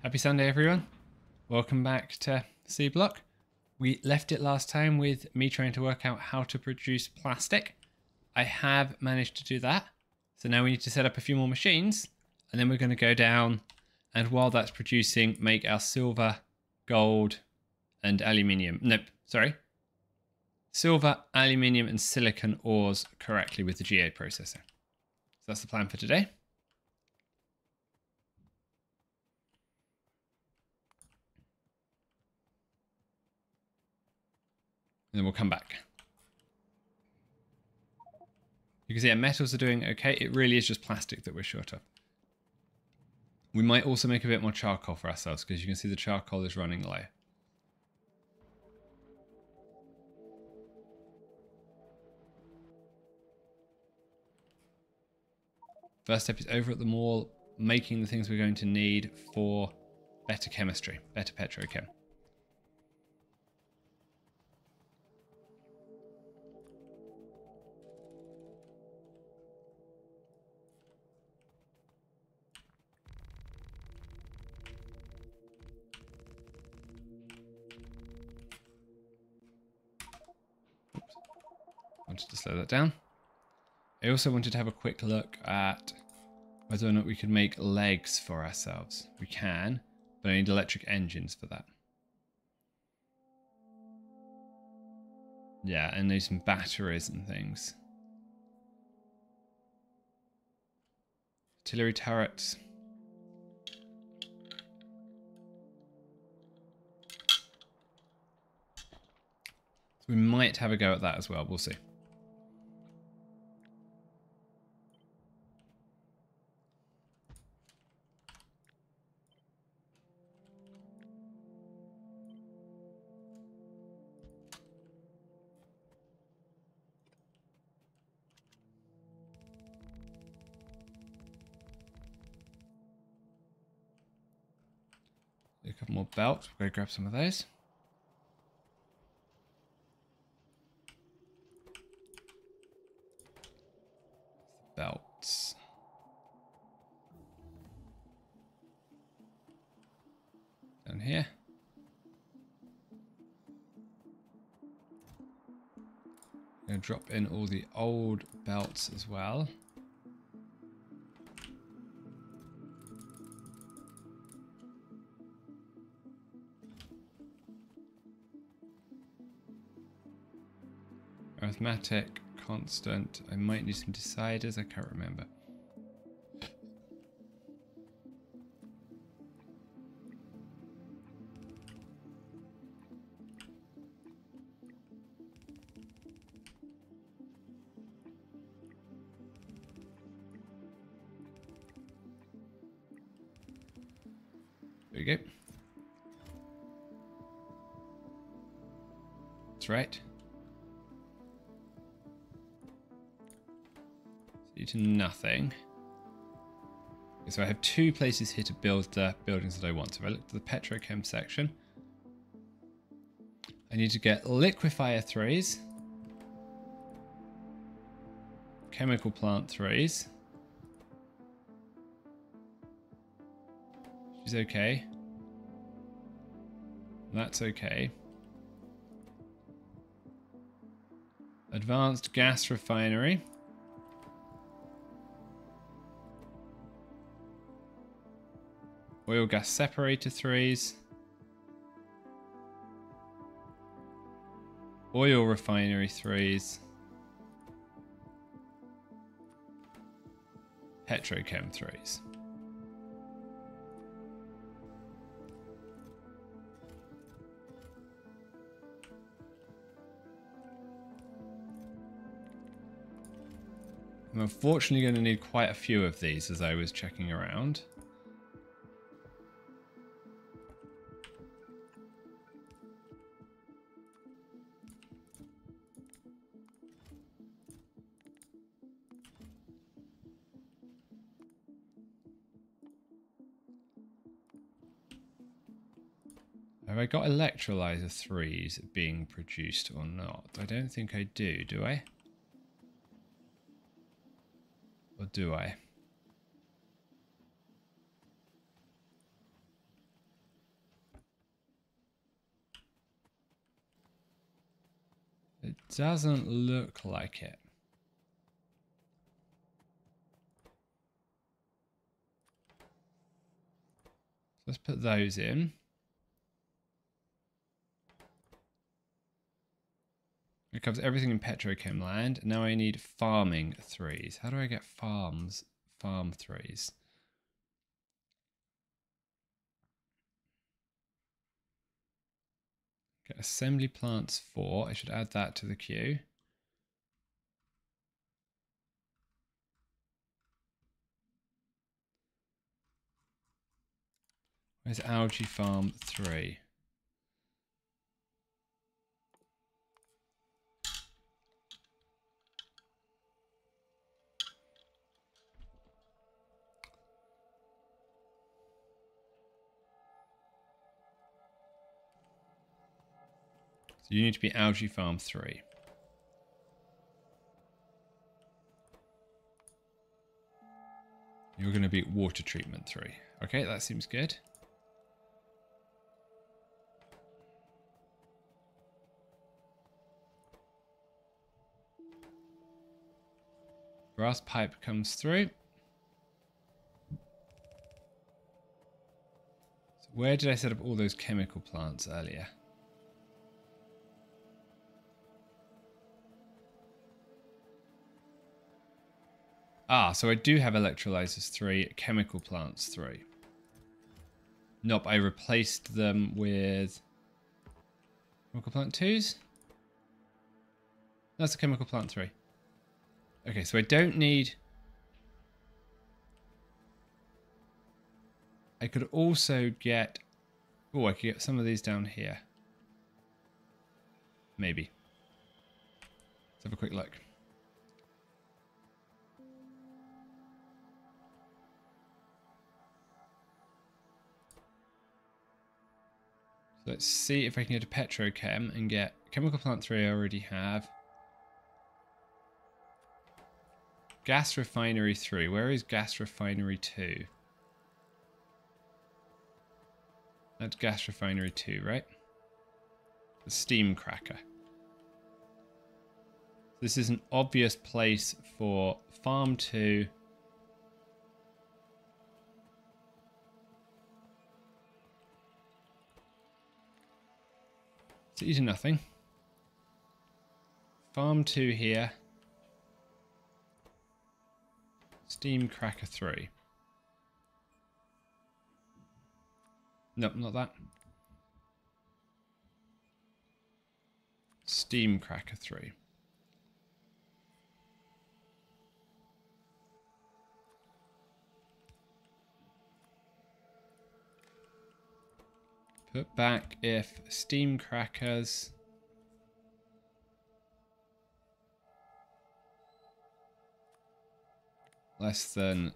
Happy Sunday, everyone. Welcome back to C Block. We left it last time with me trying to work out how to produce plastic. I have managed to do that. So now we need to set up a few more machines, and then we're going to go down, and while that's producing, make our silver, gold, and aluminium. Nope, sorry. Silver, aluminium, and silicon ores correctly with the GA processor. So that's the plan for today. And then we'll come back. You can see our metals are doing okay. It really is just plastic that we're short of. We might also make a bit more charcoal for ourselves because you can see the charcoal is running low. First step is over at the mall, making the things we're going to need for better chemistry, better petrochem. Wanted to slow that down. I also wanted to have a quick look at whether or not we could make legs for ourselves. We can, but I need electric engines for that. Yeah, and need some batteries and things. Artillery turrets. So we might have a go at that as well. We'll see. A couple more belts. We'll go grab some of those. Belts. Down here. I'm going to drop in all the old belts as well. Arithmetic, constant. I might need some deciders. I can't remember. There we go. That's right. To nothing. Okay, so I have two places here to build the buildings that I want. So if I look to the petrochem section, I need to get liquefier 3s, chemical plant 3s, which is okay. That's okay. Advanced gas refinery. Oil gas separator 3s. Oil refinery 3s. Petrochem 3s. I'm unfortunately going to need quite a few of these as I was checking around. Have I got electrolyzer 3s being produced or not? I don't think I do I? Or do I? It doesn't look like it. Let's put those in. It covers everything in Petrochem land. Now I need farming 3s. How do I get farm 3s? Get assembly plants 4. I should add that to the queue. Where's algae farm 3? So you need to be algae farm 3. You're going to be water treatment 3. Okay, that seems good. Brass pipe comes through. So where did I set up all those chemical plants earlier? Ah, so I do have electrolyzers 3, chemical plants 3. Nope, I replaced them with chemical plant 2s? That's a chemical plant 3. Okay, so I don't need... I could also get... Oh, I could get some of these down here. Maybe. Let's have a quick look. So let's see if I can get a Petrochem and get chemical plant 3 I already have. Gas refinery 3. Where is gas refinery 2? That's gas refinery 2, right? The steam cracker. This is an obvious place for farm 2. It's easy nothing. Farm 2 here. Steam cracker 3. Nope, not that. Steam cracker 3. Put back if steam crackers less than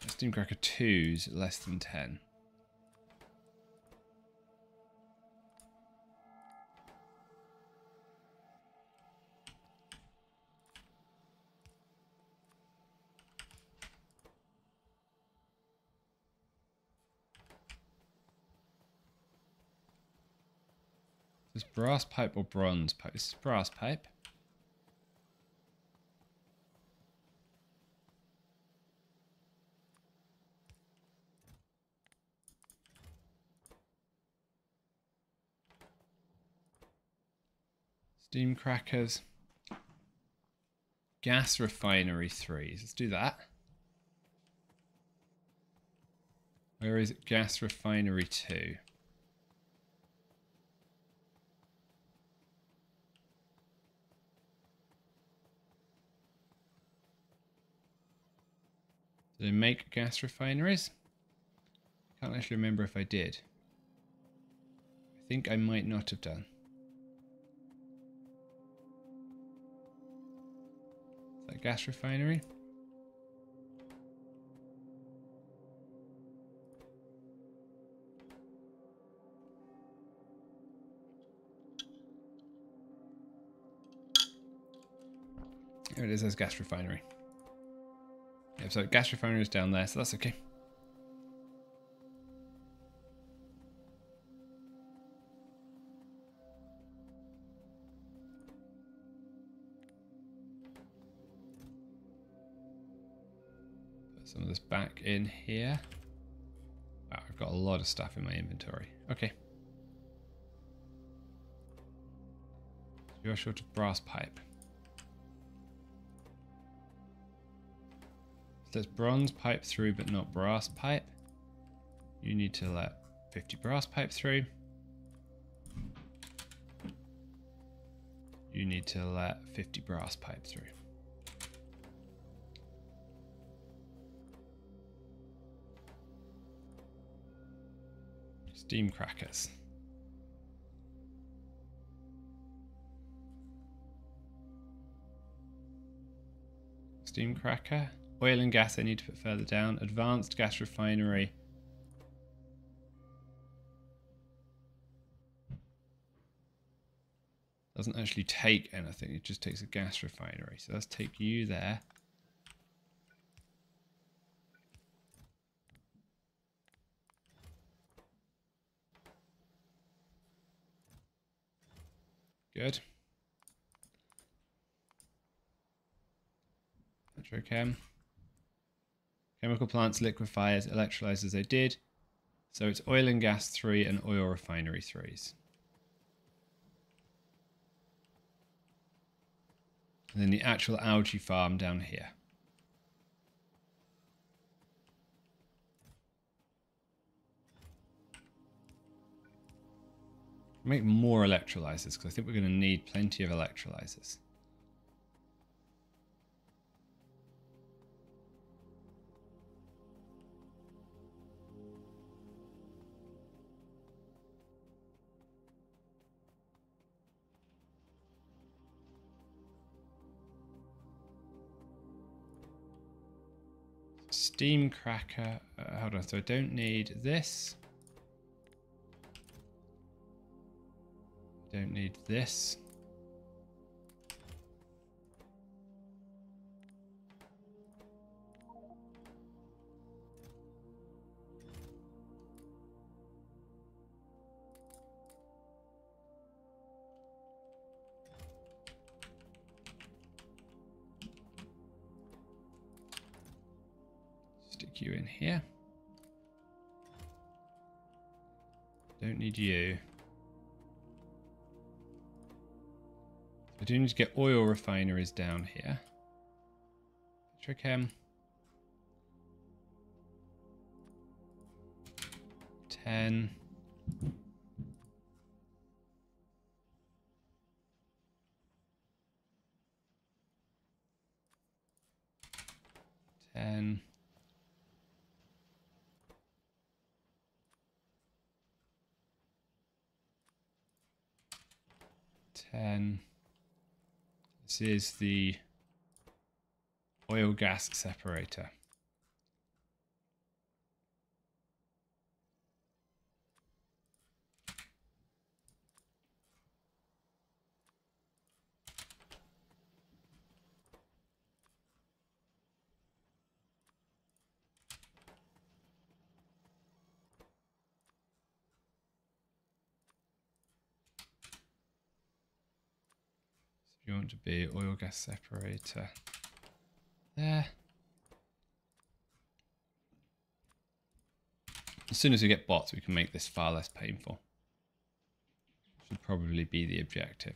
steam cracker 2's less than 10. Is this brass pipe or bronze pipe? This is brass pipe. Steam crackers. Gas refinery 3. Let's do that. Where is it? Gas refinery 2. Do they make gas refineries? Can't actually remember if I did. I think I might not have done. Is that a gas refinery? There it is, there's gas refinery. Yep, so gas refinery is down there, so that's okay. Put some of this back in here. Wow, I've got a lot of stuff in my inventory. Okay. You're short of brass pipe. So there's bronze pipe through, but not brass pipe. You need to let 50 brass pipe through. You need to let 50 brass pipe through. Steam crackers. Steam cracker. Oil and gas I need to put further down. Advanced gas refinery. Doesn't actually take anything, it just takes a gas refinery. So let's take you there. Good. Petrochem. Chemical plants, liquefiers, electrolyzers they did. So it's oil and gas 3 and oil refinery 3s. And then the actual algae farm down here. Make more electrolyzers because I think we're going to need plenty of electrolyzers. Steam cracker. Hold on. So I don't need this. Don't need this. Stick you in here. Don't need you. I do need to get oil refineries down here. Petrochem. 10. And 10. This is the oil gas separator. You want to be oil gas separator there. As soon as we get bots, we can make this far less painful. Should probably be the objective.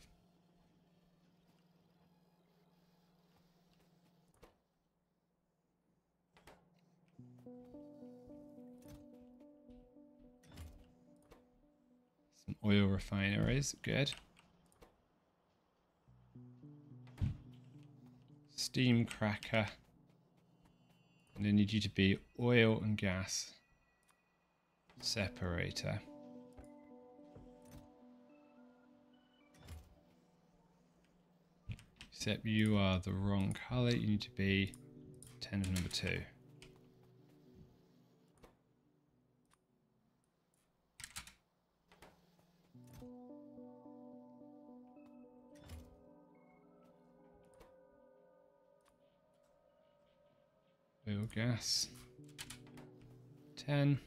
Some oil refineries, good. Steam cracker. And I need you to be oil and gas separator. Except you are the wrong color. You need to be 10 of number 2. Oil gas 10.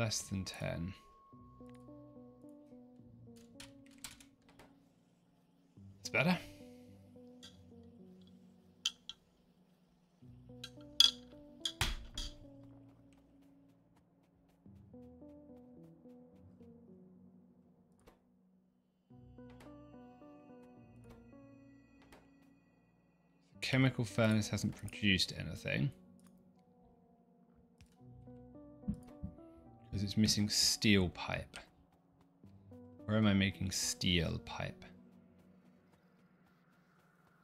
less than 10. It's better. The chemical furnace hasn't produced anything. Because it's missing steel pipe. Where am I making steel pipe?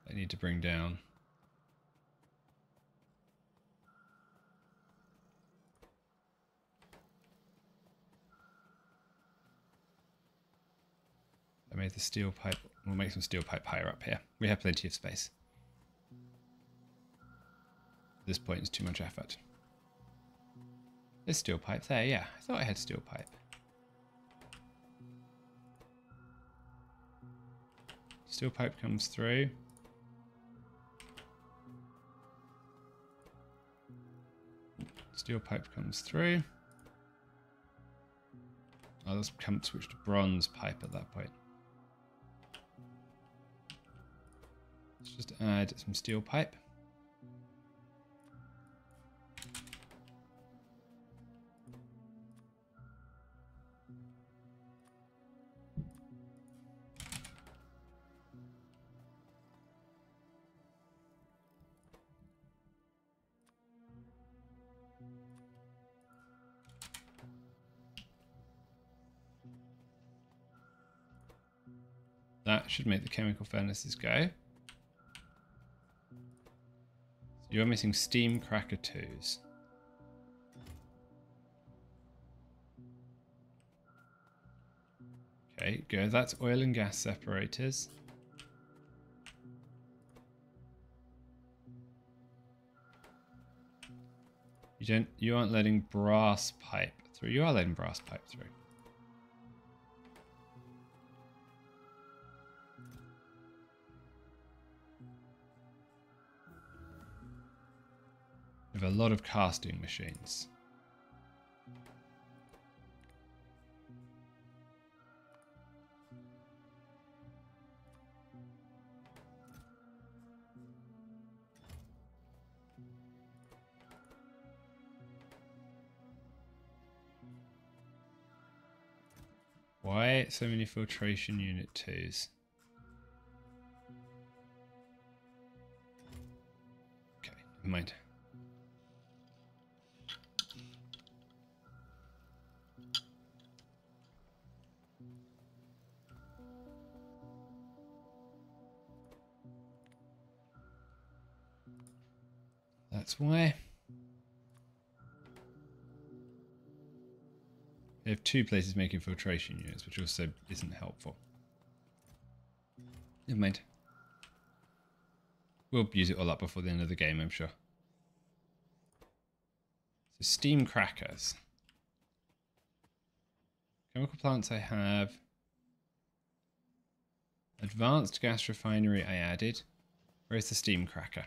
I need to bring down. I made the steel pipe. We'll make some steel pipe higher up here. We have plenty of space. At this point, it's too much effort. There's steel pipe there, yeah. I thought I had steel pipe. Steel pipe comes through. Steel pipe comes through. Oh, let's switch to bronze pipe at that point. Let's just add some steel pipe. That should make the chemical furnaces go. So you're missing steam cracker 2s. Okay, good. That's oil and gas separators. You aren't letting brass pipe through. You are letting brass pipe through. We have a lot of casting machines. Why so many filtration unit 2s? Okay, never mind. That's why. They have 2 places making filtration units, which also isn't helpful. Never mind. We'll use it all up before the end of the game, I'm sure. So steam crackers. Chemical plants I have. Advanced gas refinery I added. Where's the steam cracker?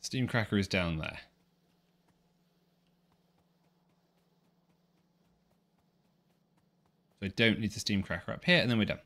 Steam cracker is down there. So I don't need the steam cracker up here, and then we're done.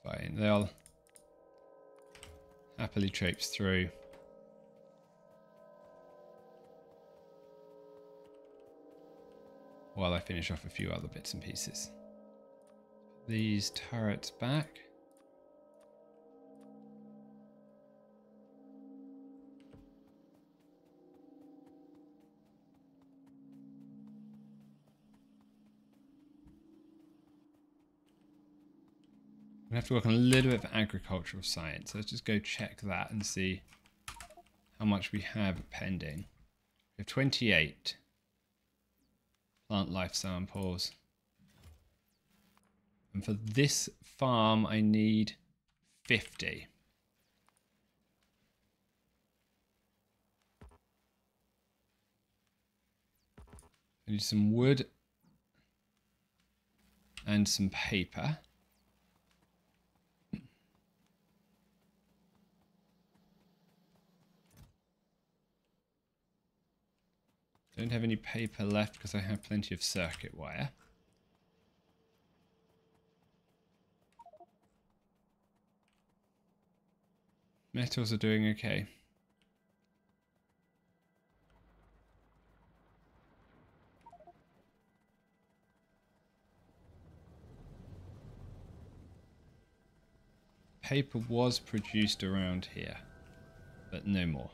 Fine, they'll happily traipse through. While I finish off a few other bits and pieces. These turrets back. I'm going to have to work on a little bit of agricultural science. So let's just go check that and see how much we have pending. We have 28 plant life samples. And for this farm, I need 50. I need some wood and some paper. Don't have any paper left because I have plenty of circuit wire. Metals are doing okay. Paper was produced around here, but no more.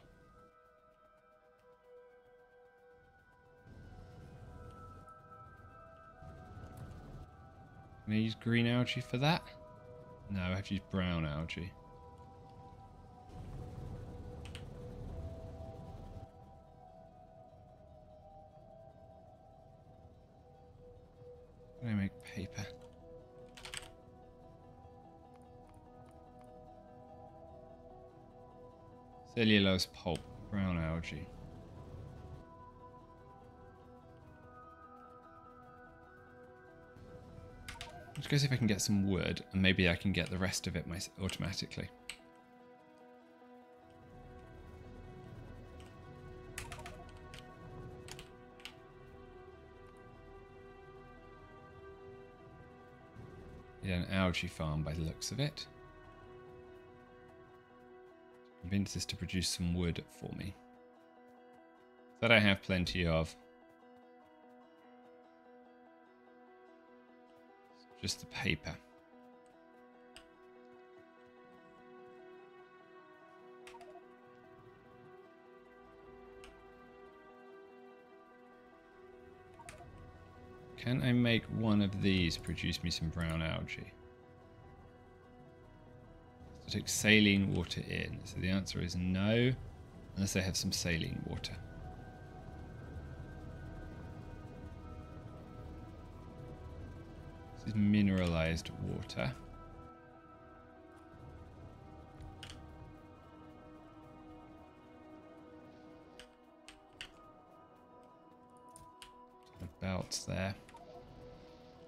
Can I use green algae for that? No, I have to use brown algae. Can I make paper? Cellulose pulp, brown algae. Let's go see if I can get some wood, and maybe I can get the rest of it automatically. Yeah, an algae farm by the looks of it. Convince this to produce some wood for me. That I have plenty of. Just the paper. Can I make one of these produce me some brown algae? So take saline water in. So the answer is no, unless they have some saline water. This is mineralized water. Belts there.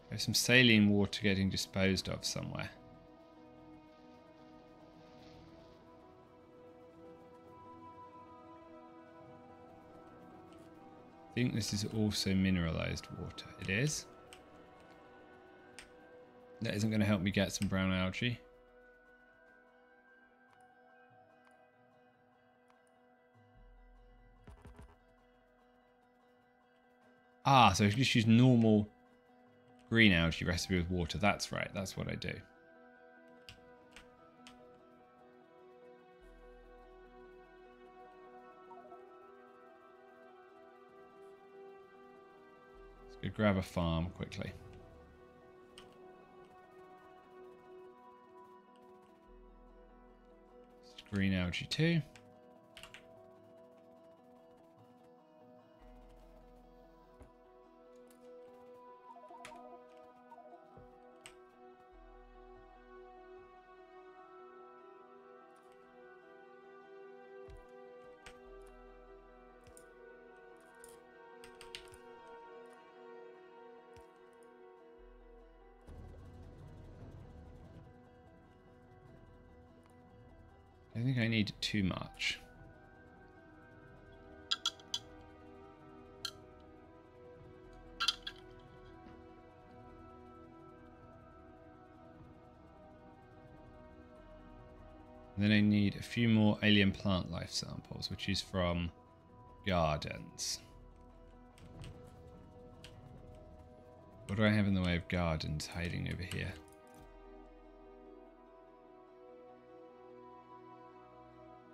There's some saline water getting disposed of somewhere. I think this is also mineralized water. It is. That isn't going to help me get some brown algae. Ah, so if you just use normal green algae recipe with water, that's right, that's what I do. Let's go grab a farm quickly. Green algae too. I think I need too much. And then I need a few more alien plant life samples, which is from gardens. What do I have in the way of gardens hiding over here?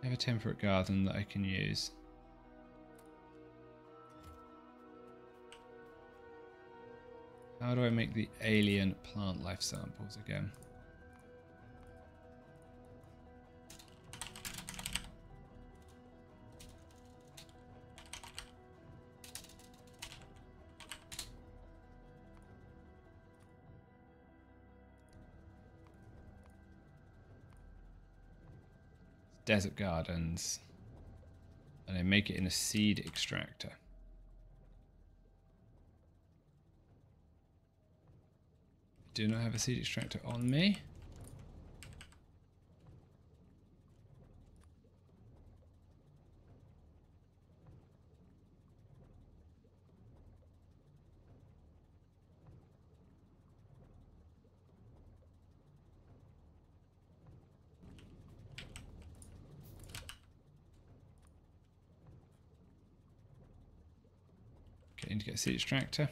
I have a temperate garden that I can use. How do I make the alien plant life samples again? desert gardens. And I make it in a seed extractor. I do not have a seed extractor on me. Okay, need to get a seed extractor.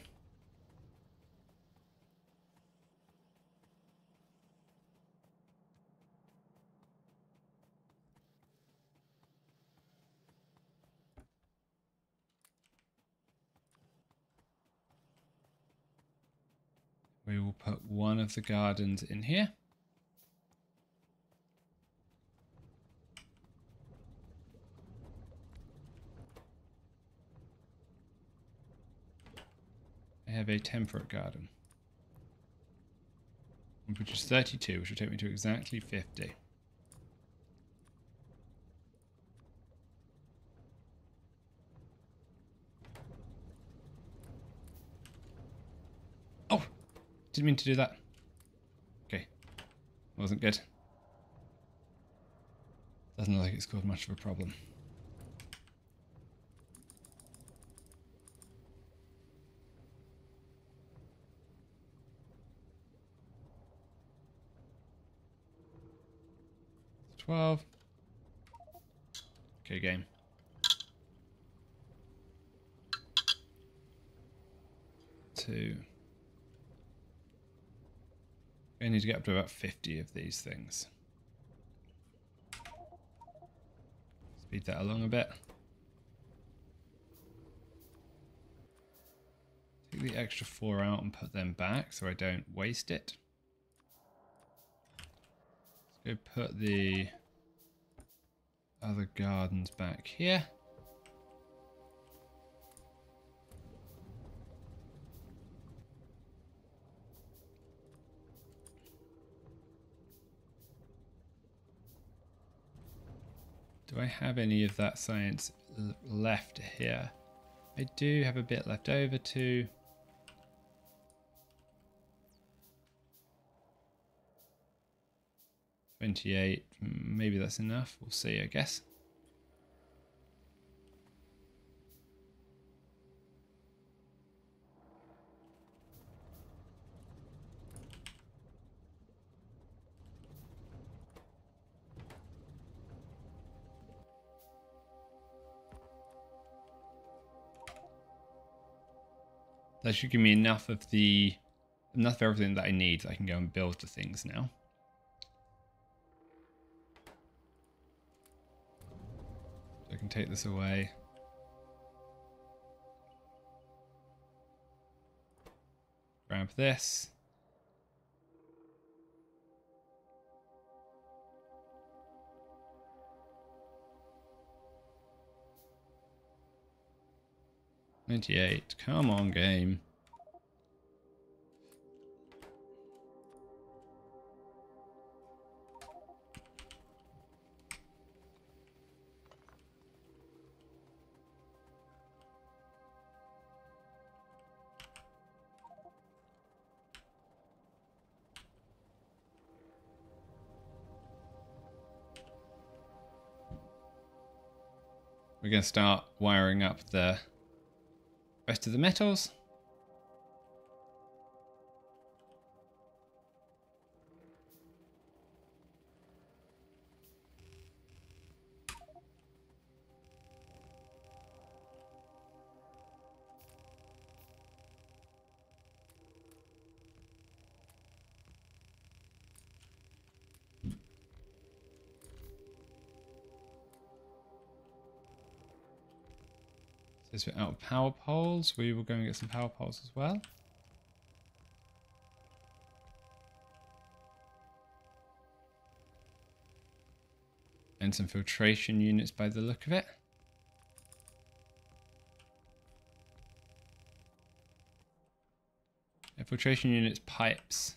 We will put one of the gardens in here. I have a temperate garden, which is 32, which will take me to exactly 50. Oh, didn't mean to do that. Okay, wasn't good. Doesn't look like it's caused much of a problem. It's 12. Okay, game. Two. I need to get up to about 50 of these things. Speed that along a bit. Take the extra 4 out and put them back so I don't waste it. Let's go put the other gardens back here. Do I have any of that science left here? I do have a bit left over too. $28, maybe that's enough. We'll see, I guess. That should give me enough of everything that I need that I can go and build the things now. So I can take this away. Grab this. $98. Come on, game. We're going to start wiring up the rest of the metals. Since we're out of power poles, we will go and get some power poles as well. And some filtration units by the look of it. Yeah, filtration units, pipes.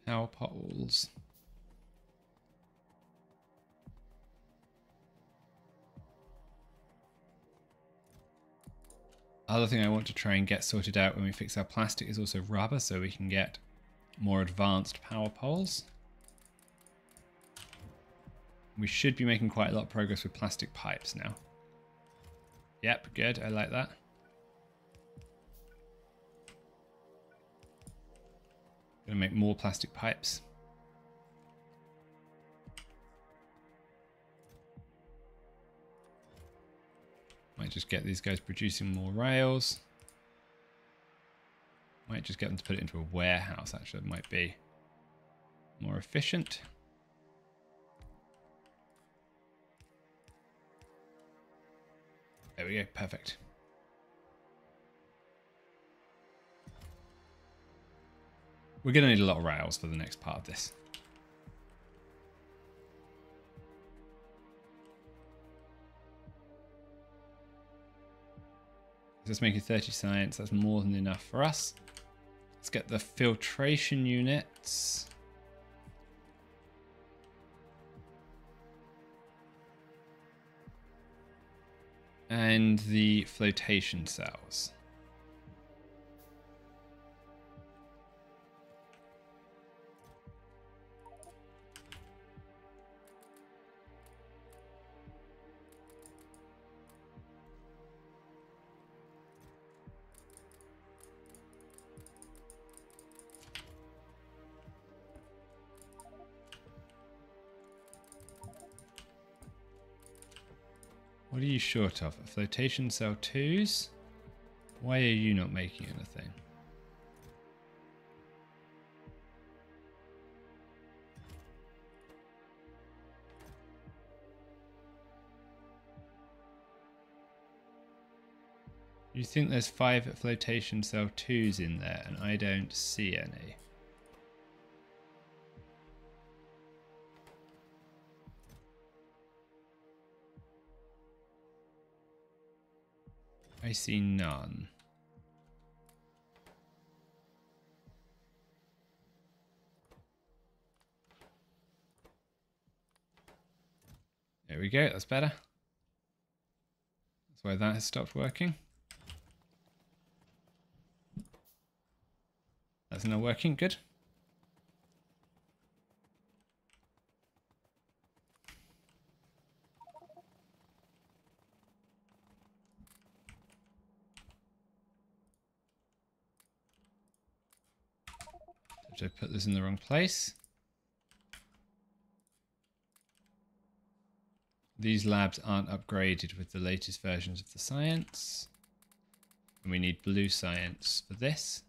Power poles. Other thing I want to try and get sorted out when we fix our plastic is also rubber, so we can get more advanced power poles. We should be making quite a lot of progress with plastic pipes now. Yep, good. I like that. Gonna make more plastic pipes. Might just get these guys producing more rails. Might just get them to put it into a warehouse, actually. It might be more efficient. There we go, perfect. We're going to need a lot of rails for the next part of this. Let's make it 30 science. That's more than enough for us. Let's get the filtration units. And the flotation cells. What are you short of? Flotation cell 2s? Why are you not making anything? You think there's 5 flotation cell 2s in there and I don't see any. I see none. There we go, that's better. That's why that has stopped working. That's not working, good. Did I put this in the wrong place? These labs aren't upgraded with the latest versions of the science. And we need blue science for this.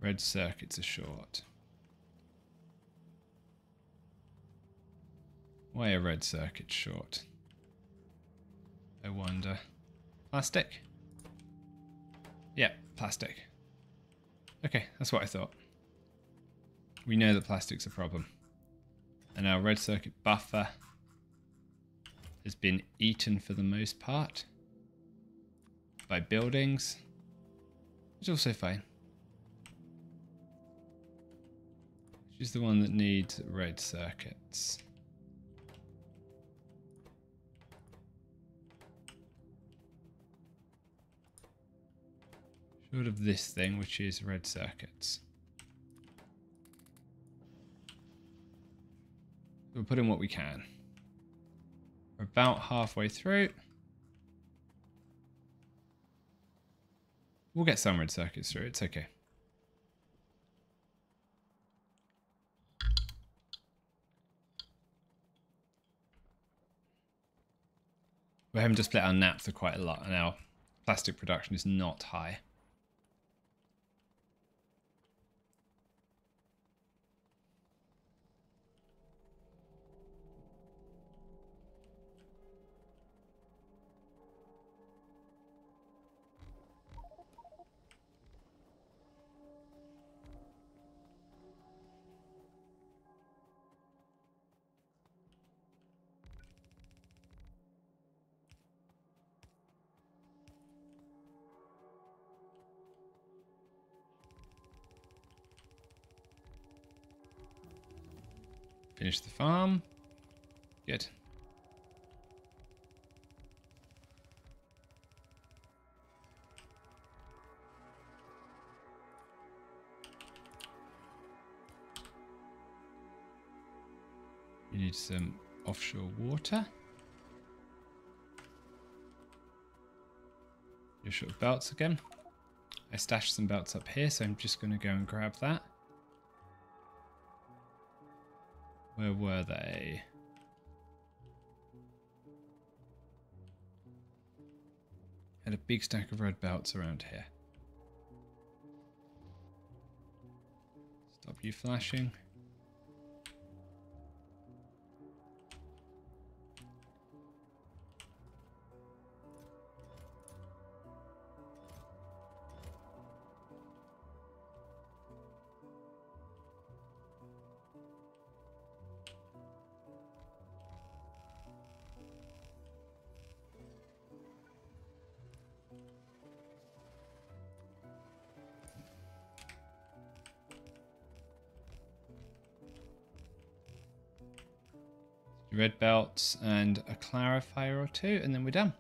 Red circuits are short. Why are red circuits short? I wonder. Plastic? Yep, plastic. Okay, that's what I thought. We know that plastic's a problem. And our red circuit buffer has been eaten for the most part by buildings, which is also fine. Which is the one that needs red circuits. Short of this thing, which is red circuits. We'll put in what we can. We're about halfway through. We'll get some red circuits through, it's okay. We're having to split our naphtha quite a lot and our plastic production is not high. Finish the farm. Good. You need some offshore water. You're short of belts again. I stashed some belts up here, so I'm just going to go and grab that. Where were they? Had a big stack of red belts around here. Stop you flashing. Red belts and a clarifier or two, and then we're done.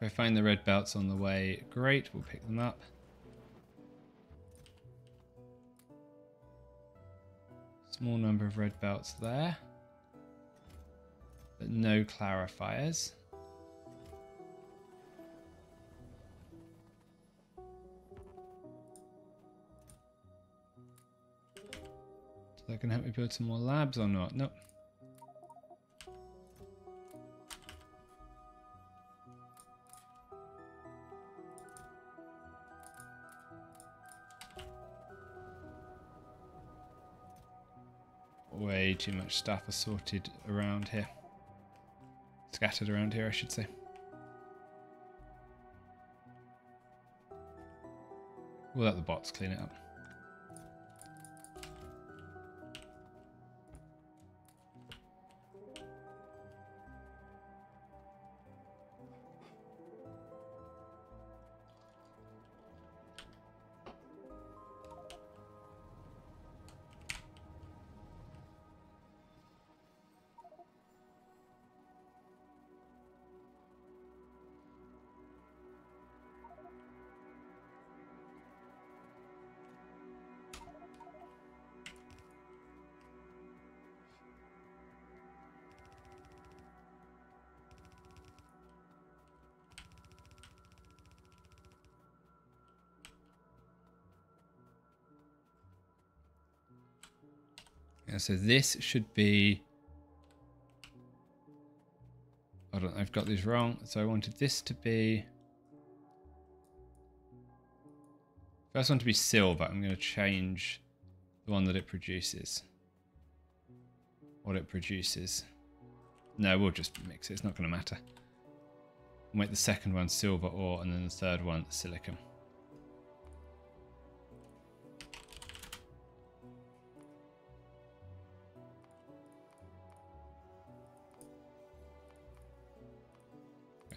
If I find the red belts on the way, great, we'll pick them up. Small number of red belts there, but no clarifiers. So that can help me build some more labs or not? Nope. Way too much stuff assorted around here. Scattered around here, I should say. We'll let the bots clean it up. Yeah, so this should be... Hold on, I've got this wrong. So I wanted this to be... First one to be silver. I'm going to change the one that it produces. What it produces. No, we'll just mix it. It's not going to matter. Make the second one silver ore and then the third one silicon.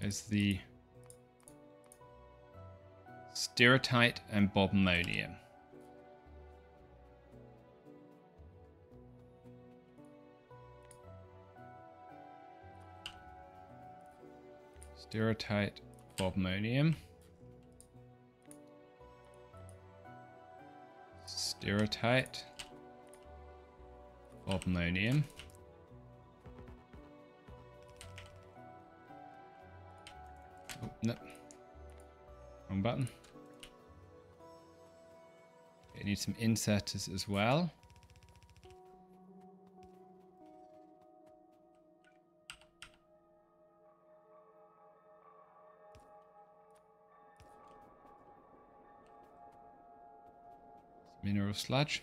Is the Stereotyte and Bobmonium. Stereotyte, Bobmonium. Stereotyte, Bobmonium. Oh, no. Wrong button. Okay, need some inserters as well. Mineral sludge.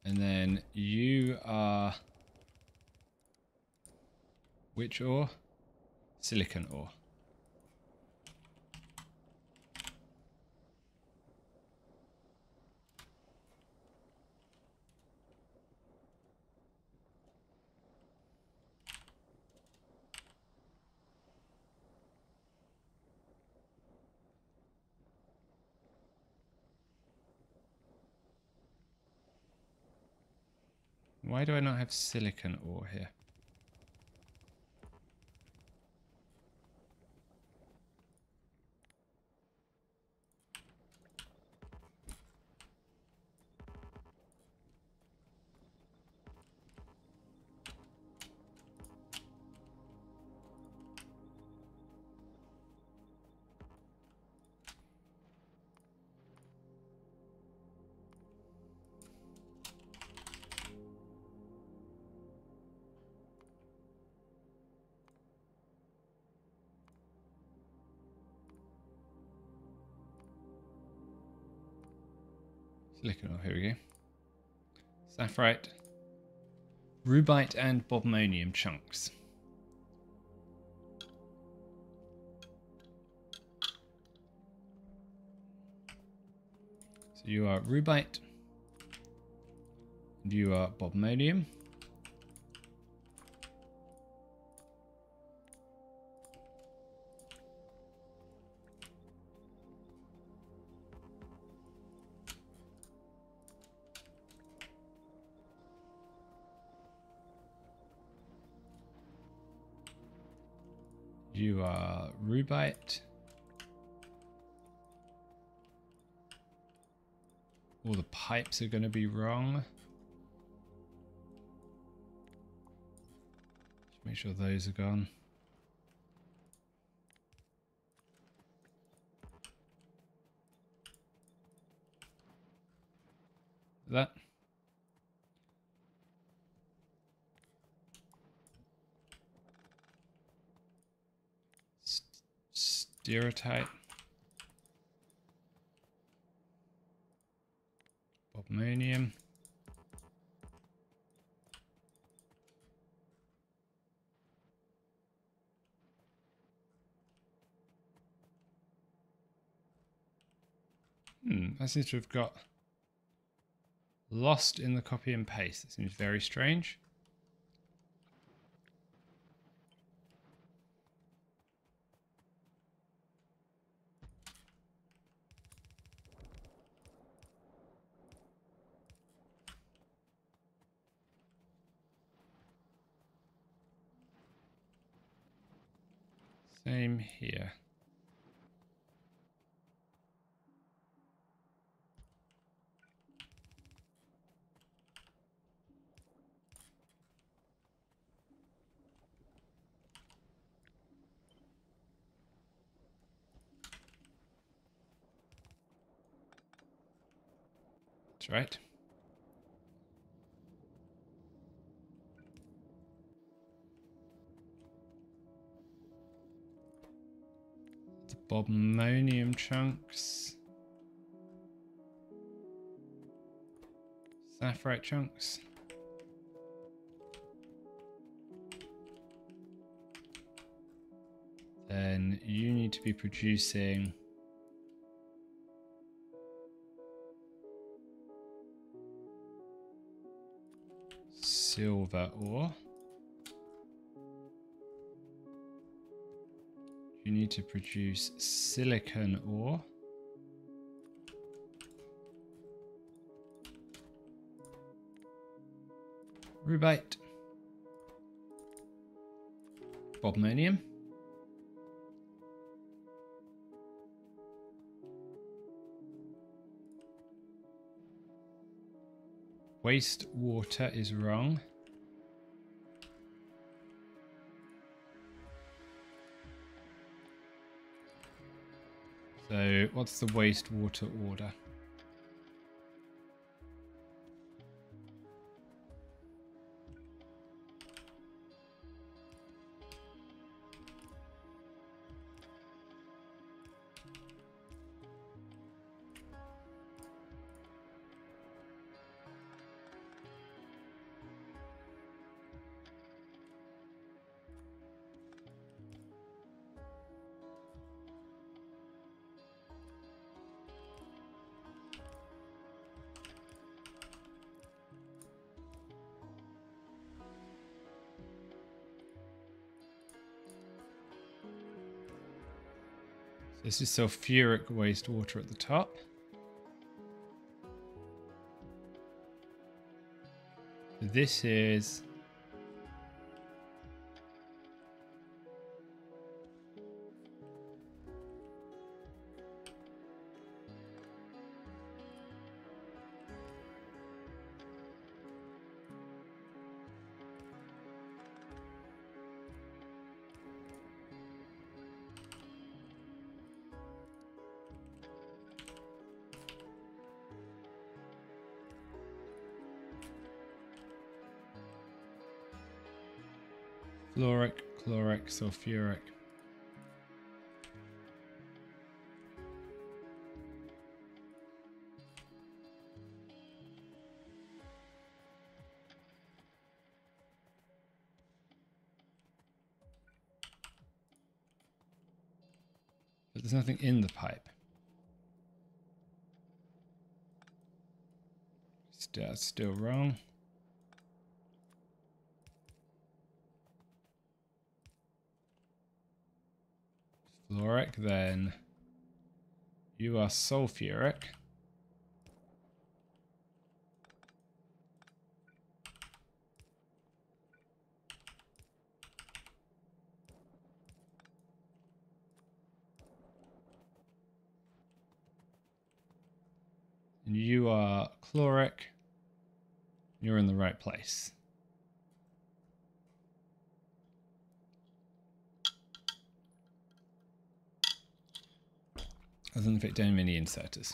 And then you are... Which ore? Silicon ore. Why do I not have silicon ore here? Silicon ore, here we go. Sapphirite, rubite, and bobmonium chunks. So you are rubite, and you are bobmonium. You are rubite. All the pipes are going to be wrong. Just make sure those are gone. That. Stereotype. Bobmonium. I seem to have got lost in the copy and paste. It seems very strange. Same here. That's right. The bobmonium chunks. Sapphirite chunks. Then you need to be producing silver ore. You need to produce silicon ore. Rubite. Bobmonium. Waste water is wrong. So what's the wastewater order? This is sulfuric wastewater at the top. This is... fluoric, chloric, sulfuric. But there's nothing in the pipe. That's still wrong. Fluoric, then you are sulfuric. And you are chloric. You're in the right place. Other than fit down mini inserters.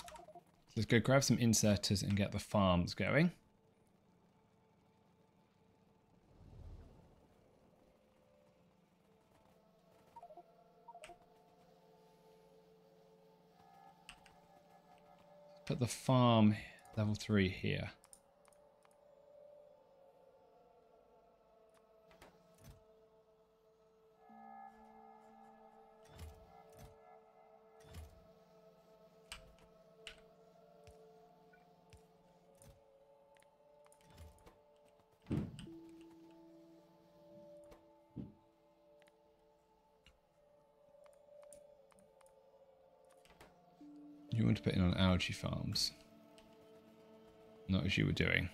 Let's go grab some inserters and get the farms going. Put the farm level 3 here. You want to put in on algae farms. Not as you were doing.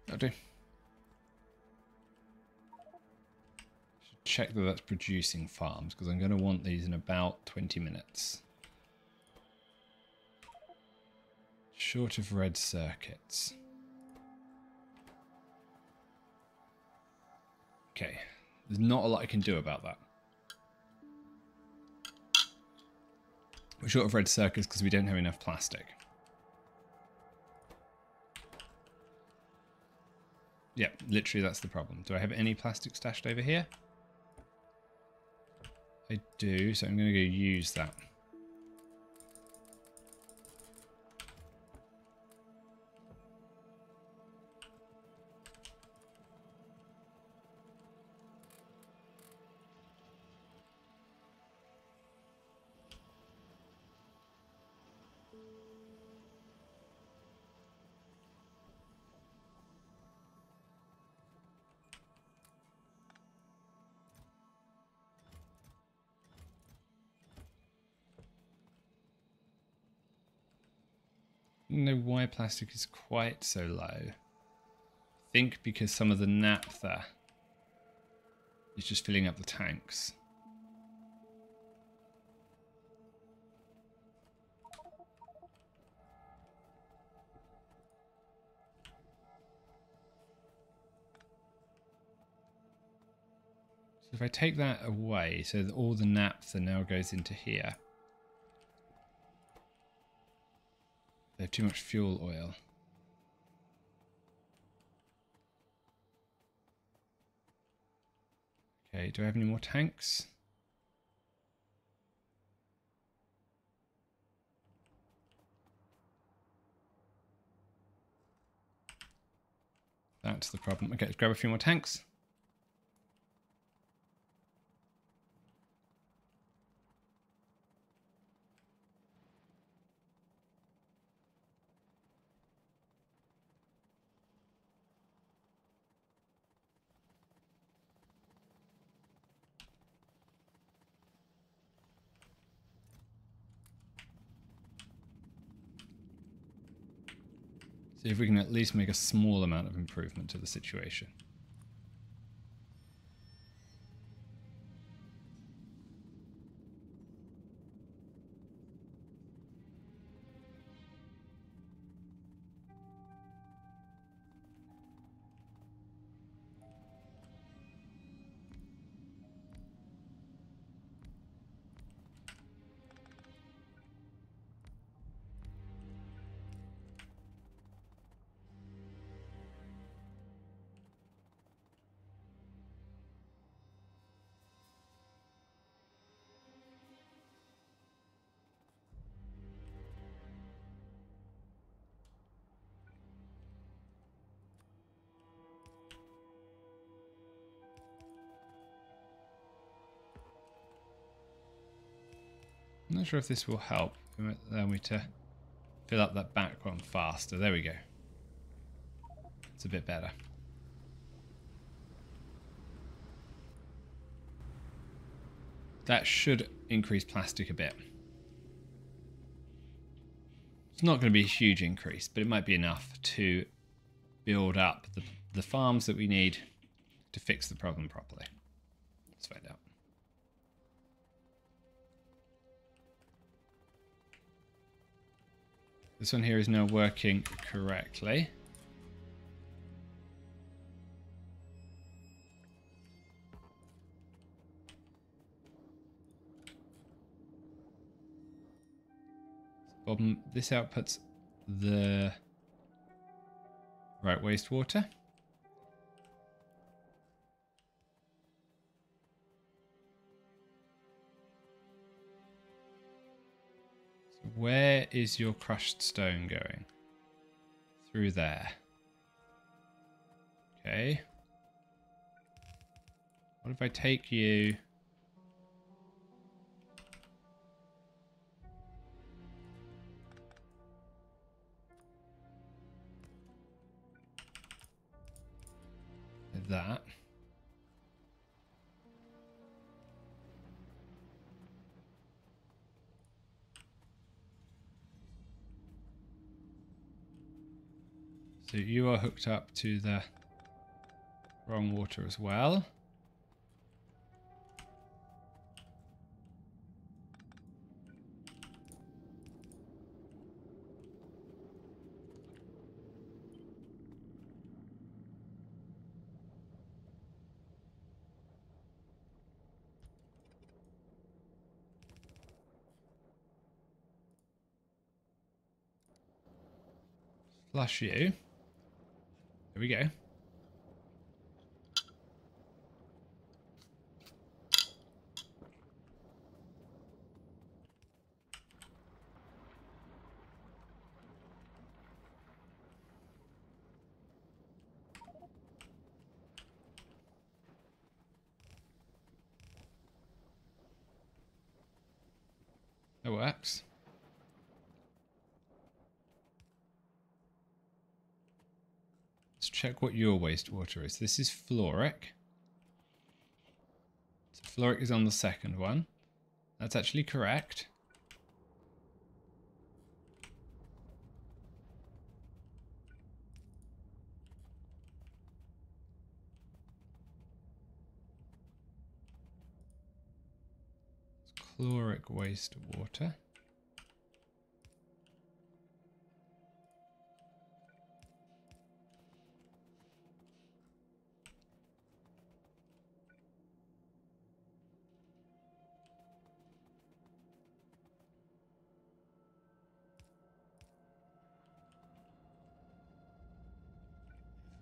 That'll do. Check that that's producing farms, because I'm going to want these in about 20 minutes. Short of red circuits. Okay, there's not a lot I can do about that. We're short of red circuits because we don't have enough plastic. Yeah, literally that's the problem. Do I have any plastic stashed over here? I do, so I'm going to go use that. I don't know why plastic is quite so low. I think because some of the naphtha is just filling up the tanks. So if I take that away, so that all the naphtha now goes into here. They have too much fuel oil. Okay, do I have any more tanks? That's the problem. Okay, let's grab a few more tanks. See if we can at least make a small amount of improvement to the situation. I'm not sure if this will help. It might allow me to fill up that back one faster. There we go. It's a bit better. That should increase plastic a bit. It's not going to be a huge increase, but it might be enough to build up the farms that we need to fix the problem properly. Let's find out. This one here is now working correctly. This outputs the right wastewater. So where is your crushed stone going? Through there. Okay. What if I take you... that. So you are hooked up to the wrong water as well. Flush you. There we go. That works. Let's check what your wastewater is. This is fluoric. So fluoric is on the second one. That's actually correct. It's chloric wastewater.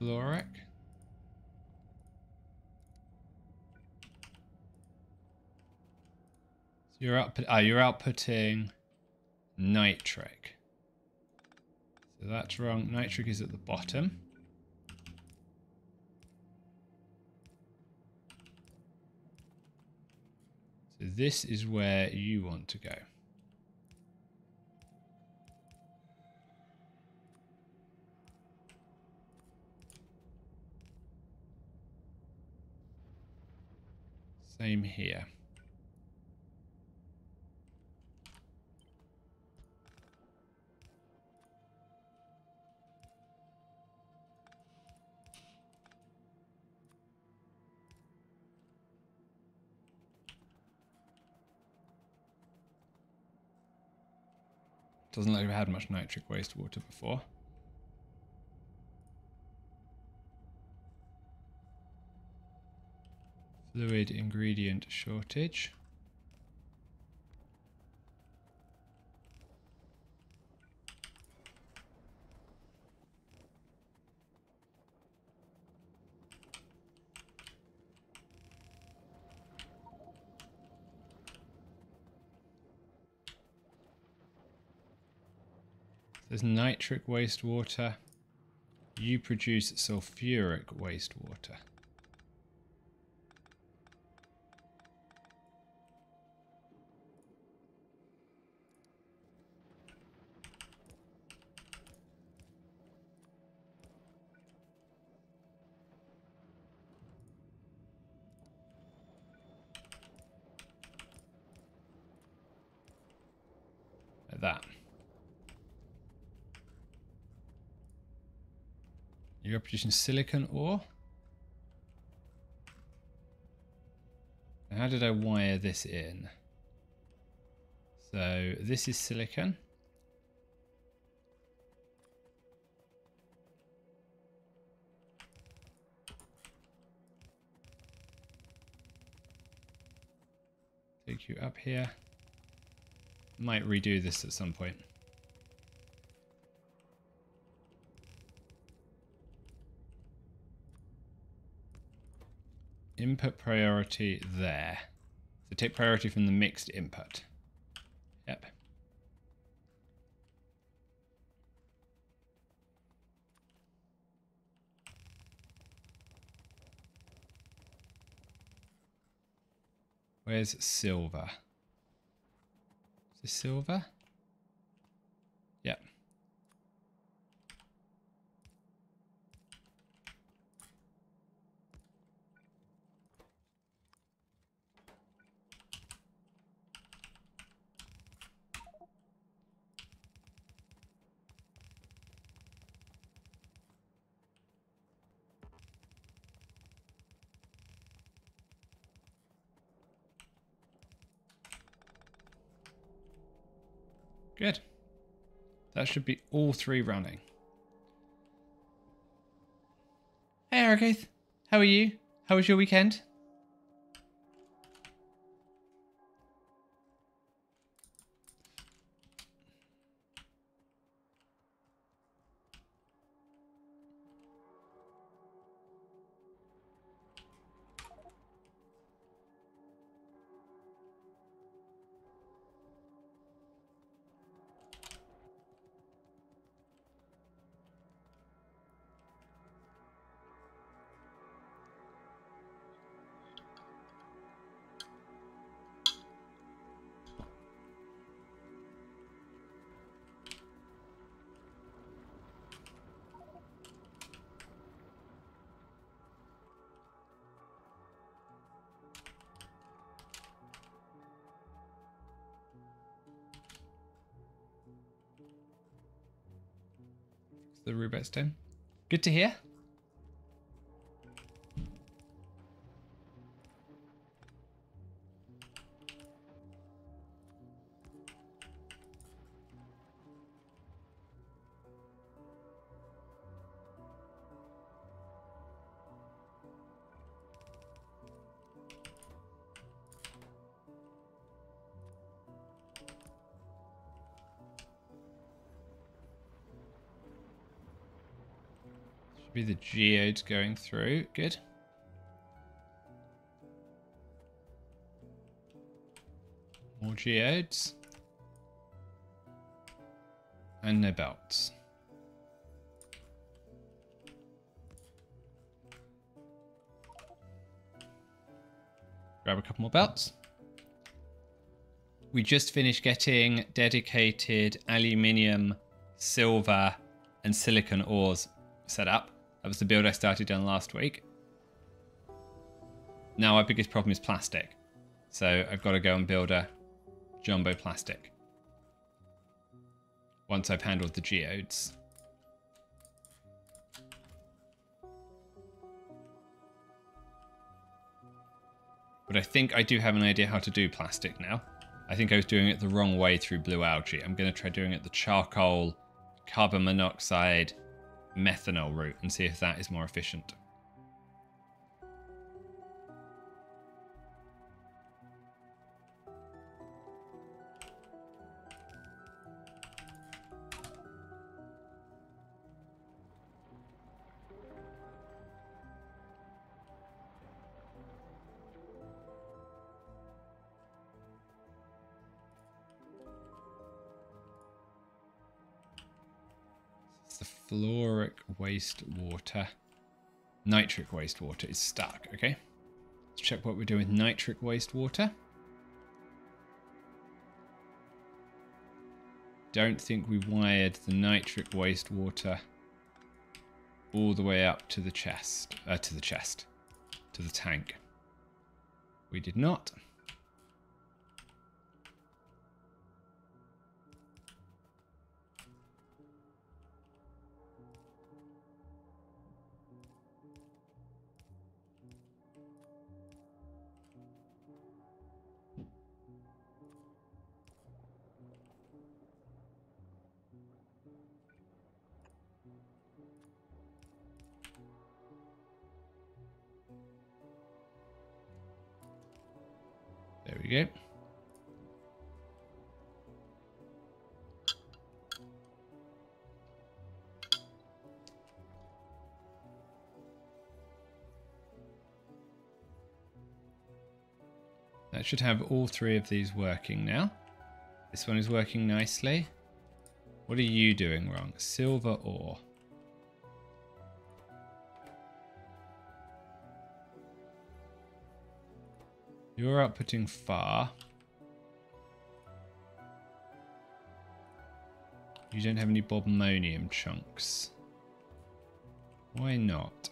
Fluoric. So you're outputting nitric. So that's wrong. Nitric is at the bottom. So this is where you want to go. Same here. Doesn't look like we've had much nitric wastewater before. Fluid ingredient shortage. There's nitric wastewater. You produce sulfuric wastewater. Like that. You're producing silicon ore. How did I wire this in? So this is silicon. Take you up here. Might redo this at some point. Input priority there. So take priority from the mixed input. Yep. Where's silver? Is this silver? Yep. Good. That should be all three running. Hey Aragath, how are you? How was your weekend? The Rubet stone. Good to hear. Be the geodes going through. Good. More geodes. And no belts. Grab a couple more belts. We just finished getting dedicated aluminium, silver, and silicon ores set up. That was the build I started on last week. Now our biggest problem is plastic. So I've got to go and build a jumbo plastic. Once I've handled the geodes. But I think I do have an idea how to do plastic now. I think I was doing it the wrong way through blue algae. I'm going to try doing it the charcoal, carbon monoxide, methanol route and see if that is more efficient. The fluoric wastewater. Nitric wastewater is stuck. Okay. Let's check what we're doing with nitric wastewater. Don't think we wired the nitric wastewater all the way up to the chest. To the tank. We did not. There we go. That should have all three of these working now. This one is working nicely. What are you doing wrong? Silver ore. You're outputting far. You don't have any bobmonium chunks. Why not?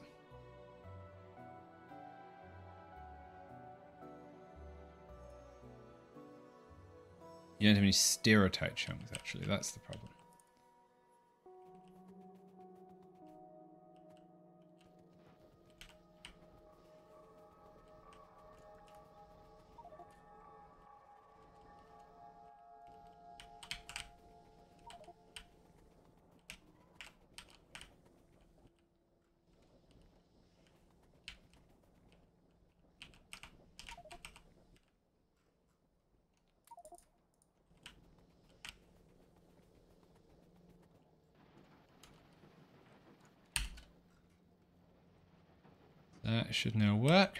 You don't have any stereotype chunks, actually. That's the problem. That should now work.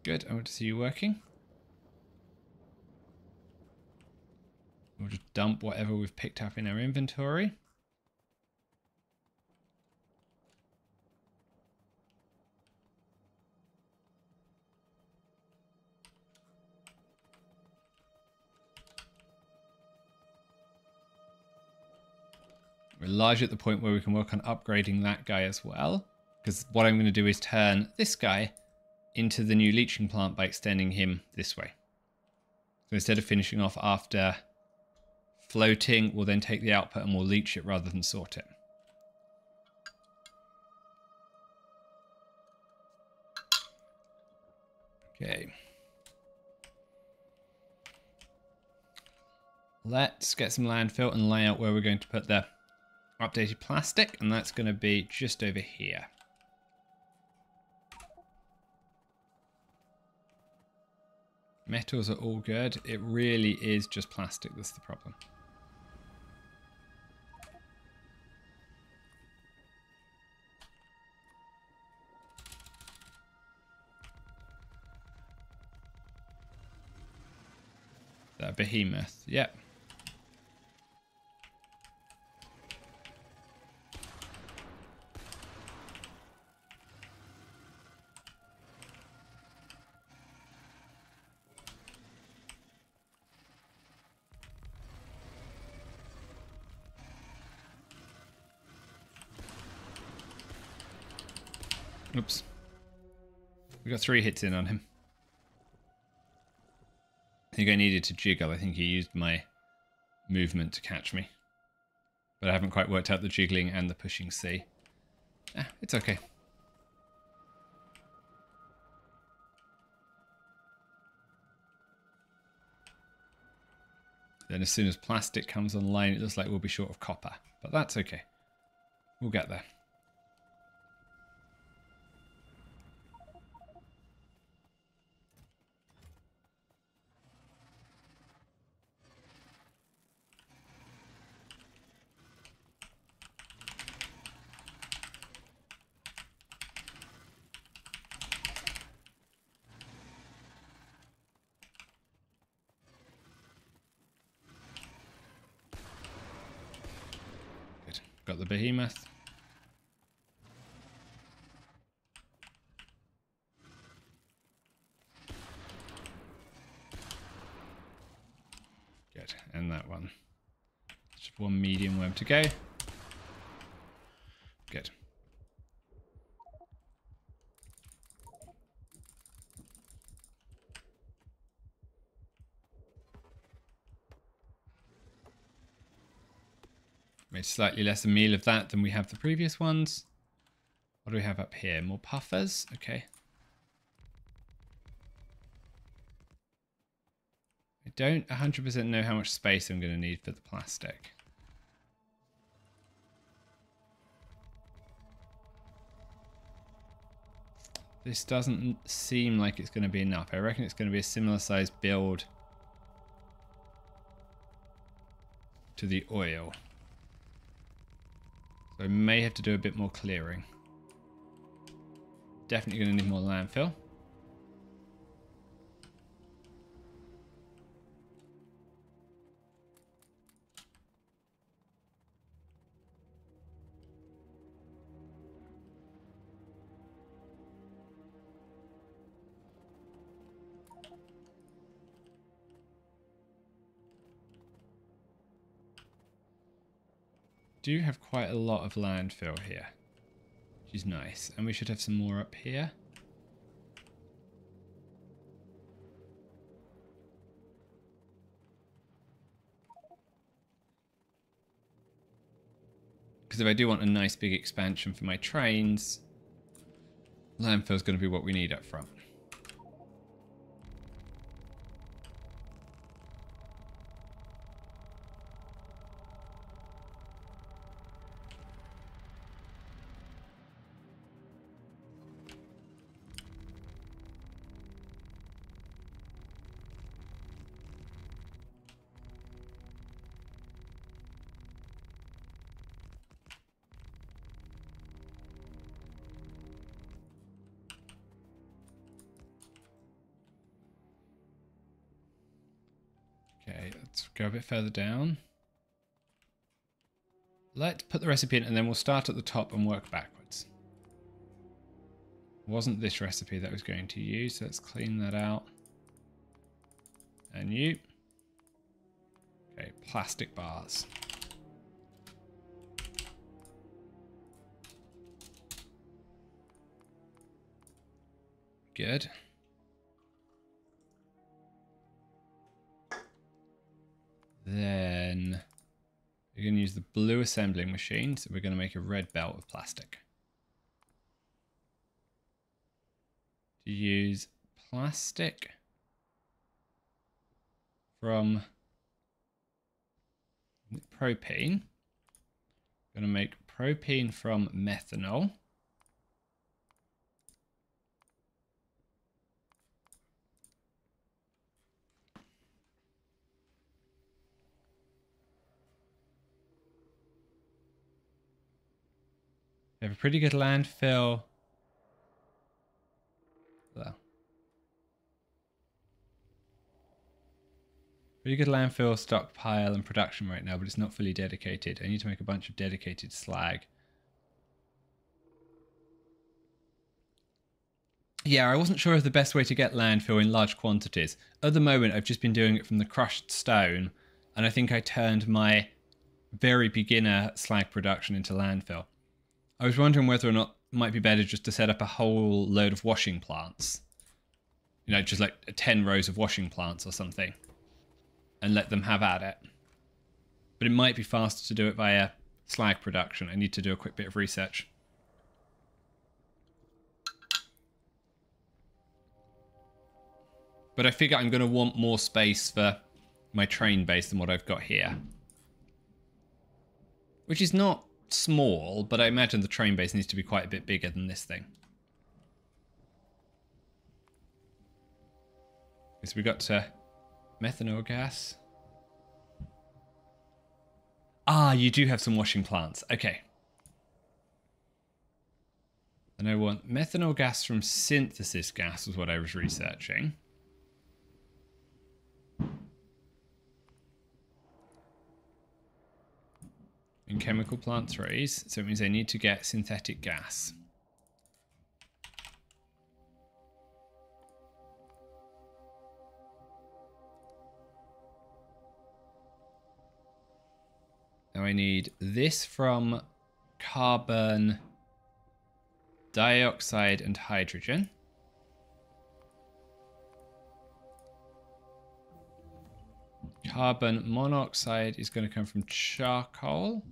Good, I want to see you working. We'll just dump whatever we've picked up in our inventory. We're largely at the point where we can work on upgrading that guy as well. Because what I'm going to do is turn this guy into the new leaching plant by extending him this way. So instead of finishing off after floating, we'll then take the output and we'll leach it rather than sort it. Okay. Let's get some landfill and lay out where we're going to put the updated plastic, and that's going to be just over here. Metals are all good. It really is just plastic that's the problem. That behemoth, yep. Oops. We got 3 hits in on him. I think I needed to jiggle. I think he used my movement to catch me. But I haven't quite worked out the jiggling and the pushing C. It's okay. Then as soon as plastic comes online, it looks like we'll be short of copper. But that's okay. We'll get there. Got the behemoth. Good, and that one. Just one medium worm to go. Good. Made slightly less a meal of that than we have the previous ones. What do we have up here? More puffers? Okay. I don't 100% know how much space I'm going to need for the plastic. This doesn't seem like it's going to be enough. I reckon it's going to be a similar size build to the oil. So I may have to do a bit more clearing. Definitely going to need more landfill. Do have quite a lot of landfill here, which is nice, and we should have some more up here. Because if I do want a nice big expansion for my trains, landfill is going to be what we need up front. Okay, let's go a bit further down. Let's put the recipe in and then we'll start at the top and work backwards. Wasn't this recipe that I was going to use, so let's clean that out. And you. Okay, plastic bars. Good. Then we're going to use the blue assembling machine, so we're going to make a red belt of plastic. To use plastic from propane. I'm going to make propane from methanol. We have a pretty good landfill. Well, pretty good landfill stockpile and production right now, but it's not fully dedicated. I need to make a bunch of dedicated slag. Yeah, I wasn't sure of the best way to get landfill in large quantities. At the moment, I've just been doing it from the crushed stone, and I think I turned my very beginner slag production into landfill. I was wondering whether or not it might be better just to set up a whole load of washing plants. You know, just like 10 rows of washing plants or something. And let them have at it. But it might be faster to do it via slag production. I need to do a quick bit of research. But I figure I'm going to want more space for my train base than what I've got here. Which is not small, but I imagine the train base needs to be quite a bit bigger than this thing. So we got methanol gas. Ah, you do have some washing plants. Okay. And I want methanol gas from synthesis gas was what I was researching. In chemical plant 3s, so it means I need to get synthetic gas. Now I need this from carbon dioxide and hydrogen. Carbon monoxide is going to come from charcoal.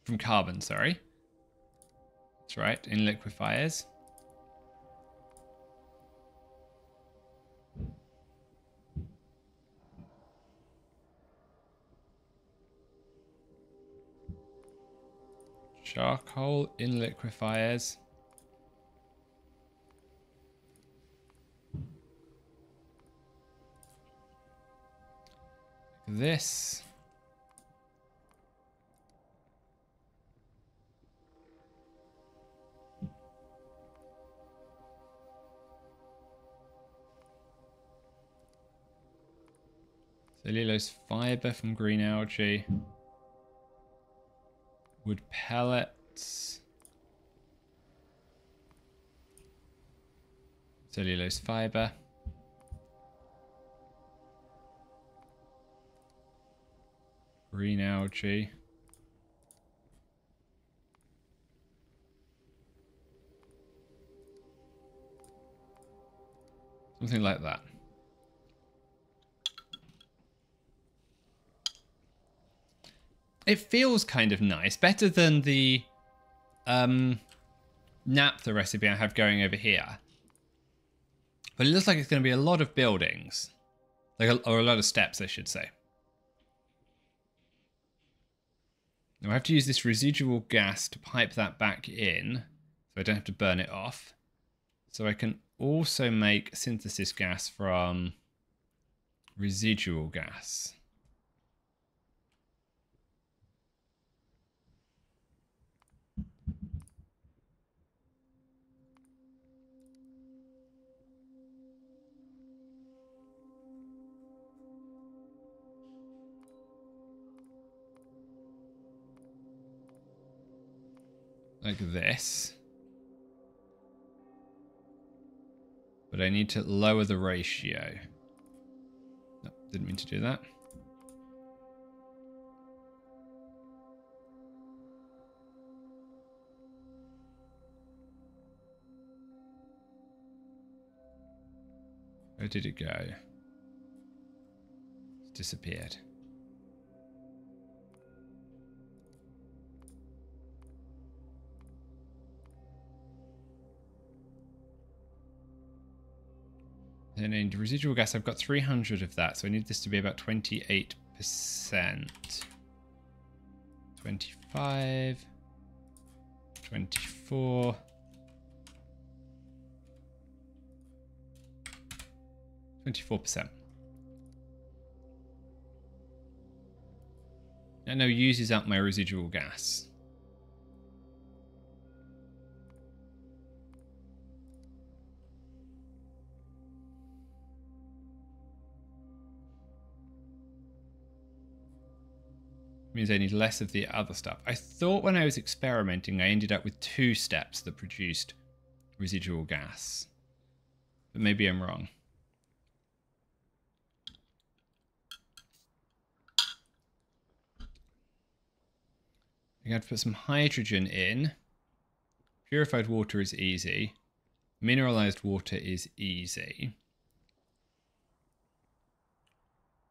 From carbon, sorry. That's right, in liquefiers. Charcoal in liquefiers. This. Cellulose fiber from green algae. Wood pellets. Cellulose fiber. Green algae. Something like that. It feels kind of nice. Better than the naphtha recipe I have going over here. But it looks like it's going to be a lot of buildings. Or a lot of steps, I should say. Now I have to use this residual gas to pipe that back in. So I don't have to burn it off. So I can also make synthesis gas from residual gas. Like this. But I need to lower the ratio. No, didn't mean to do that. Where did it go? It's disappeared. And in residual gas, I've got 300 of that, so I need this to be about 28%. 25, 24, 24%. That now uses up my residual gas. Means I need less of the other stuff. I thought when I was experimenting, I ended up with 2 steps that produced residual gas. But maybe I'm wrong. I'm going to put some hydrogen in. Purified water is easy. Mineralized water is easy.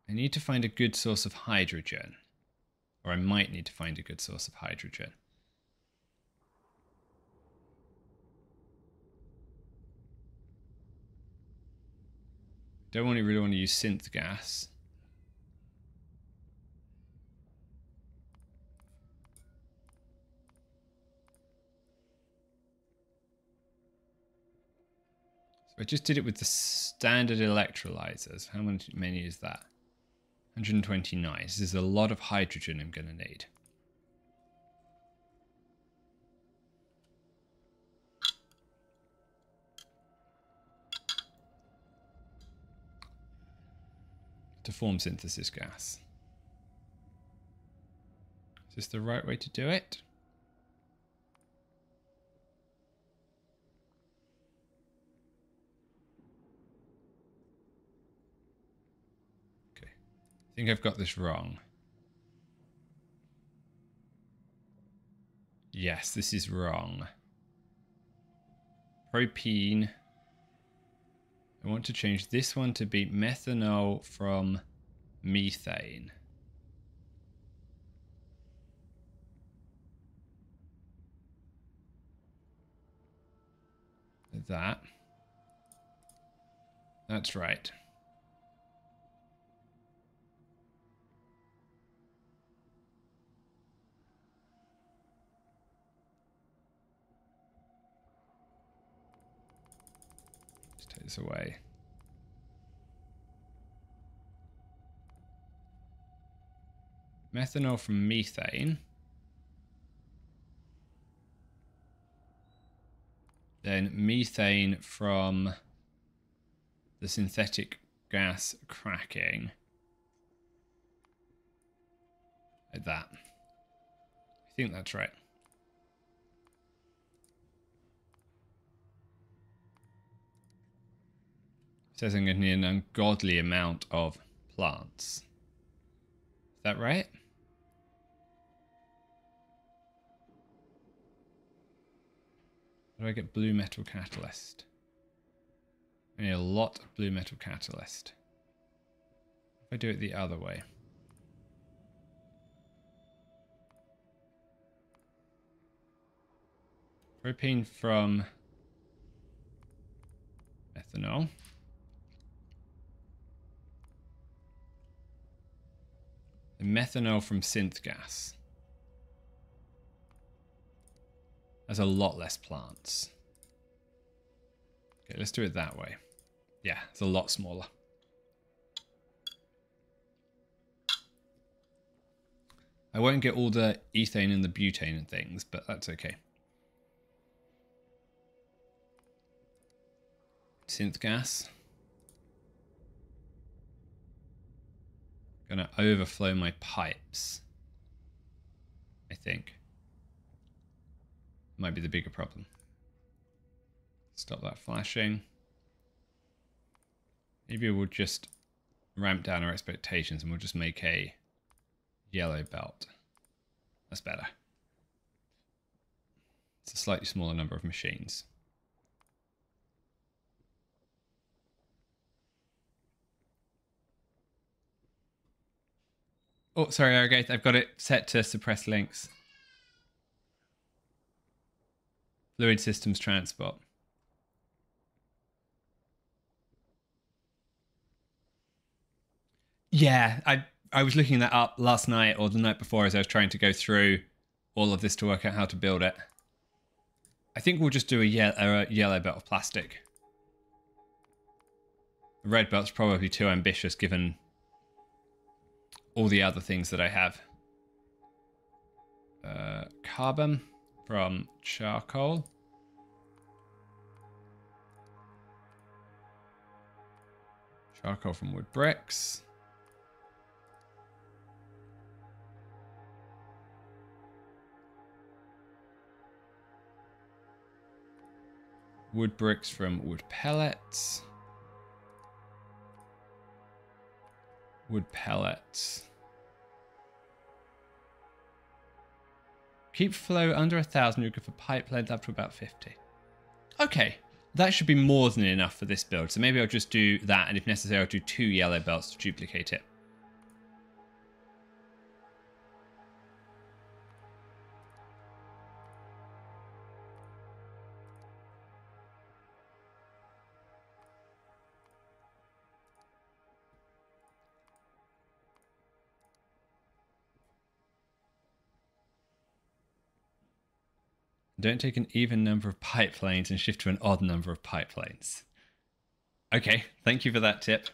I need to find a good source of hydrogen. Or I might need to find a good source of hydrogen. Don't really want to use synth gas. So I just did it with the standard electrolyzers. How many is that? 129. This is a lot of hydrogen I'm going to need. To form synthesis gas. Is this the right way to do it? Okay. I think I've got this wrong. Yes, this is wrong. Propene. I want to change this one to be methanol from methane. That's right. Let's take this away. Methanol from methane. Then methane from the synthetic gas cracking. Like that. I think that's right. It says I'm going to need an ungodly amount of plants. Is that right? How do I get blue metal catalyst? I need a lot of blue metal catalyst. If I do it the other way. Propane from methanol. The methanol from synth gas. Has a lot less plants. Okay, let's do it that way. Yeah, it's a lot smaller. I won't get all the ethane and the butane and things, but that's okay. Synth gas. Gonna overflow my pipes, I think. Might be the bigger problem. Stop that flashing. Maybe we'll just ramp down our expectations and we'll just make a yellow belt. That's better. It's a slightly smaller number of machines. Oh, sorry, Arrogate. I've got it set to suppress links. Fluid systems transport. Yeah, I was looking that up last night or the night before as I was trying to go through all of this to work out how to build it. I think we'll just do a yellow belt of plastic. The red belt's probably too ambitious given all the other things that I have. Carbon from charcoal. Charcoal from wood bricks. Wood bricks from wood pellets. Wood pellets. Keep flow under 1,000. You go for pipe length up to about 50. Okay, that should be more than enough for this build. So maybe I'll just do that, and if necessary, I'll do 2 yellow belts to duplicate it. Don't take an even number of pipe lanes and shift to an odd number of pipe lanes. Okay, thank you for that tip.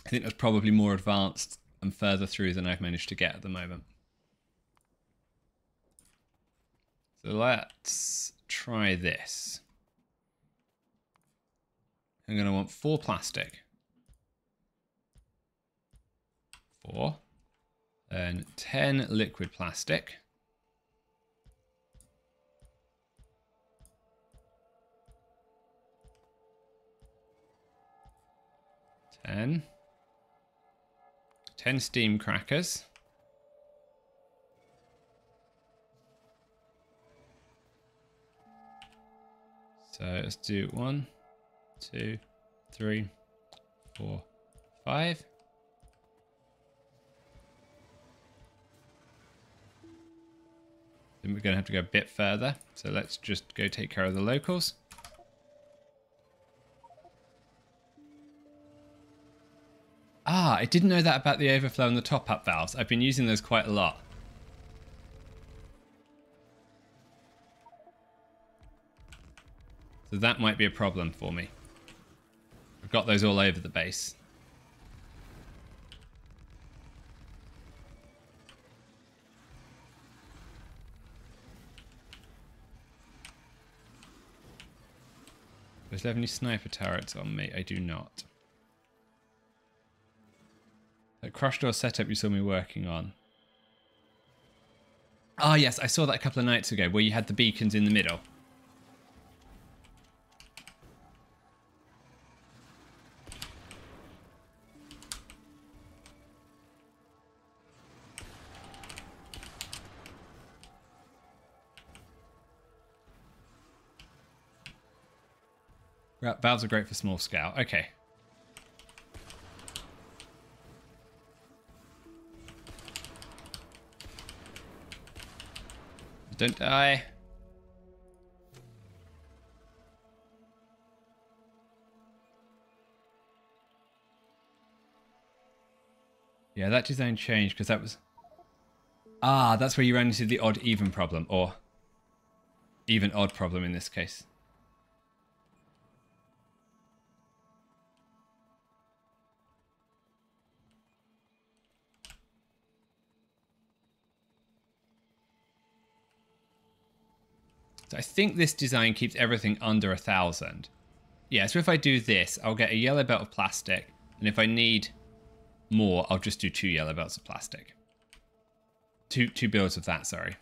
I think that's probably more advanced and further through than I've managed to get at the moment. So let's try this. I'm going to want 4 plastic. 4. Then 10 liquid plastic. 10 steam crackers. So let's do 1, 2, 3, 4, 5. Then we're going to have to go a bit further. So let's just go take care of the locals. Ah, I didn't know that about the overflow and the top-up valves. I've been using those quite a lot. So that might be a problem for me. I've got those all over the base. Does there have any sniper turrets on me? I do not. That crush door setup you saw me working on. Ah, yes, I saw that a couple of nights ago where you had the beacons in the middle. Valves are great for small scale. Okay. Don't die. Yeah, that design changed because that was... Ah, that's where you ran into the odd-even problem, or even-odd problem in this case. So I think this design keeps everything under 1,000. Yeah, so if I do this, I'll get a yellow belt of plastic, and if I need more, I'll just do 2 yellow belts of plastic. Two builds of that, sorry.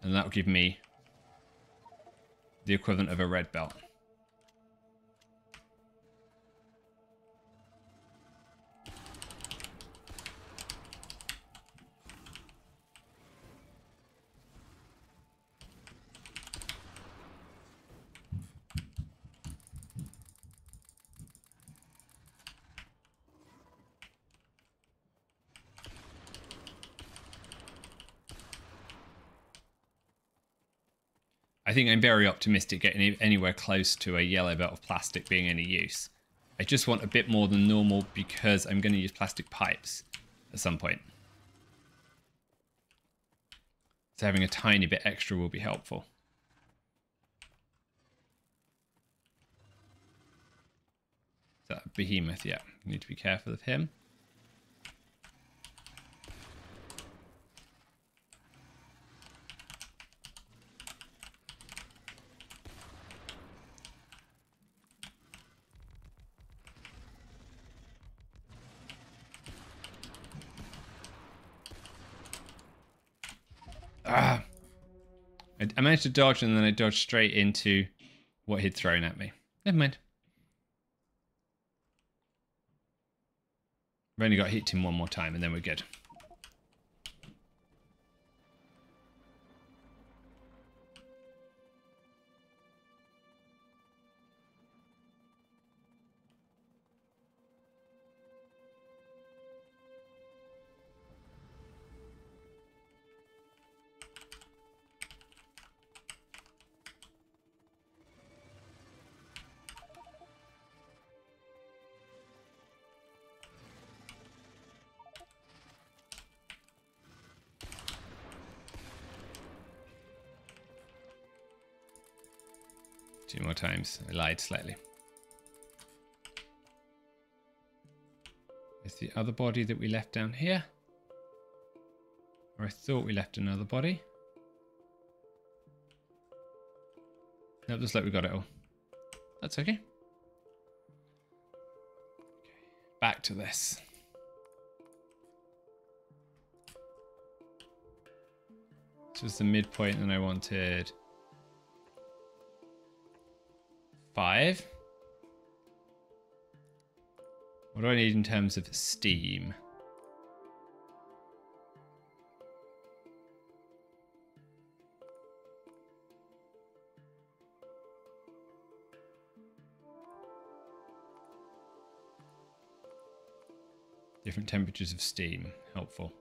And that will give me the equivalent of a red belt. I think I'm very optimistic getting anywhere close to a yellow belt of plastic being any use. I just want a bit more than normal because I'm going to use plastic pipes at some point. So having a tiny bit extra will be helpful. So Behemoth, yeah, need to be careful of him. Ah! I managed to dodge and then I dodged straight into what he'd thrown at me. Never mind. I've only got to hit him one more time and then we're good. 2 more times. I lied slightly. Is the other body that we left down here? Or I thought we left another body. Nope, looks like we got it all. That's okay. Back to this. This was the midpoint and I wanted 5. What do I need in terms of steam? Different temperatures of steam, helpful.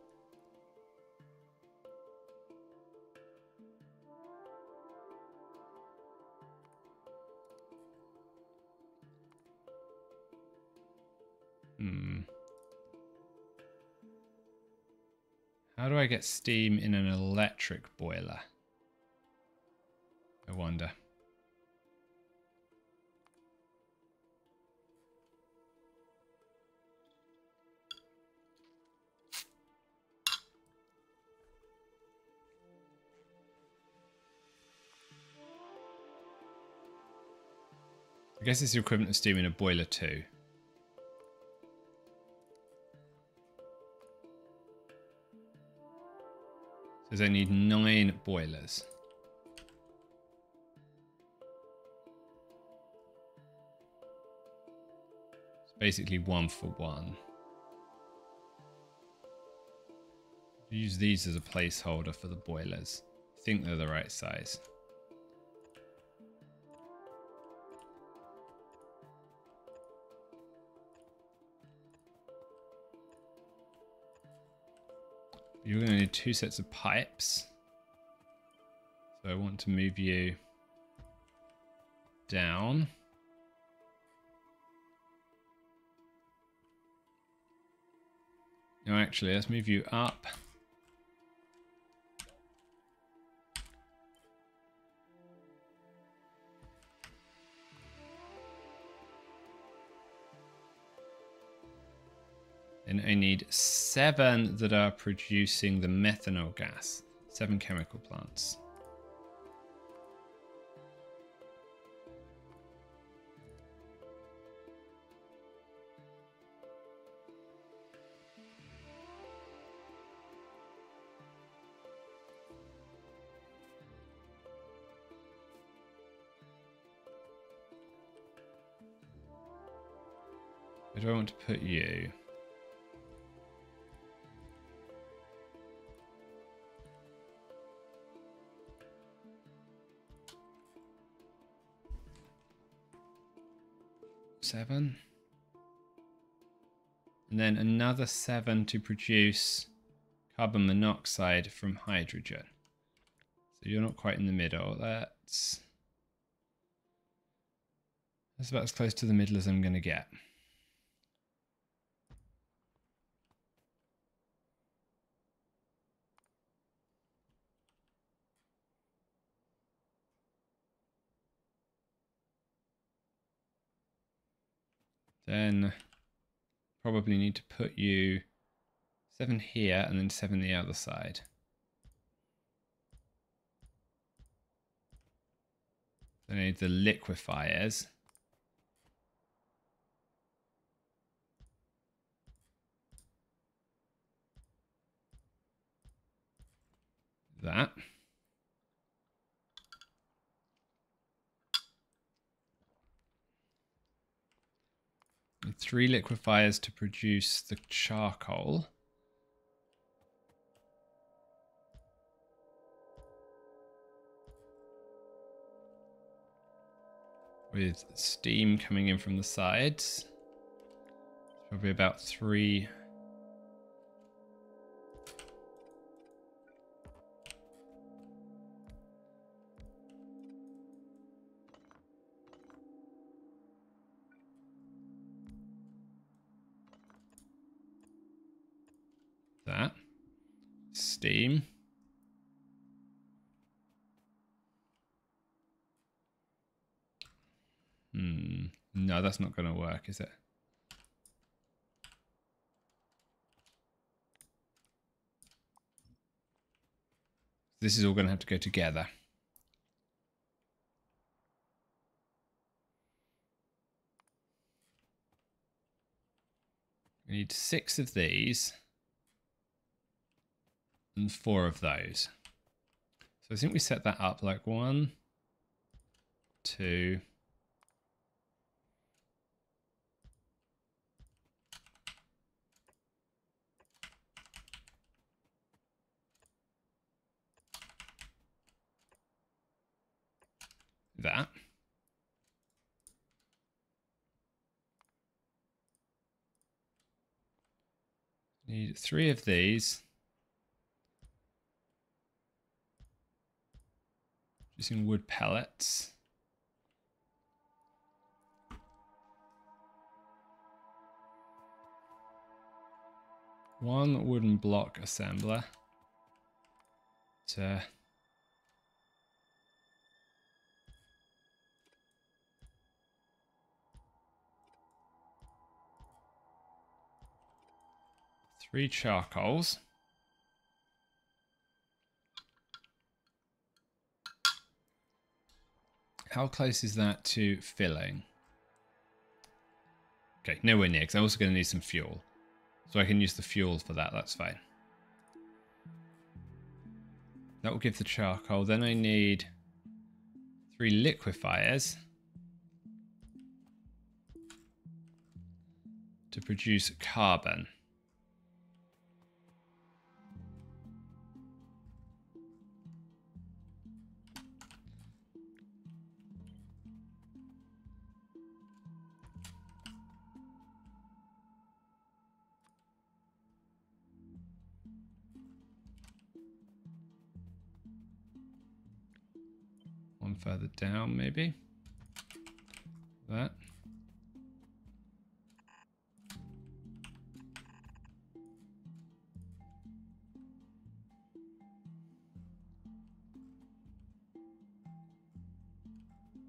How do I get steam in an electric boiler? I wonder. I guess it's the equivalent of steam in a boiler too. Says I need 9 boilers. It's basically 1 for 1. Use these as a placeholder for the boilers. I think they're the right size. You're going to need 2 sets of pipes. So I want to move you down. No, actually, let's move you up. And I need 7 that are producing the methanol gas. 7 chemical plants. Where do I want to put you? Seven. And then another 7 to produce carbon monoxide from hydrogen. So you're not quite in the middle. That's about as close to the middle as I'm going to get. Then probably need to put you 7 here and then 7 the other side. Then I need the liquefiers. That. Need 3 liquefiers to produce the charcoal. With steam coming in from the sides. Probably about 3. That. Steam. No, that's not going to work, is it? This is all going to have to go together. We need 6 of these and 4 of those. So I think we set that up like 1, 2, that. Need 3 of these. Using wood pellets. One wooden block assembler. To 3 charcoals. How close is that to filling? Okay, nowhere near, because I'm also going to need some fuel. So I can use the fuel for that, that's fine. That will give the charcoal. Then I need 3 liquefiers to produce carbon. One further down, maybe. That.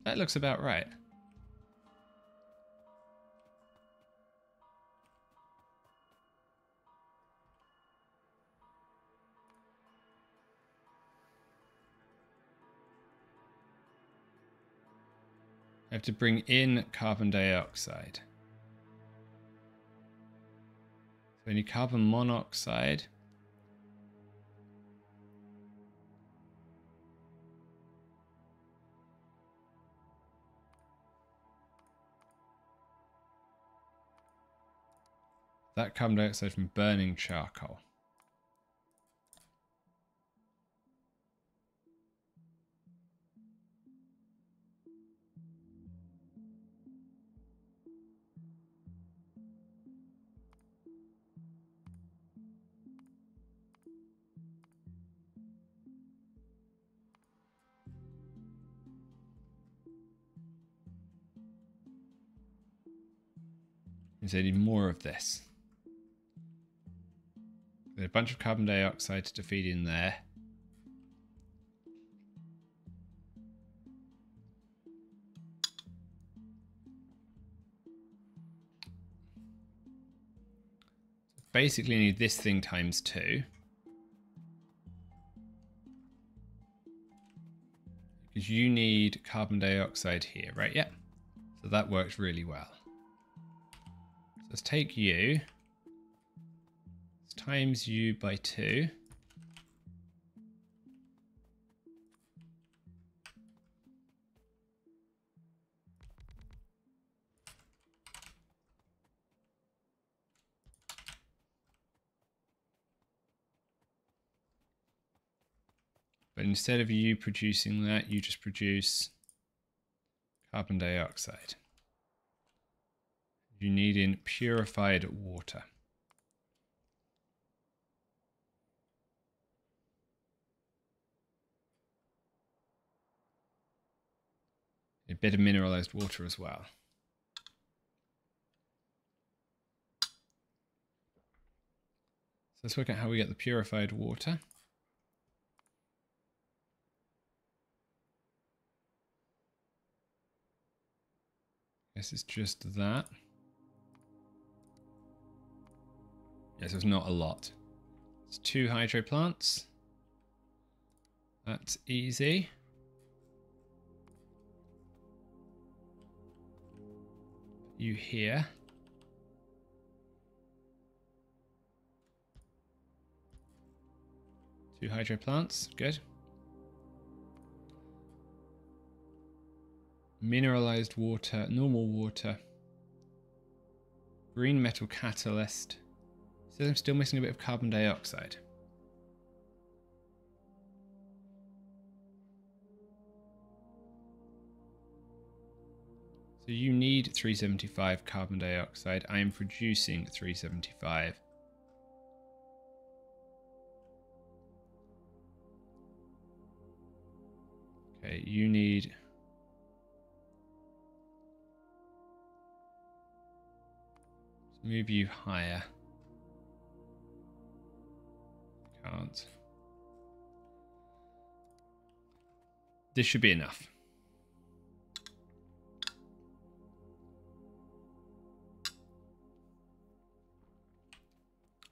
That looks about right. I have to bring in carbon dioxide. So I need carbon monoxide. That carbon dioxide from burning charcoal. So I need more of this. A bunch of carbon dioxide to feed in there. Basically need this thing times 2. Because you need carbon dioxide here, right? Yeah. So that works really well. So let's take you. Let's times you by 2. But instead of you producing that, you just produce carbon dioxide. You need in purified water. A bit of mineralized water as well. So let's work out how we get the purified water. This is just that. Yes, there's not a lot. It's 2 hydro plants. That's easy. You here. Two hydro plants, good. Mineralized water, normal water. Green metal catalyst. Says I'm still missing a bit of carbon dioxide. So you need 375 carbon dioxide. I am producing 375. Okay, you need... Let's move you higher. Can't. This should be enough.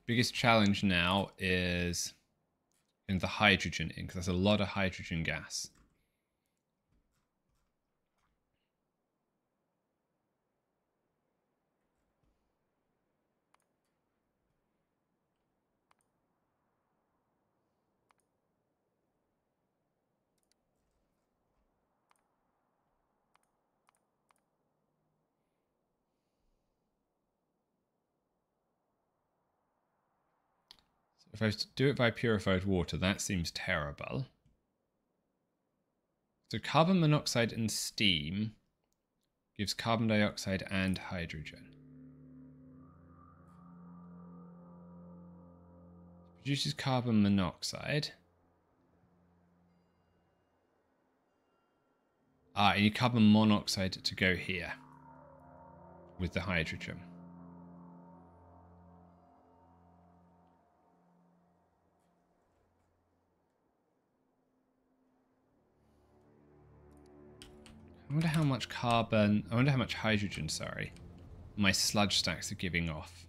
Biggest challenge now is in the hydrogen in, because there's a lot of hydrogen gas. If I was to do it by purified water, that seems terrible. So carbon monoxide and steam gives carbon dioxide and hydrogen. Produces carbon monoxide. Ah, you need carbon monoxide to go here with the hydrogen. I wonder how much carbon, I wonder how much hydrogen, sorry, my sludge stacks are giving off.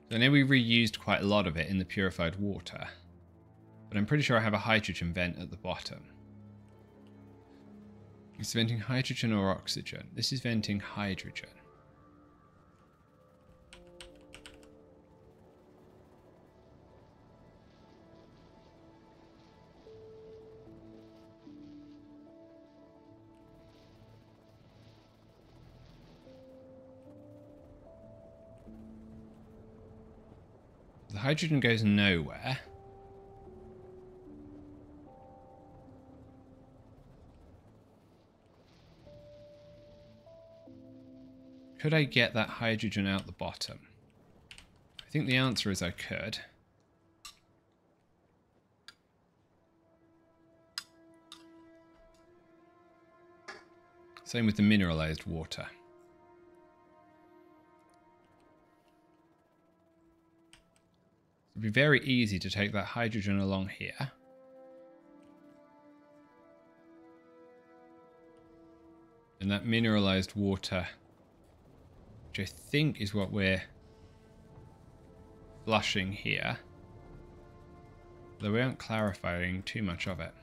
So I know we reused quite a lot of it in the purified water, but I'm pretty sure I have a hydrogen vent at the bottom. It's venting hydrogen or oxygen. This is venting hydrogen. The hydrogen goes nowhere. Could I get that hydrogen out the bottom? I think the answer is I could. Same with the mineralized water. It'd be very easy to take that hydrogen along here. And that mineralized water, which I think is what we're flushing here. Though we aren't clarifying too much of it.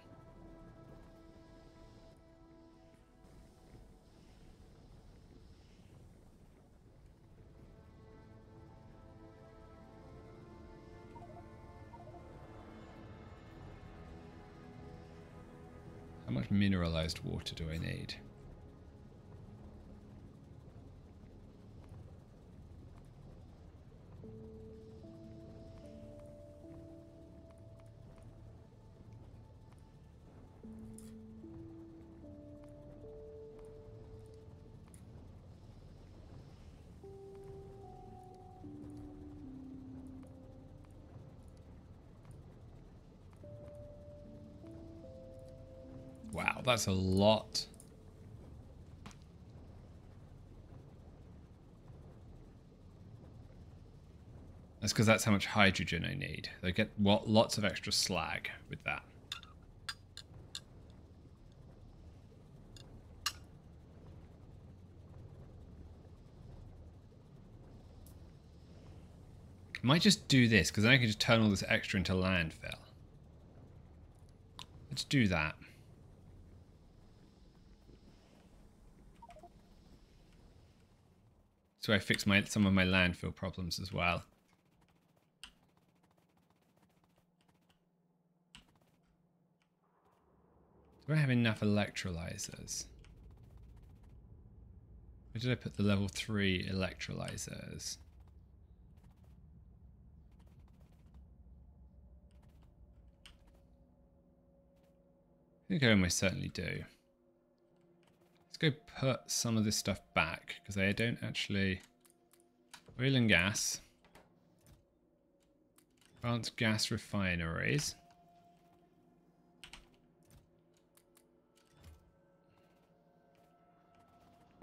How much mineralized water do I need? Wow, that's a lot. That's because that's how much hydrogen I need. I get lots of extra slag with that. Might just do this, because then I can just turn all this extra into landfill. Let's do that. So I fix some of my landfill problems as well. Do I have enough electrolyzers? Where did I put the level 3 electrolyzers? I think I almost certainly do. Let's go put some of this stuff back, because I don't actually... Oil and gas. Advanced gas refineries.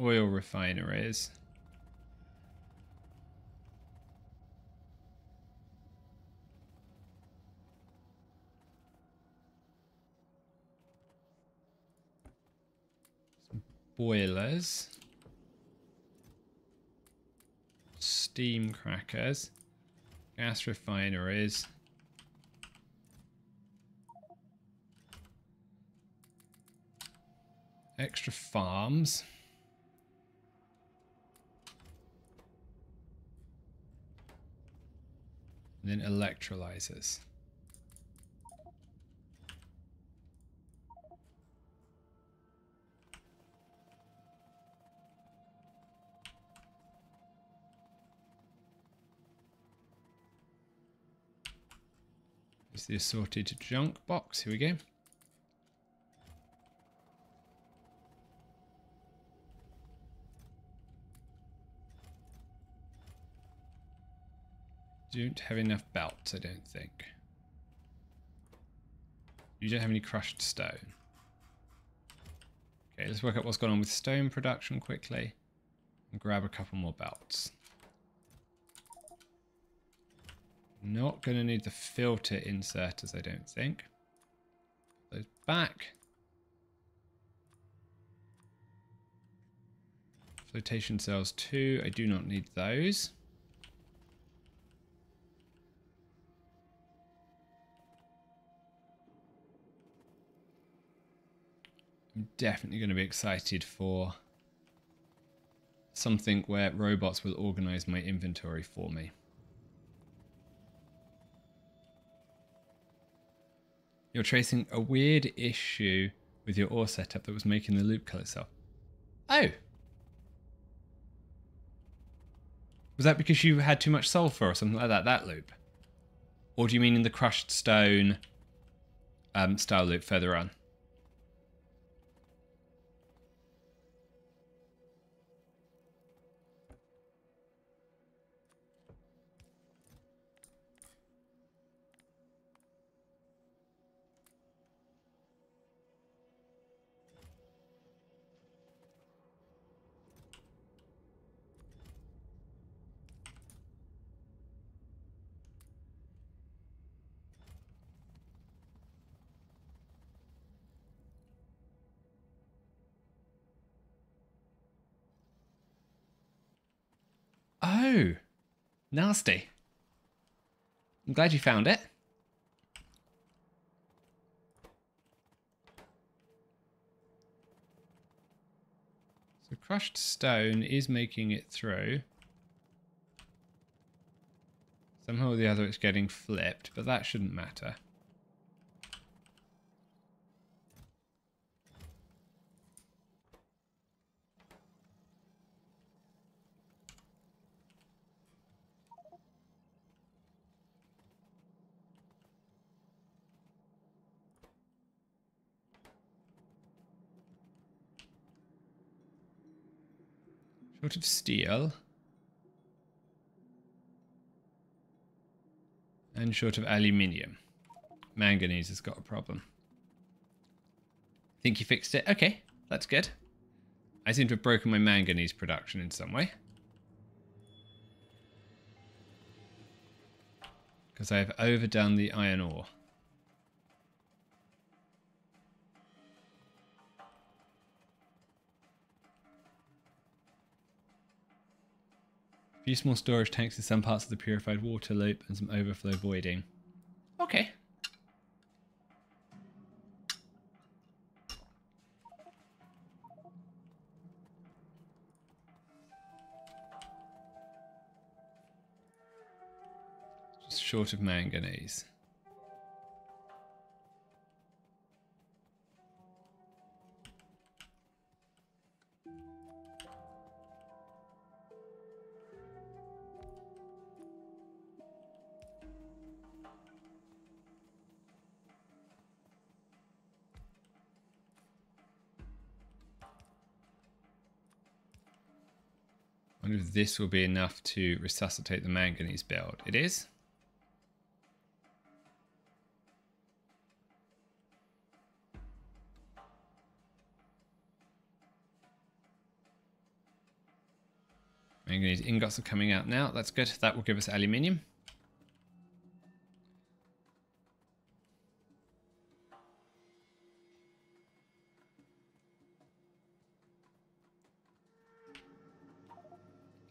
Oil refineries. Some boilers. Steam crackers. Gas refineries. Extra farms. And then electrolyzers. There's the assorted junk box. Here we go. Don't have enough belts, I don't think. You don't have any crushed stone. Okay, let's work out what's going on with stone production quickly. And grab a couple more belts. Not going to need the filter inserters, I don't think. Those back. Flotation cells 2, I do not need those. I'm definitely going to be excited for something where robots will organize my inventory for me. You're tracing a weird issue with your ore setup that was making the loop kill itself. Oh! Was that because you had too much sulfur or something like that, that loop? Or do you mean in the crushed stone style loop further on? Oh, nasty. I'm glad you found it. So crushed stone is making it through. Somehow or the other it's getting flipped, but that shouldn't matter. Short of steel. And short of aluminium. Manganese has got a problem. Think you fixed it? Okay, that's good. I seem to have broken my manganese production in some way. Because I have overdone the iron ore. few small storage tanks in some parts of the purified water loop and some overflow voiding. Okay. Just short of manganese. I wonder if this will be enough to resuscitate the manganese build. It is. Manganese ingots are coming out now. That's good. That will give us aluminium.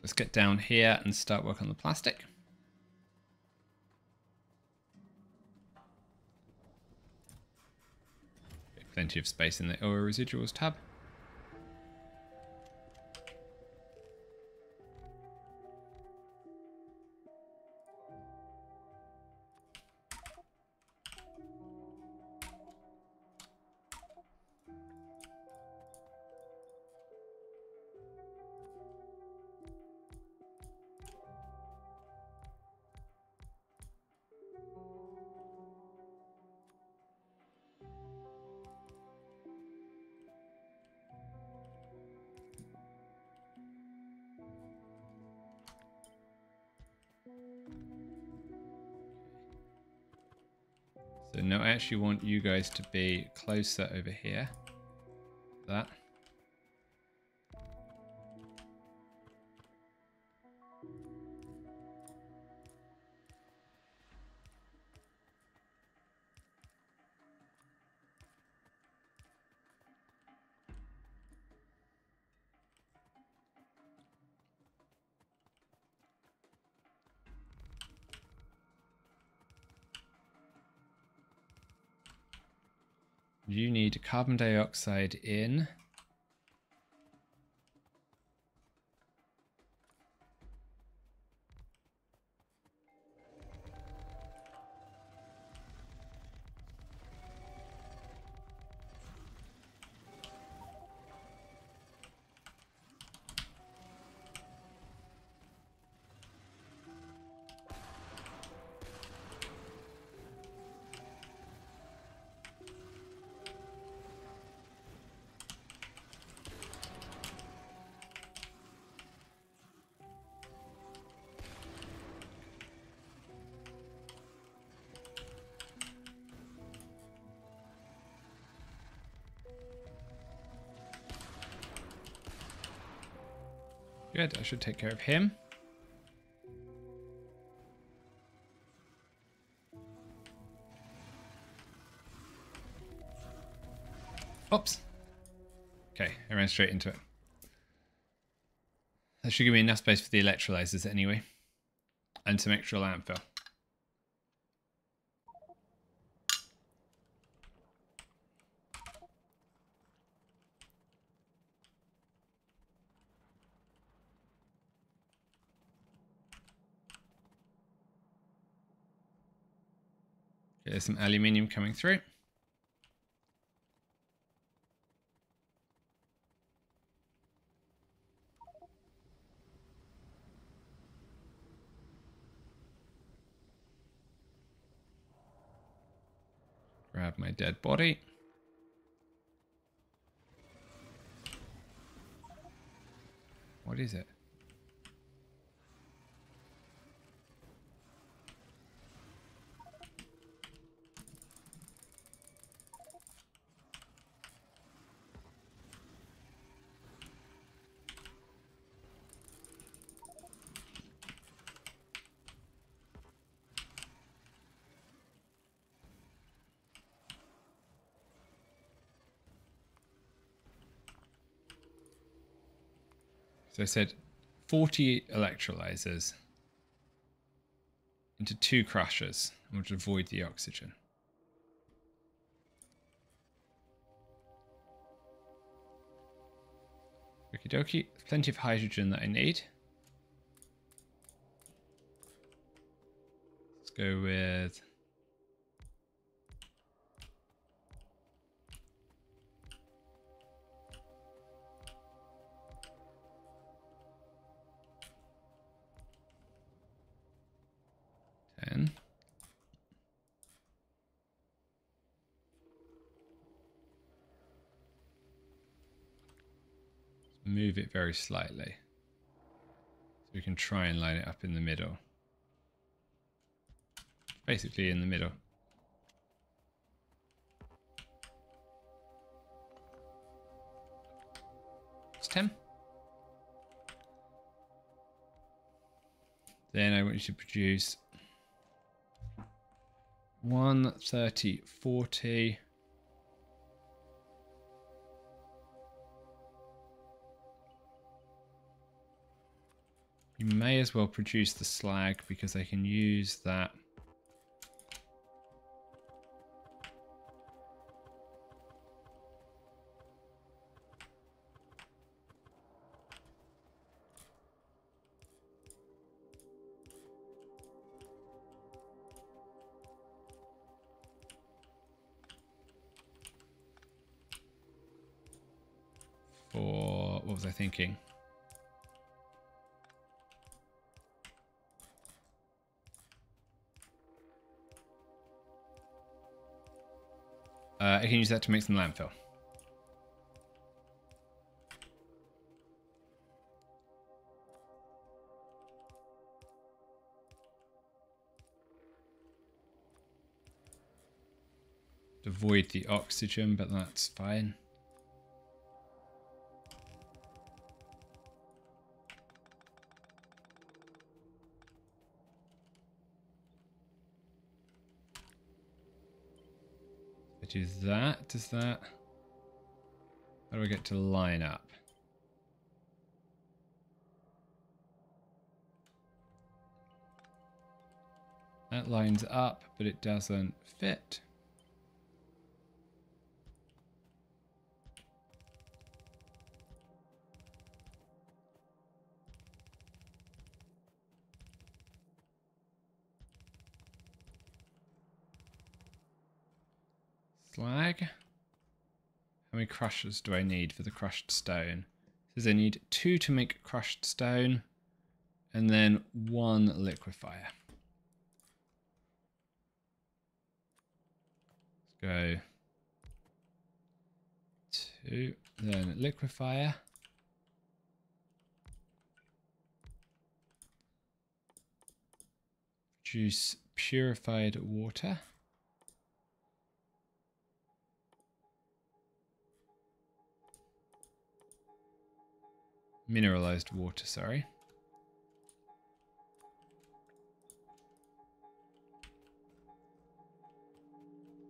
Let's get down here and start work on the plastic. Plenty of space in the ore residuals tab. So no, I actually want you guys to be closer over here. That. You need carbon dioxide in. Good, I should take care of him. Oops. Okay, I ran straight into it. That should give me enough space for the electrolyzers anyway. And some extra landfill. Okay, there's some aluminium coming through. Grab my dead body. What is it? So I said 40 electrolyzers into 2 crushers, and we'll avoid the oxygen. Okie dokie, plenty of hydrogen that I need. Let's go with ten. Move it very slightly so we can try and line it up in the middle. Basically in the middle. It's 10. Then I want you to produce 1, 30, 40. You may as well produce the slag because I can use that. For, what was I thinking? I can use that to make some landfill. Avoid the oxygen, but that's fine. Do that. Does that? How do I get to line up? That lines up, but it doesn't fit. Slag. How many crushers do I need for the crushed stone? It says I need 2 to make crushed stone and then 1 liquefier. Let's go 2, then liquefier. Produce purified water. Mineralized water, sorry.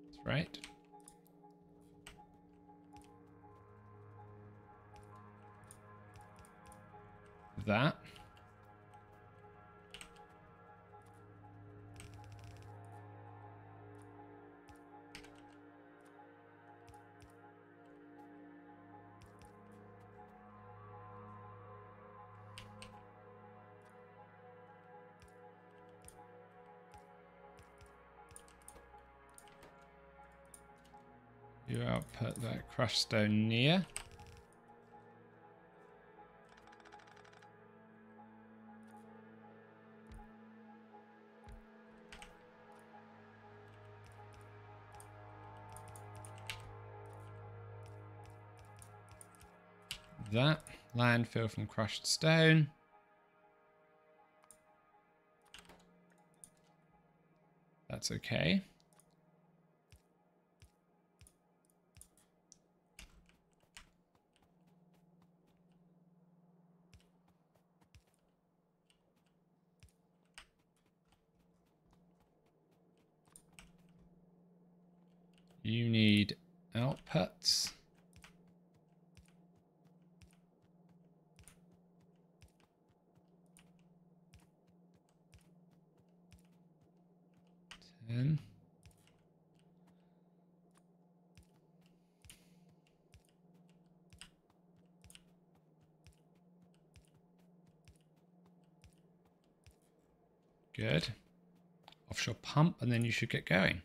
That's right. That. You output that crushed stone near. That landfill from crushed stone. That's okay. You need outputs. And good. Offshore pump, and then you should get going.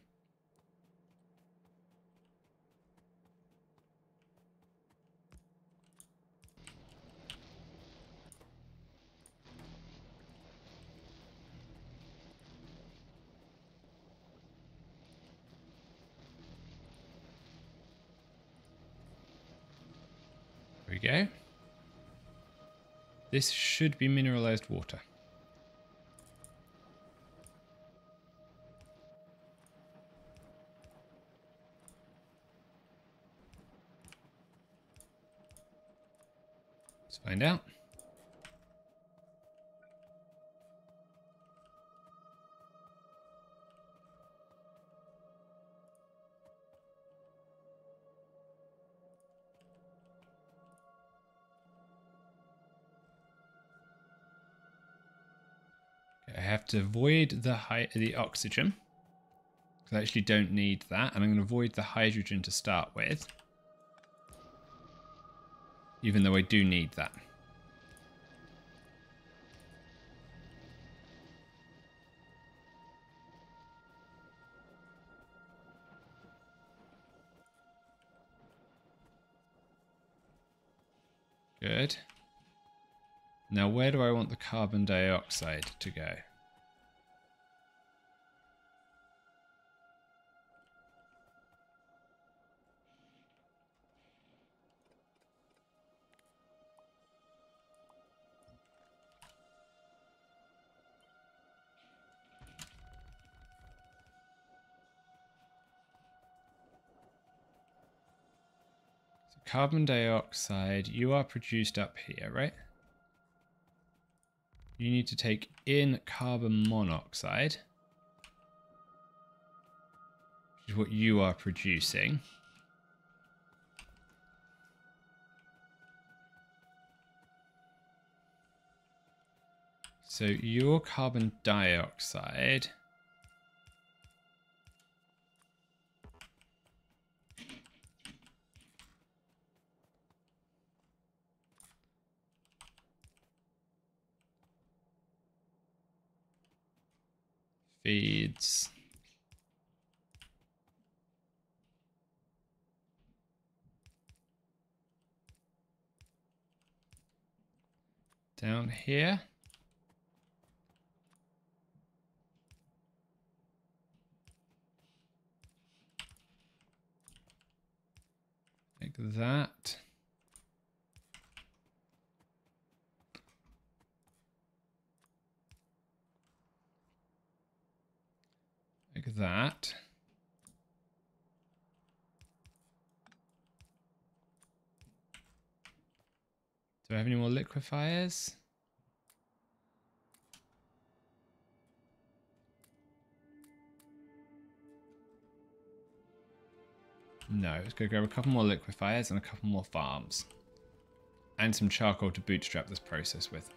There we go. This should be mineralized water. Let's find out. I have to void the oxygen, because I actually don't need that, and I'm going to void the hydrogen to start with, even though I do need that. Good. Now, where do I want the carbon dioxide to go? So carbon dioxide, you are produced up here, right? You need to take in carbon monoxide, which is what you are producing. So your carbon dioxide feeds down here. Like that. Like that. Do I have any more liquefiers? No, let's go grab a couple more liquefiers and a couple more farms. And some charcoal to bootstrap this process with.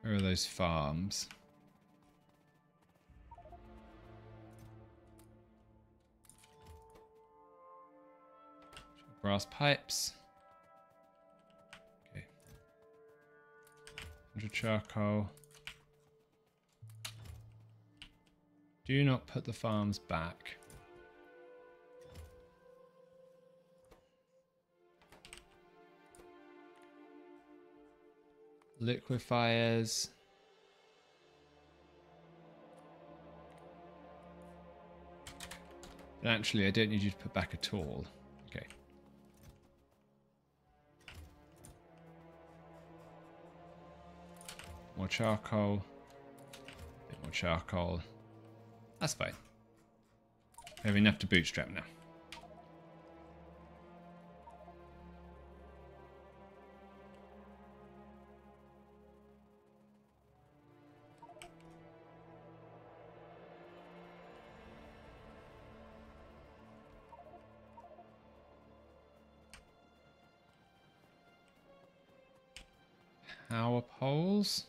Where are those farms? Brass pipes. Okay. 100 charcoal. Do not put the farms back. Liquefiers. Actually, I don't need you to put back at all. Okay. More charcoal. A bit more charcoal. That's fine. We have enough to bootstrap now. power poles.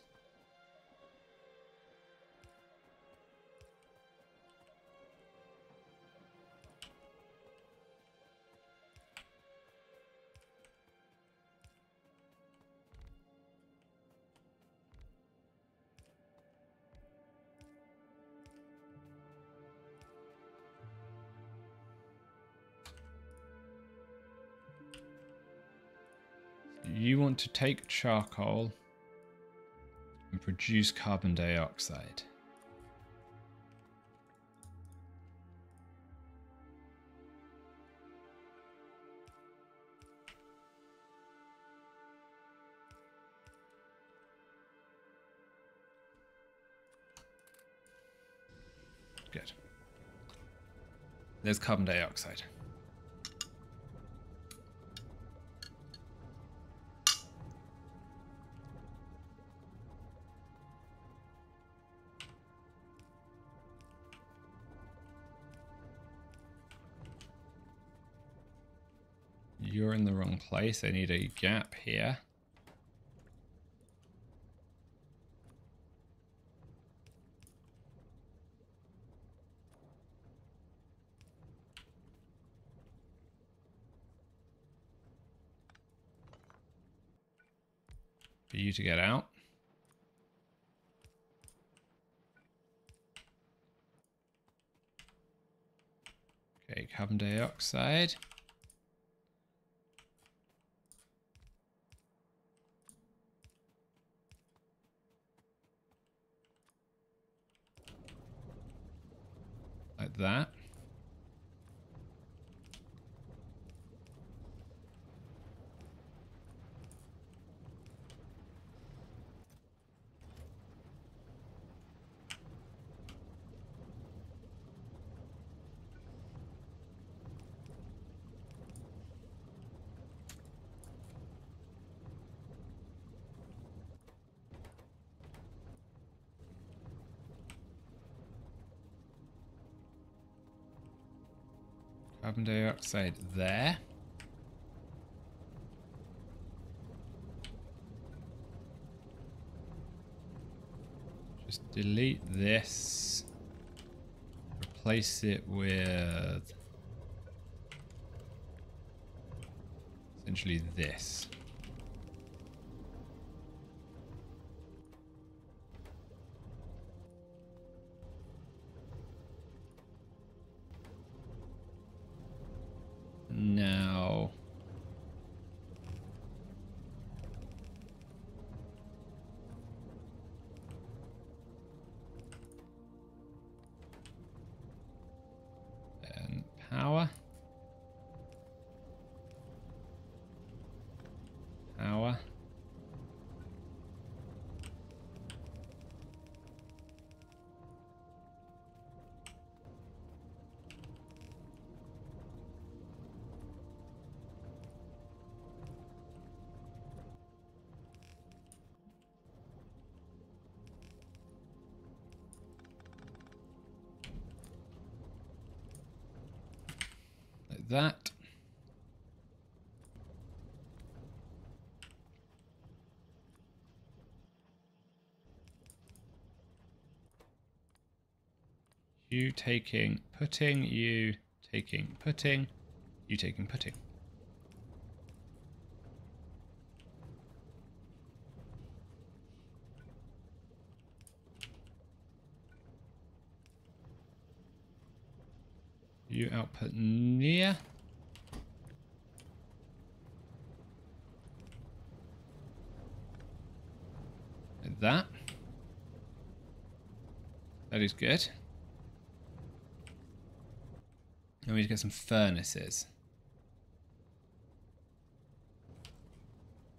You want to take charcoal and produce carbon dioxide. Good. There's carbon dioxide. You're in the wrong place. I need a gap here. For you to get out. Okay, carbon dioxide. Like that. Carbon dioxide there. Just delete this. Replace it with essentially this. Now and power. Power. Like that. You taking putting, you taking putting, you taking putting. You output near. Like that. That is good. Now we need to get some furnaces.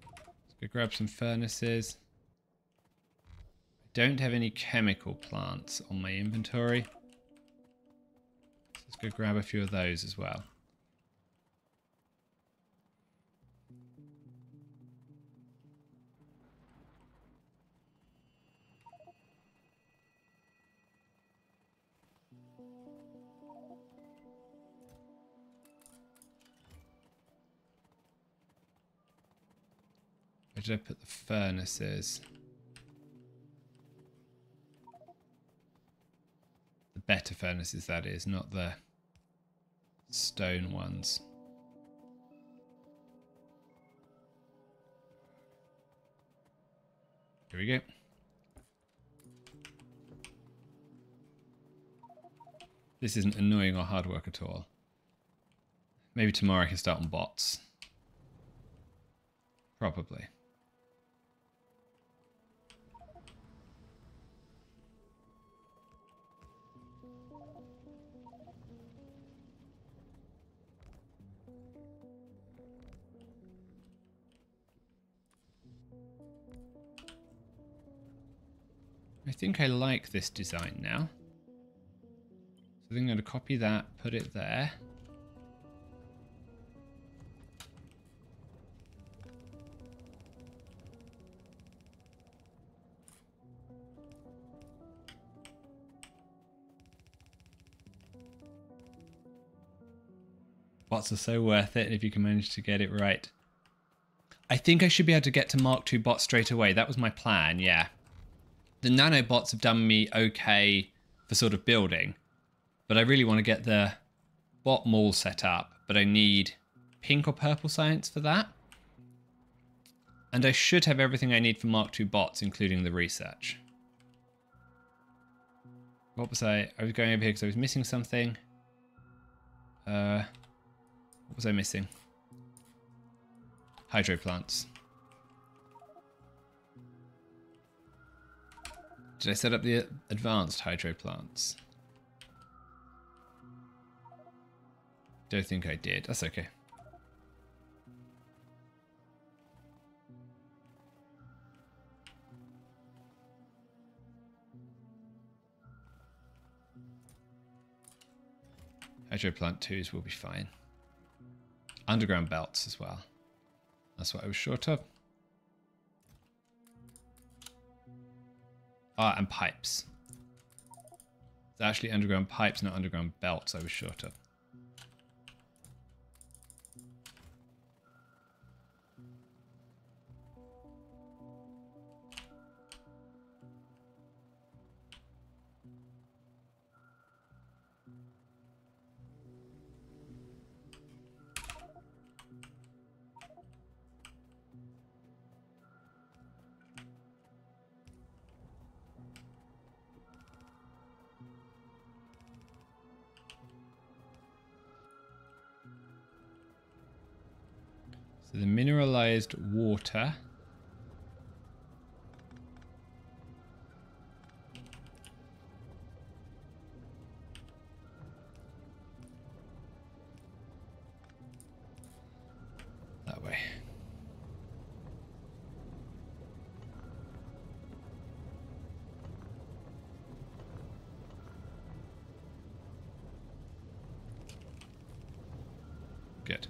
Let's go grab some furnaces. I don't have any chemical plants on my inventory. So let's go grab a few of those as well. I Where did I put the furnaces? The better furnaces, that is, not the stone ones. Here we go. This isn't annoying or hard work at all. Maybe tomorrow I can start on bots. Probably. I think I like this design now. So I'm going to copy that, put it there. Bots are so worth it if you can manage to get it right. I think I should be able to get to Mark II bots straight away. That was my plan, yeah. The nanobots have done me okay for sort of building, but I really want to get the bot mall set up, but I need pink or purple science for that. And I should have everything I need for Mark II bots, including the research. What was I was going over here because I was missing something. What was I missing? Hydro plants. Did I set up the advanced hydro plants? Don't think I did. That's okay. Hydro plant 2s will be fine. Underground belts as well. That's what I was short of. Ah, and pipes. It's actually underground pipes, not underground belts I was short of. So the mineralized water. That way. Good.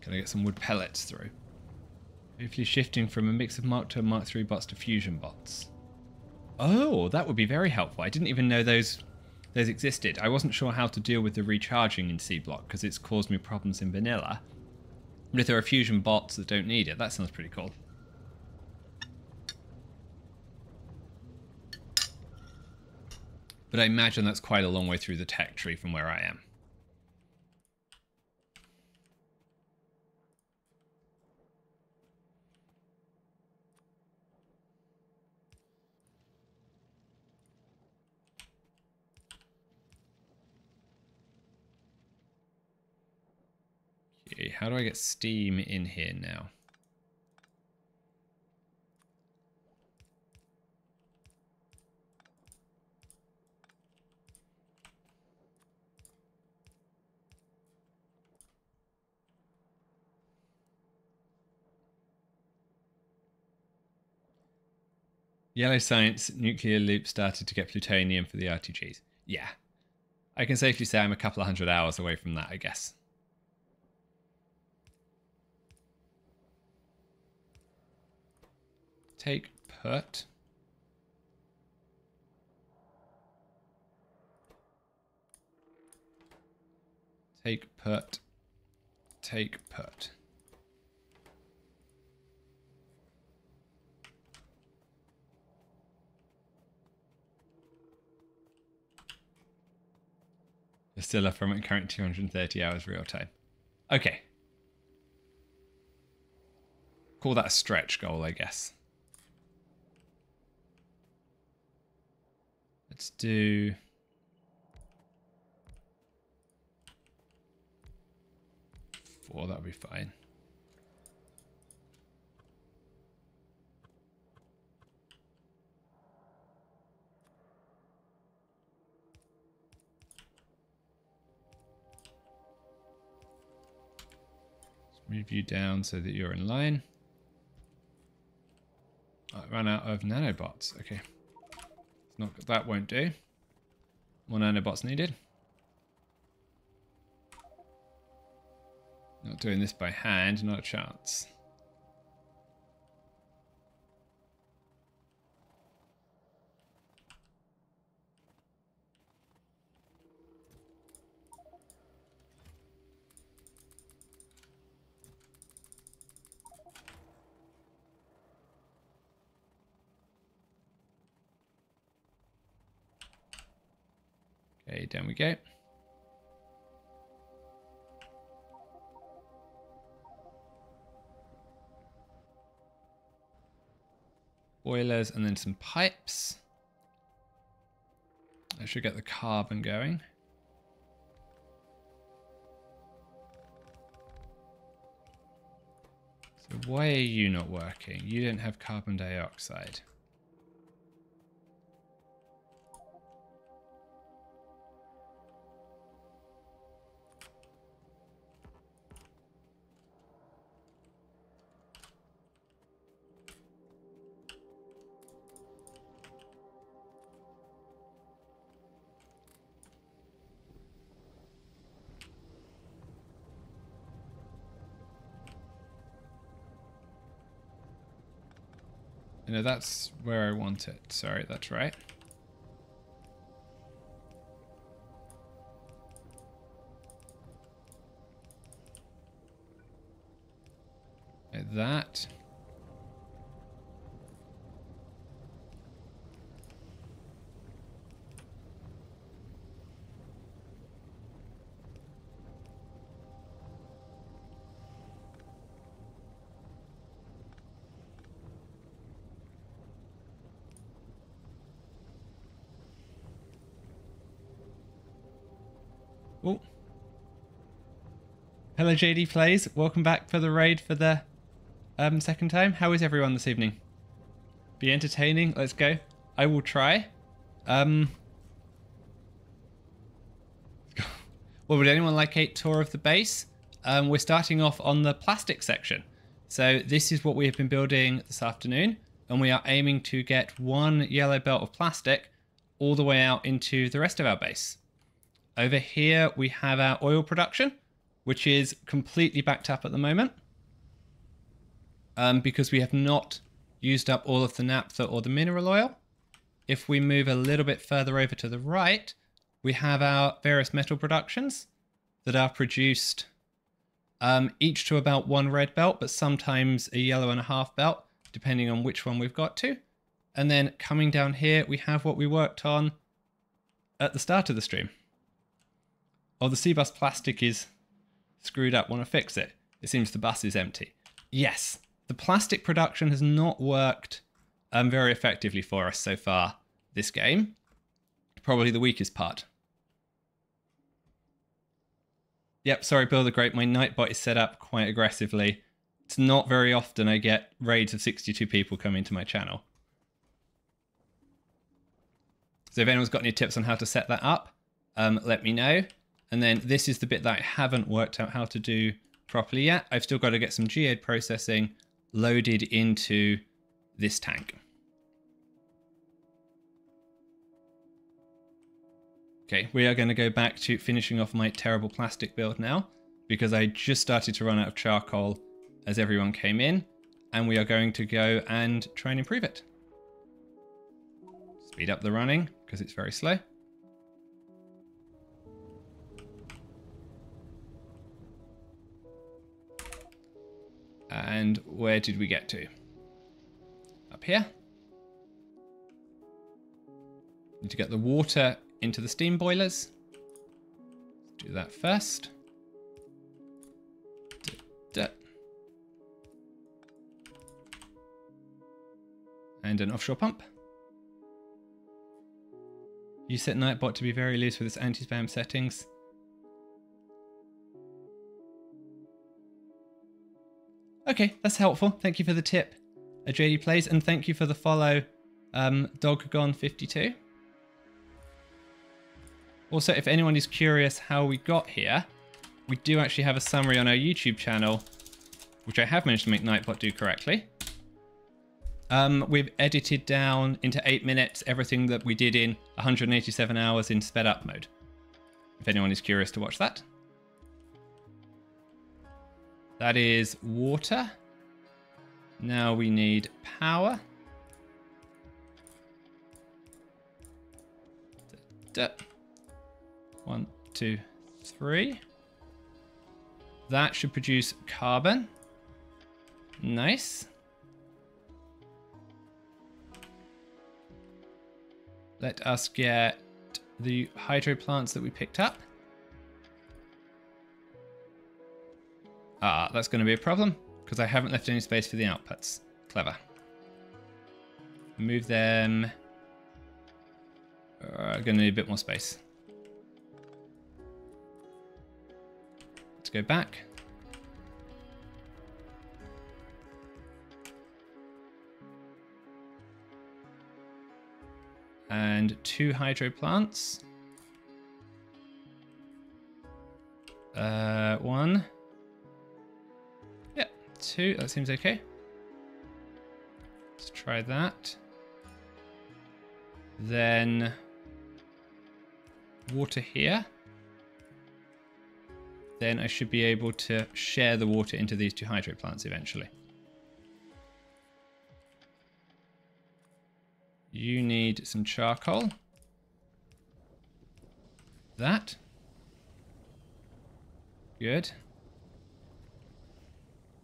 Can I get some wood pellets through? Hopefully shifting from a mix of Mark II and Mark III bots to fusion bots. Oh, that would be very helpful. I didn't even know those existed. I wasn't sure how to deal with the recharging in C block because it's caused me problems in vanilla. But if there are fusion bots that don't need it, that sounds pretty cool. But I imagine that's quite a long way through the tech tree from where I am. Okay, how do I get steam in here now? Yellow Science nuclear loop started to get plutonium for the RTGs. Yeah. I can safely say I'm a couple of 100 hours away from that, I guess. Take put. Take put. Take put. Still from at current 230 hours real time. Okay. Call that a stretch goal, I guess. Let's do... four, that'll be fine. Move you down so that you're in line. I ran out of nanobots. Okay. It's not, that won't do. More nanobots needed. Not doing this by hand, not a chance. Okay, down we go. Boilers and then some pipes. I should get the carbon going. So why are you not working? You don't have carbon dioxide. No, that's where I want it. Sorry, that's right. Like that. Oh. Hello JD Plays, welcome back for the raid for the second time. How is everyone this evening? Be entertaining, let's go. I will try. Well, would anyone like a tour of the base? We're starting off on the plastic section. So this is what we have been building this afternoon, and we are aiming to get one yellow belt of plastic all the way out into the rest of our base. Over here, we have our oil production, which is completely backed up at the moment because we have not used up all of the naphtha or the mineral oil. If we move a little bit further over to the right, we have our various metal productions that are produced each to about one red belt, but sometimes a yellow and a half belt, depending on which one we've got to. And then coming down here, we have what we worked on at the start of the stream. Oh, the C-bus plastic is screwed up. Want to fix it? It seems the bus is empty. Yes, the plastic production has not worked very effectively for us so far this game. Probably the weakest part. Yep, sorry, Bill the Great. My Nightbot is set up quite aggressively. It's not very often I get raids of 62 people coming to my channel. So if anyone's got any tips on how to set that up, let me know. And then this is the bit that I haven't worked out how to do properly yet. I've still got to get some geode processing loaded into this tank. Okay, we are going to go back to finishing off my terrible plastic build now, because I just started to run out of charcoal as everyone came in, and we are going to go and try and improve it. Speed up the running, because it's very slow. And where did we get to? Up here. Need to get the water into the steam boilers. Let's do that first. And an offshore pump. You set Nightbot to be very loose with its anti-spam settings. Okay, that's helpful. Thank you for the tip, JD Plays, and thank you for the follow, Doggon52. Also, if anyone is curious how we got here, we do actually have a summary on our YouTube channel, which I have managed to make Nightbot do correctly. We've edited down into 8 minutes everything that we did in 187 hours in sped up mode. If anyone is curious to watch that. That is water. Now we need power. 1, 2, 3. That should produce carbon. Nice. Let us get the hydro plants that we picked up. Ah, that's going to be a problem because I haven't left any space for the outputs. Clever. Move them. Going to need a bit more space. Let's go back. And 2 hydro plants. 1. Yep, 2. That seems okay. Let's try that. Then water here. Then I should be able to share the water into these 2 hydro plants eventually. You need some charcoal. That. Good.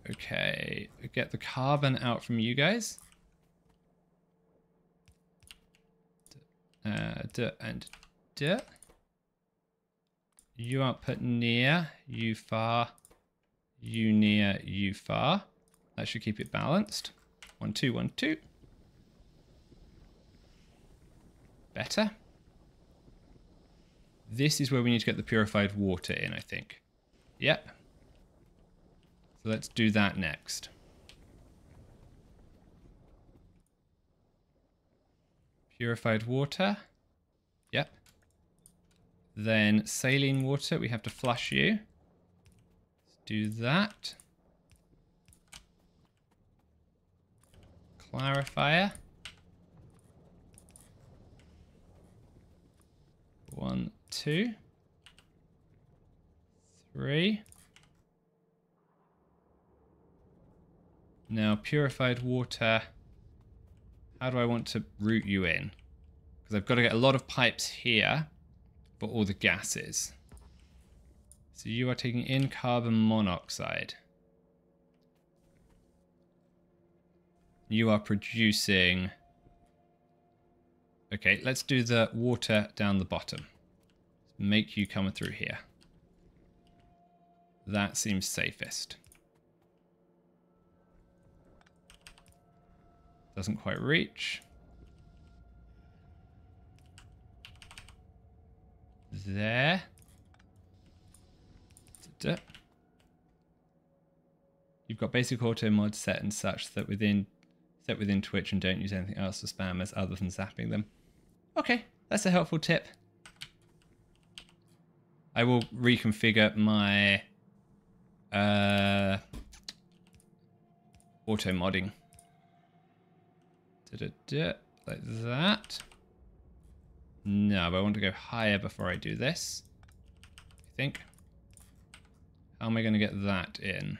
Okay, get the carbon out from you guys. And you output near, you far, you near, you far. That should keep it balanced. 1, 2, 1, 2. Better. This is where we need to get the purified water in, I think. Yep. So let's do that next. Purified water. Yep. Then saline water, we have to flush you. Let's do that. Clarifier. 1, 2, 3. Now purified water. How do I want to route you in? Because I've got to get a lot of pipes here for all the gases. So you are taking in carbon monoxide. You are producing... Okay, let's do the water down the bottom. Make you come through here. That seems safest. Doesn't quite reach. There. You've got basic auto mod set and such that set within Twitch and don't use anything else for spammers other than zapping them. Okay, that's a helpful tip. I will reconfigure my auto modding. Like that. No, but I want to go higher before I do this. I think. How am I going to get that in?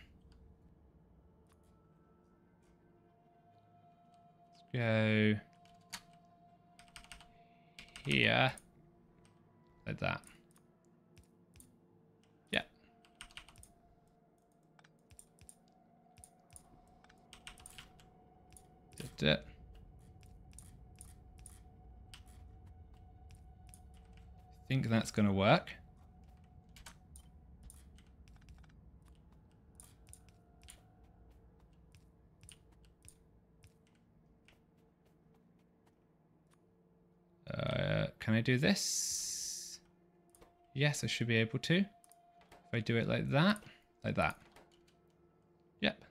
Let's go here. Like that. Yeah. think that's going to work. Can I do this? Yes, I should be able to. If I do it like that. Like that. Yep.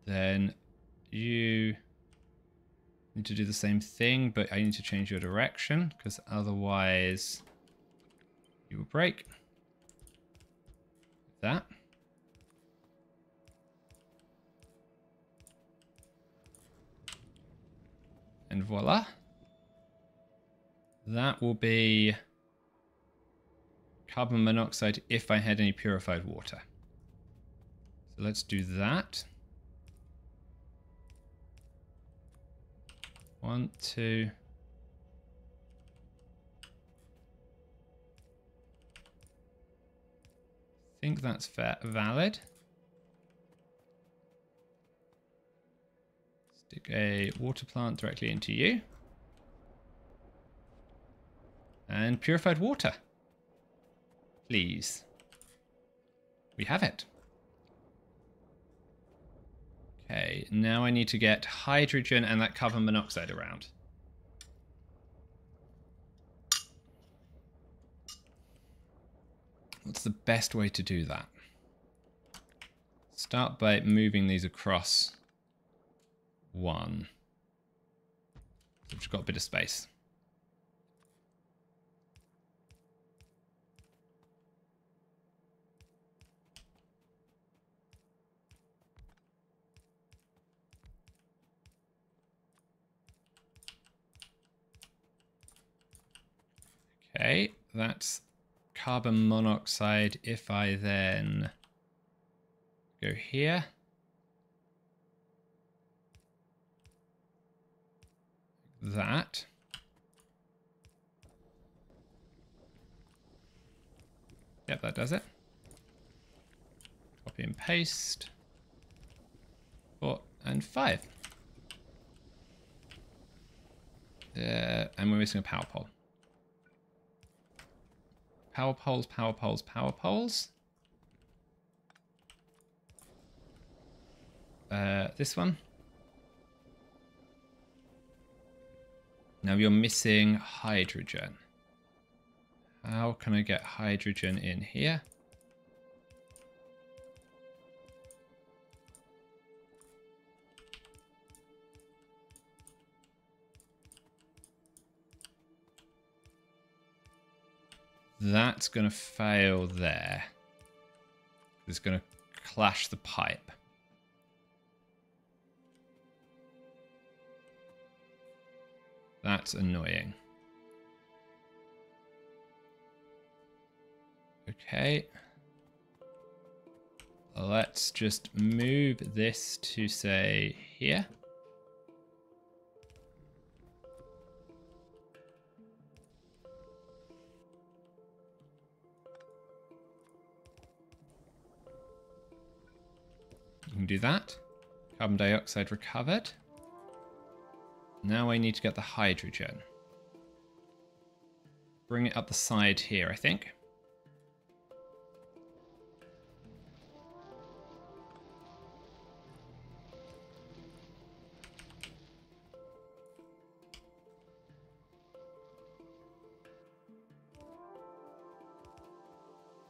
Then you need to do the same thing, but I need to change your direction because otherwise you will break. That. And voila. That will be carbon monoxide if I had any purified water. So let's do that. 1, 2. I think that's valid. Stick a water plant directly into you. And purified water. Please. We have it. Okay, now I need to get hydrogen and that carbon monoxide around. What's the best way to do that? Start by moving these across 1. So we've got a bit of space. Okay, that's carbon monoxide. If I then go here, that. Yep, that does it. Copy and paste. 4 and 5. And we're missing a power pole. Power poles, power poles, power poles. This one. Now you're missing hydrogen. How can I get hydrogen in here? That's going to fail there. It's going to clash the pipe. That's annoying. Okay. Let's just move this to, say, here. You can do that. Carbon dioxide recovered. Now I need to get the hydrogen. Bring it up the side here, I think.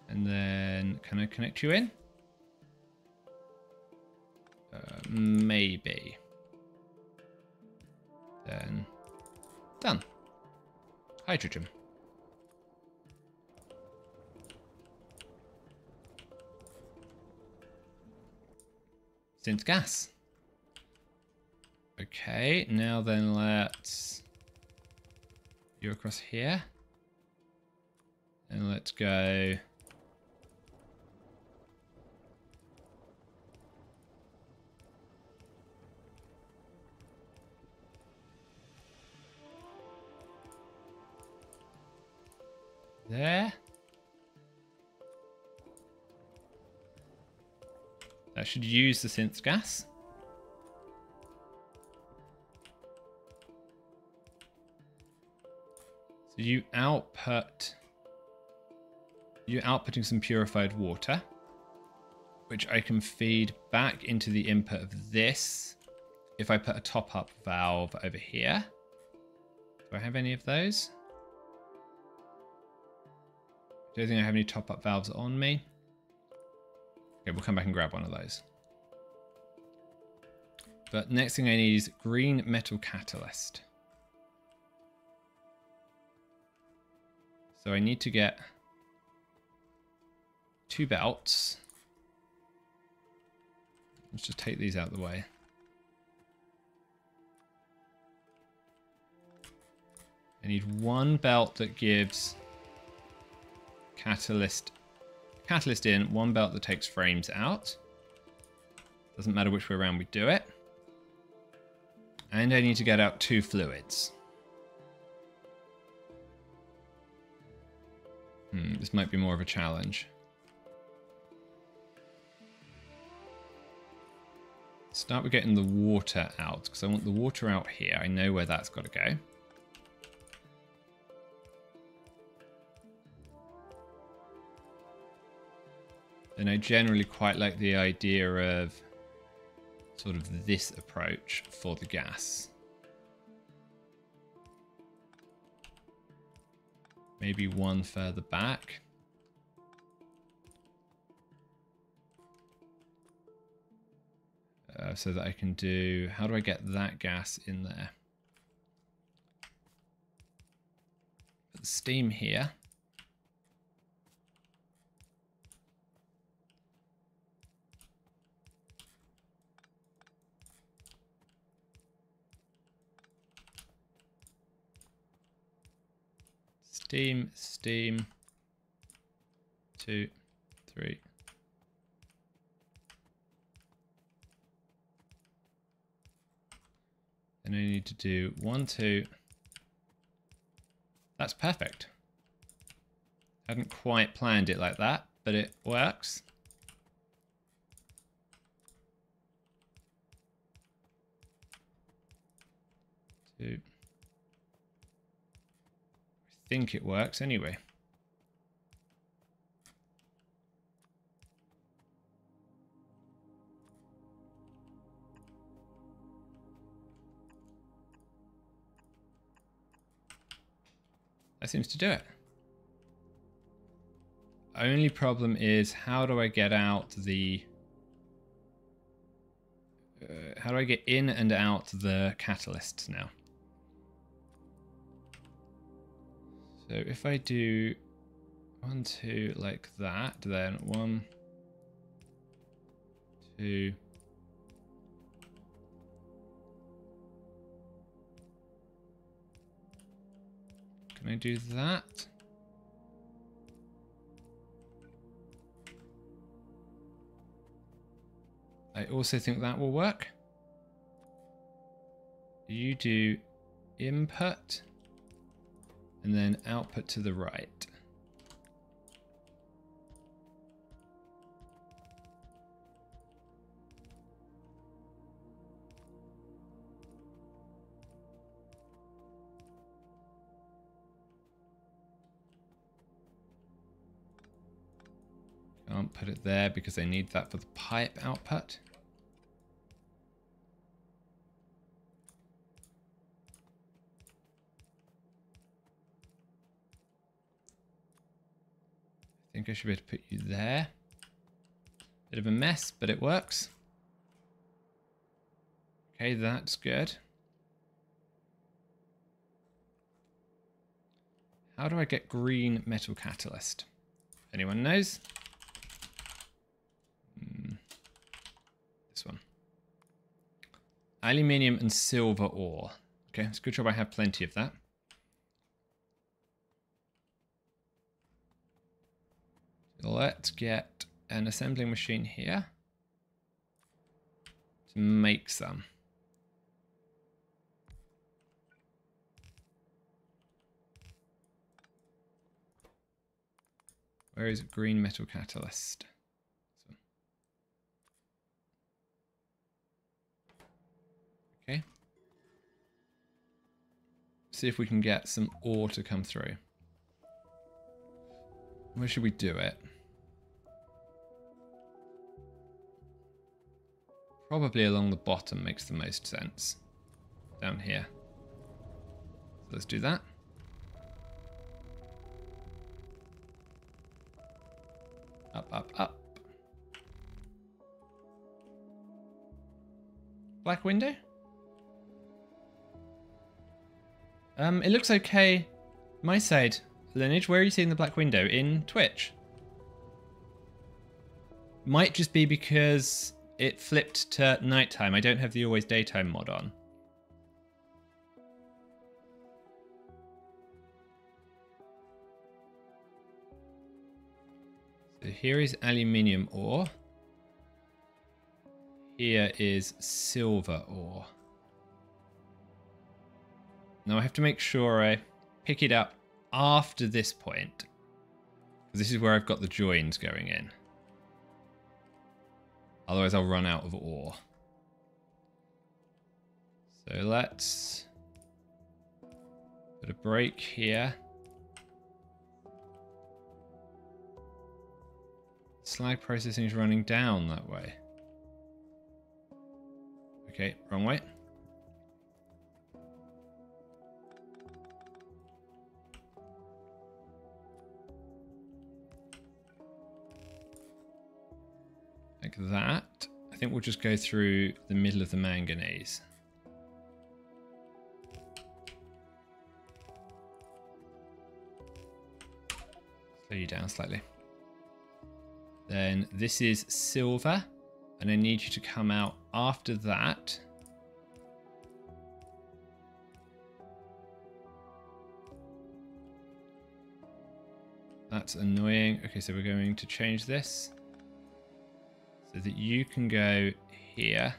And then, can I connect you in? Maybe. Then, done. Hydrogen. Synth gas. Okay, now then let's... you across here. And let's go... there. I should use the synth gas. So you're outputting some purified water, which I can feed back into the input of this if I put a top-up valve over here. Do I have any of those? I don't think I have any top-up valves on me. Okay, we'll come back and grab one of those. But next thing I need is green metal catalyst. So I need to get 2 belts. Let's just take these out of the way. I need 1 belt that gives catalyst in, 1 belt that takes frames out. Doesn't matter which way around we do it. And I need to get out 2 fluids. This might be more of a challenge. Start with getting the water out, because I want the water out here. I know where that's got to go. And I generally quite like the idea of sort of this approach for the gas. Maybe 1 further back. So that I can do... How do I get that gas in there? Put the steam here. Steam, 2, 3. And I need to do 1, 2. That's perfect. Hadn't quite planned it like that, but it works. Two. I think it works anyway. That seems to do it. Only problem is, how do I get out the... how do I get in and out the catalysts now? So if I do 1, 2 like that, then 1, 2... Can I do that? I also think that will work. You do input and then output to the right. Can't put it there because I need that for the pipe output. I think I should be able to put you there. Bit of a mess, but it works. Okay, that's good. How do I get green metal catalyst? Anyone knows? This one. Aluminium and silver ore. Okay, it's a good job I have plenty of that. Let's get an assembling machine here to make some. Where is green metal catalyst? see if we can get some ore to come through. Where should we do it? Probably along the bottom makes the most sense. Down here. So let's do that. Up, up, up. Black window? It looks okay. My side. Lineage, where are you seeing the black window? In Twitch? Might just be because it flipped to nighttime. I don't have the always daytime mod on. So here is aluminium ore. Here is silver ore. Now I have to make sure I pick it up after this point. This is where I've got the joins going in. Otherwise I'll run out of ore. So let's put a break here. Slag processing is running down that way. Okay, wrong way. Like that. I think we'll just go through the middle of the manganese. Slow you down slightly. Then this is silver, and I need you to come out after that. That's annoying. Okay, so we're going to change this so that you can go here.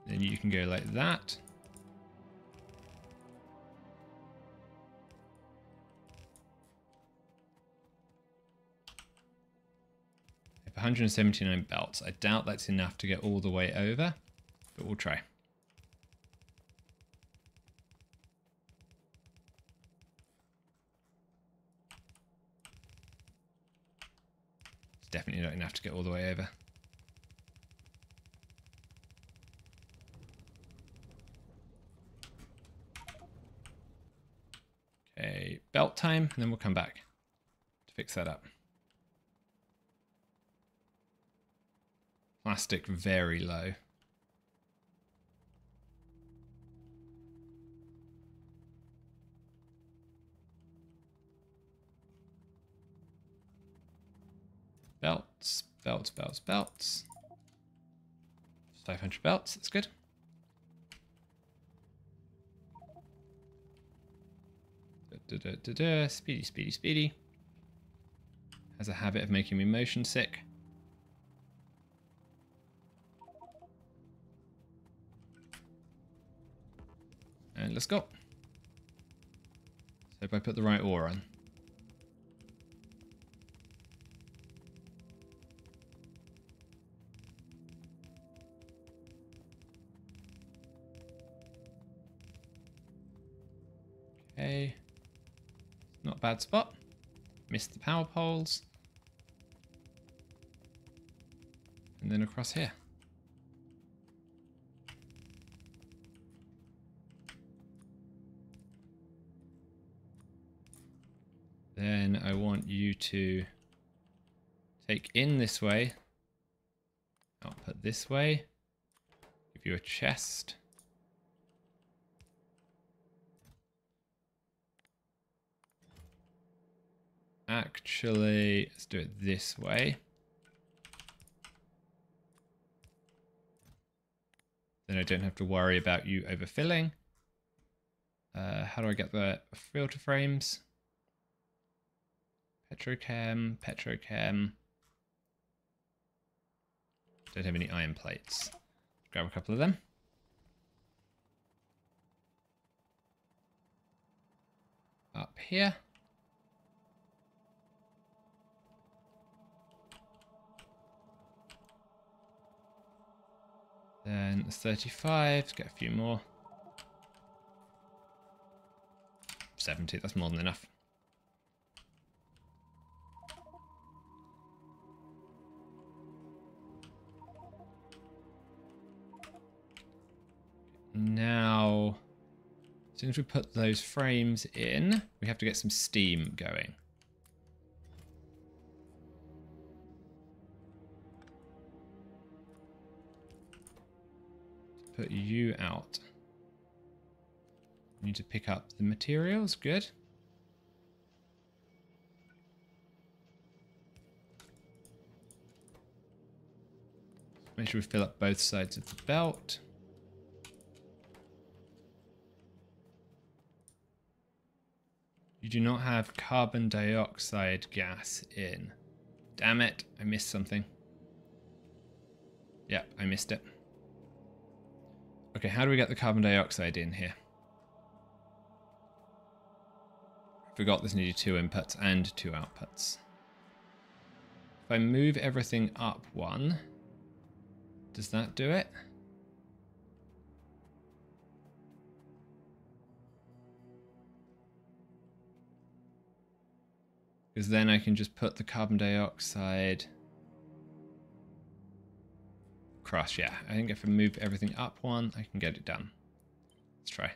Then you can go like that. I have 179 belts. I doubt that's enough to get all the way over, but we'll try. It's definitely not enough to get all the way over. Okay, belt time, and then we'll come back to fix that up. Plastic very low. Belts, belts, belts, belts. 500 belts, that's good. Speedy, speedy, speedy. Has a habit of making me motion sick. And let's go. So if I put the right ore on. Okay. Not a bad spot. Missed the power poles. And then across here. Then I want you to take in this way. Output this way. Give you a chest. Actually, let's do it this way. Then I don't have to worry about you overfilling. How do I get the filter frames? Petrochem, petrochem. Don't have any iron plates. Grab a couple of them. Up here. Then 35, get a few more. 70, that's more than enough. Now, as soon as we put those frames in, we have to get some steam going. Put you out. Need to pick up the materials, good. Make sure we fill up both sides of the belt. You do not have carbon dioxide gas in. Damn it, I missed something. Yep, I missed it. Okay, how do we get the carbon dioxide in here? Forgot this needed 2 inputs and 2 outputs. If I move everything up 1, does that do it? Because then I can just put the carbon dioxide across. Yeah, I think if I move everything up 1, I can get it done. Let's try.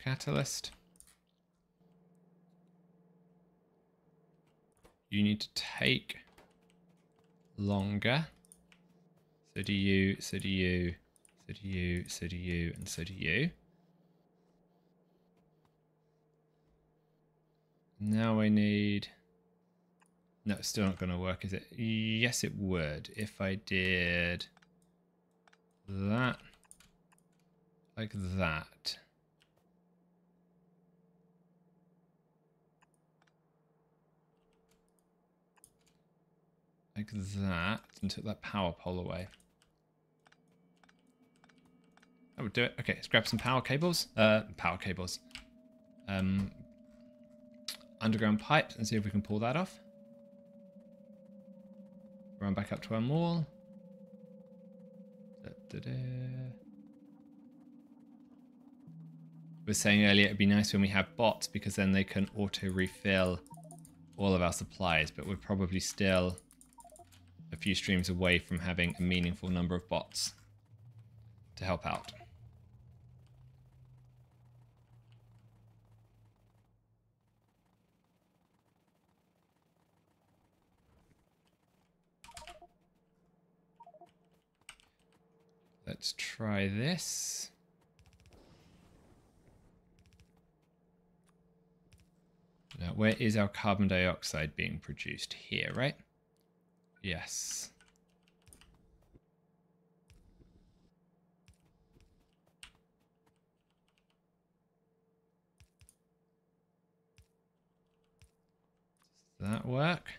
Catalyst. You need to take longer. So do you, so do you, so do you, so do you, and so do you. Now I need... No, it's still not going to work, is it? Yes, it would. If I did that, like that. Like that, and took that power pole away. That would do it. Okay, let's grab some power cables. Underground pipes and see if we can pull that off. Run back up to our mall. We were saying earlier it'd be nice when we have bots because then they can auto refill all of our supplies, but we're probably still a few streams away from having a meaningful number of bots to help out. Let's try this. Now, where is our carbon dioxide being produced? Here, right? Yes. Does that work?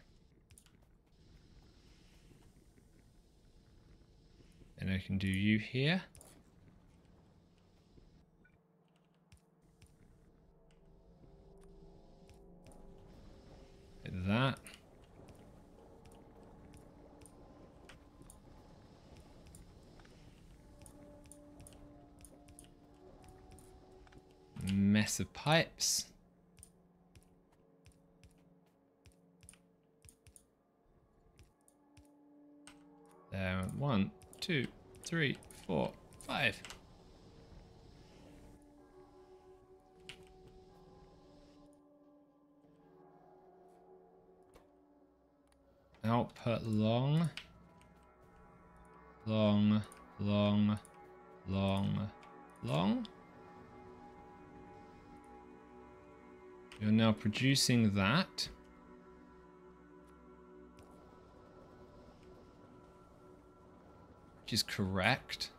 And I can do you here. Like that. Mess of pipes. There, 1, 2, 3, 4, 5. Output long. Long, long, long, long. You're now producing that. which is correct.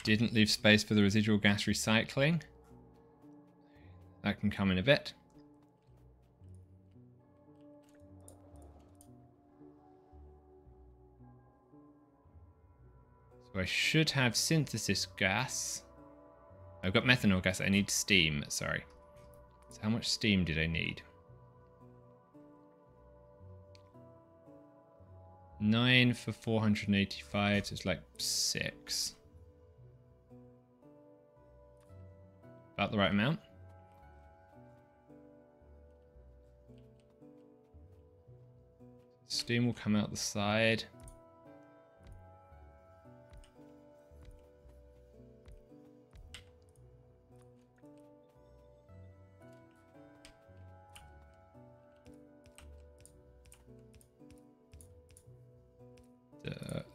Didn't leave space for the residual gas recycling. That can come in a bit. So I should have synthesis gas. I've got methanol gas. I need steam. Sorry. So how much steam did I need? 9 for 485. So it's like 6. About the right amount. Steam will come out the side.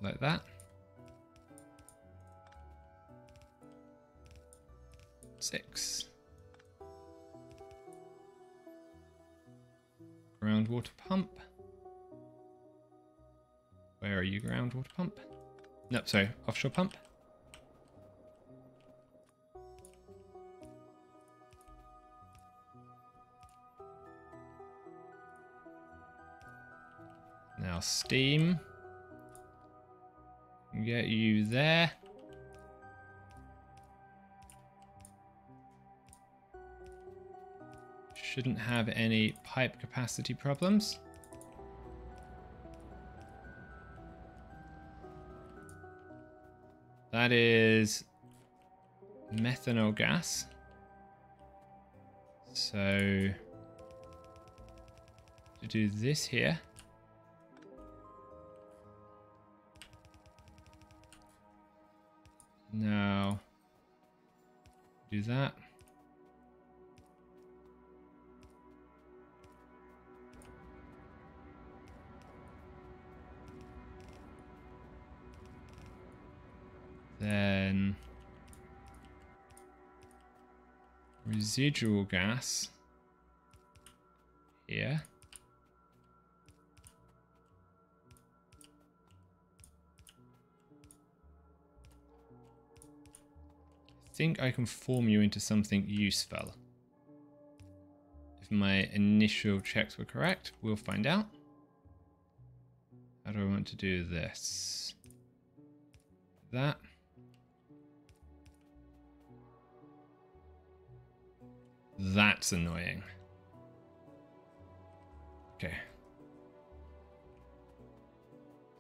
Like that. 6. Groundwater pump. Where are you, groundwater pump? No, sorry, offshore pump. Now steam. Get you there. Shouldn't have any pipe capacity problems. That is methanol gas. So to do this here. Now do that. Then residual gas here. I think I can form you into something useful. If my initial checks were correct, we'll find out. How do I want to do this? That. That's annoying. Okay.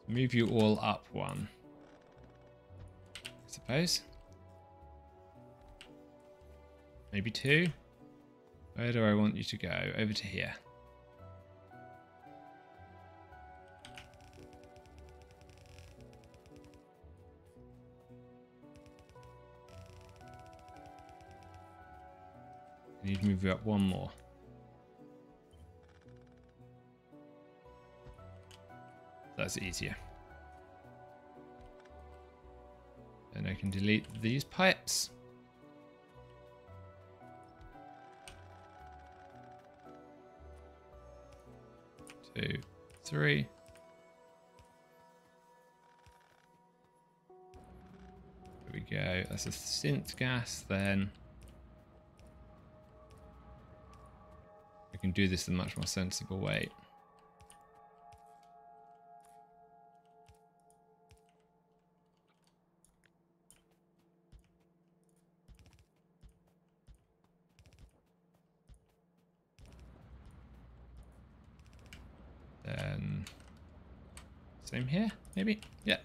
Move you all up one, I suppose. Maybe 2. Where do I want you to go? Over to here. I need to move you up 1 more. That's easier. And I can delete these pipes. 2, 3. There we go. That's a synth gas then. I can do this in a much more sensible way. Then same here, maybe? Yeah.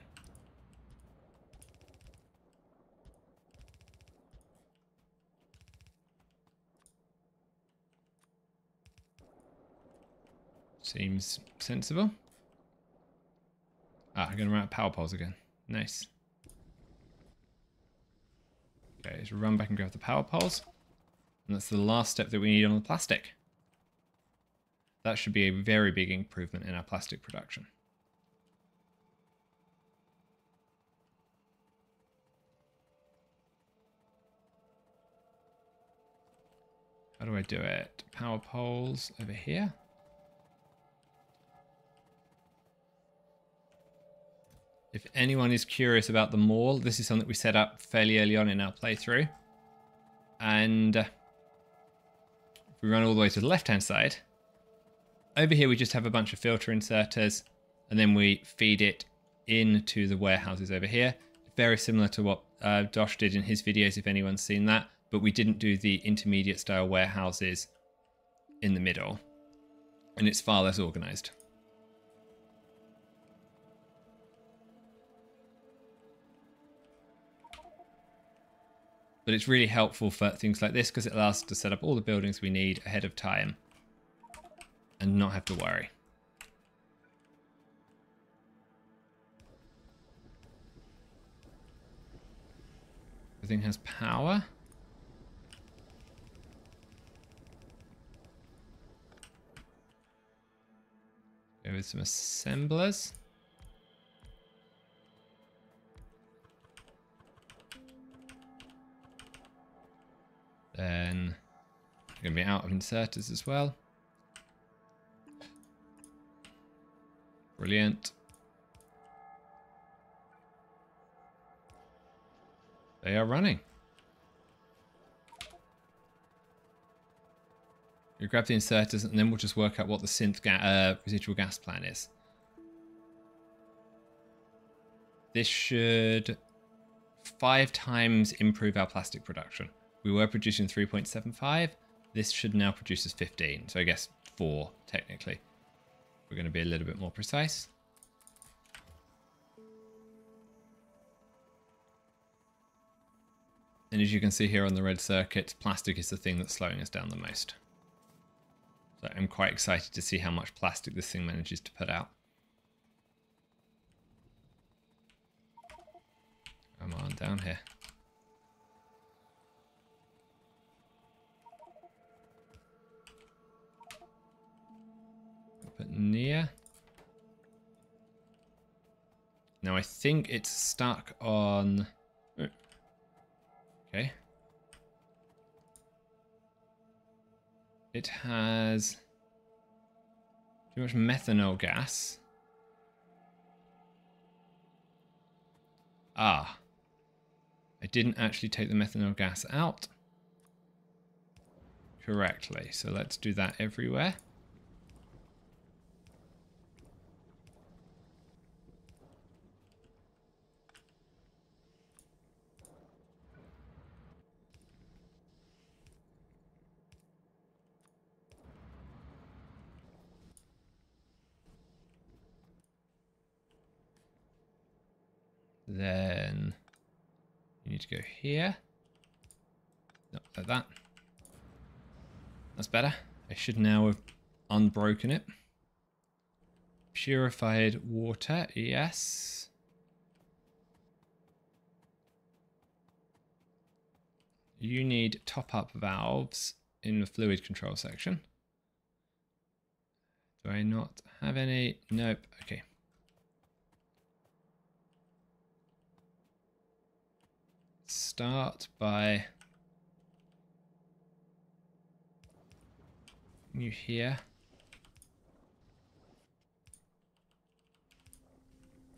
Seems sensible. Ah, I'm going to run out of power poles again. Nice. Okay, let's run back and grab the power poles. And that's the last step that we need on the plastic. That should be a very big improvement in our plastic production. I do it? Power poles over here. If anyone is curious about the mall, this is something we set up fairly early on in our playthrough. And if we run all the way to the left-hand side, over here we just have a bunch of filter inserters, and then we feed it into the warehouses over here. Very similar to what Dosh did in his videos, if anyone's seen that, but we didn't do the intermediate style warehouses in the middle, and it's far less organized. But it's really helpful for things like this because it allows us to set up all the buildings we need ahead of time and not have to worry. Everything has power. Go with some assemblers. Then we're going to be out of inserters as well. Brilliant. They are running. You grab the inserters and then we'll just work out what the synth residual gas plan is. This should 5 times improve our plastic production. We were producing 3.75. This should now produce as 15. So I guess 4 technically. We're going to be a little bit more precise. And as you can see here on the red circuit, plastic is the thing that's slowing us down the most. So I'm quite excited to see how much plastic this thing manages to put out. Come on, down here. Put near. Now I think it's stuck on... Okay. It has too much methanol gas. Ah. I didn't actually take the methanol gas out correctly. So let's do that everywhere. Then you need to go here. No, like that. That's better. I should now have unbroken it. Purified water, yes. You need top-up valves in the fluid control section. Do I not have any? Nope. Okay. Start by you here.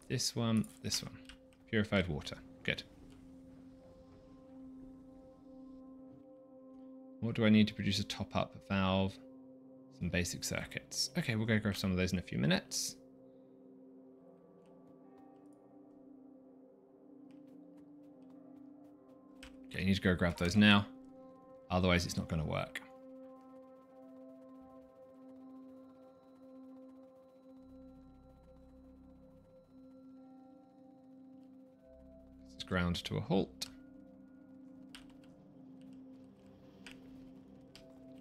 This one, this one. Purified water. Good. What do I need to produce a top-up valve? Some basic circuits. Okay, we'll go grab some of those in a few minutes. Okay, you need to go grab those now. Otherwise, it's not going to work. It's ground to a halt.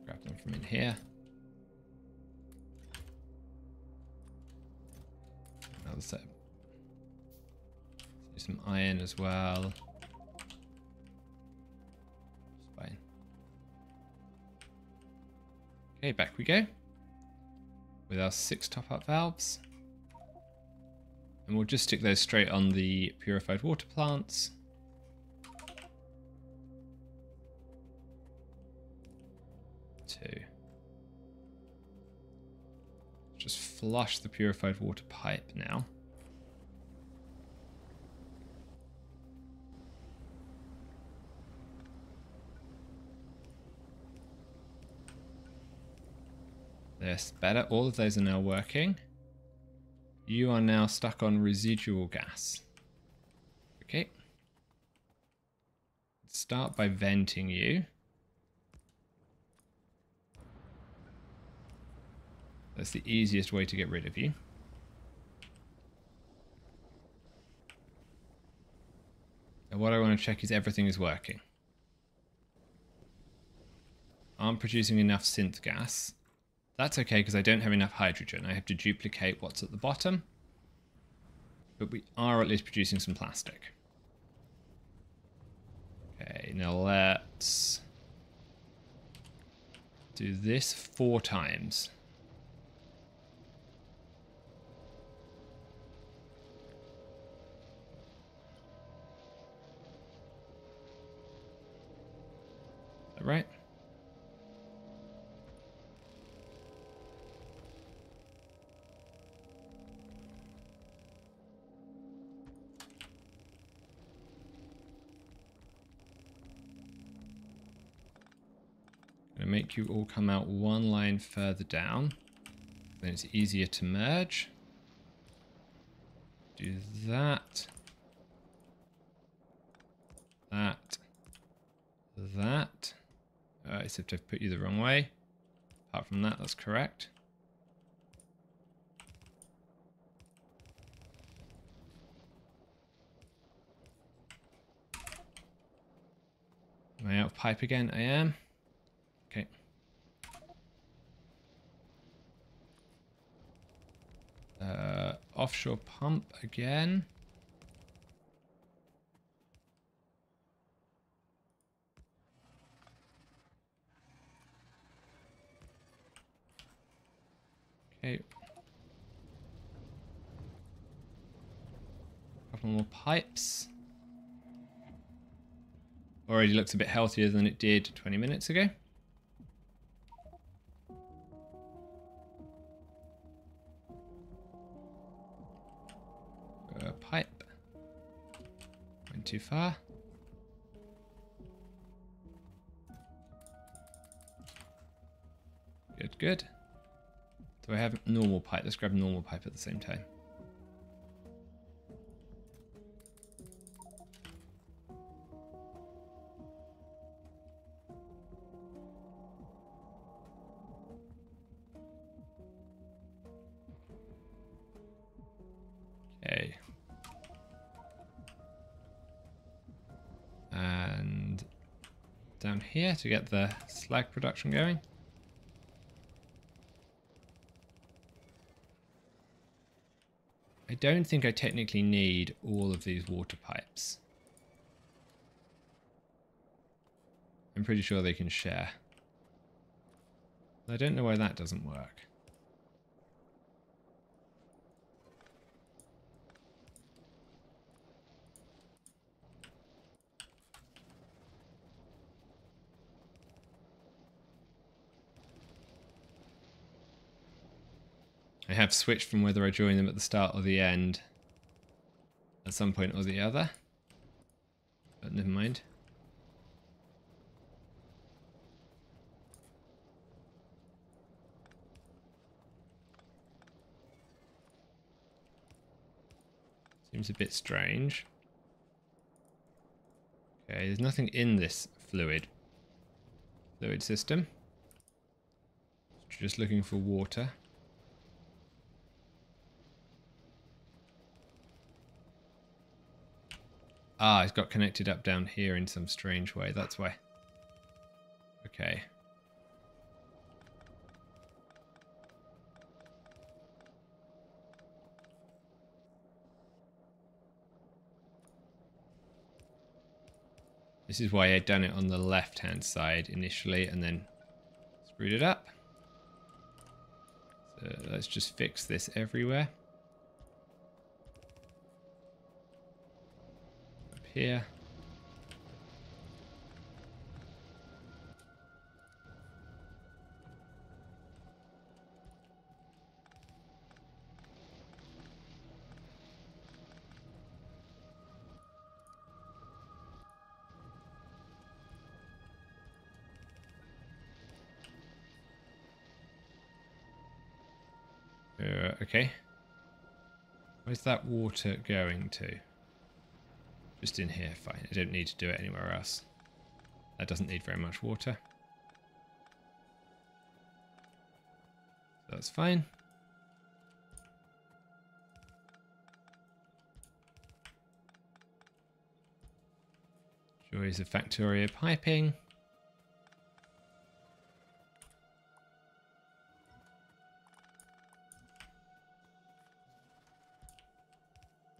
Grab them from in here. Another set. Do some iron as well. Fine. Okay, back we go. With our 6 top-up valves. And we'll just stick those straight on the purified water plants. 2. Just flush the purified water pipe now. This better. All of those are now working. You are now stuck on residual gas. Okay. Start by venting you. That's the easiest way to get rid of you. And what I want to check is everything is working. I'm producing enough synth gas. That's okay because I don't have enough hydrogen. I have to duplicate what's at the bottom. But we are at least producing some plastic. Okay, now let's do this 4 times. Is that right? Gonna make you all come out one line further down. Then it's easier to merge. Do that. That. That. Except I've put you the wrong way. Apart from that, that's correct. Am I out of pipe again? I am. Okay. Offshore pump again. Okay. Couple more pipes. Already looks a bit healthier than it did 20 minutes ago. Pipe. Went too far. Good, good. Do I have normal pipe? Let's grab normal pipe at the same time. Okay. And down here to get the slag production going. I don't think I technically need all of these water pipes. I'm pretty sure they can share. I don't know why that doesn't work. I have switched from whether I join them at the start or the end at some point or the other. But never mind. Seems a bit strange. Okay, there's nothing in this fluid system. Just looking for water. Ah, it's got connected up down here in some strange way. That's why. Okay. This is why I'd done it on the left-hand side initially and then screwed it up. So let's just fix this everywhere. Up here. Okay. Where's that water going to? Just in here, fine. I don't need to do it anywhere else. That doesn't need very much water. So that's fine. Joys of Factorio piping.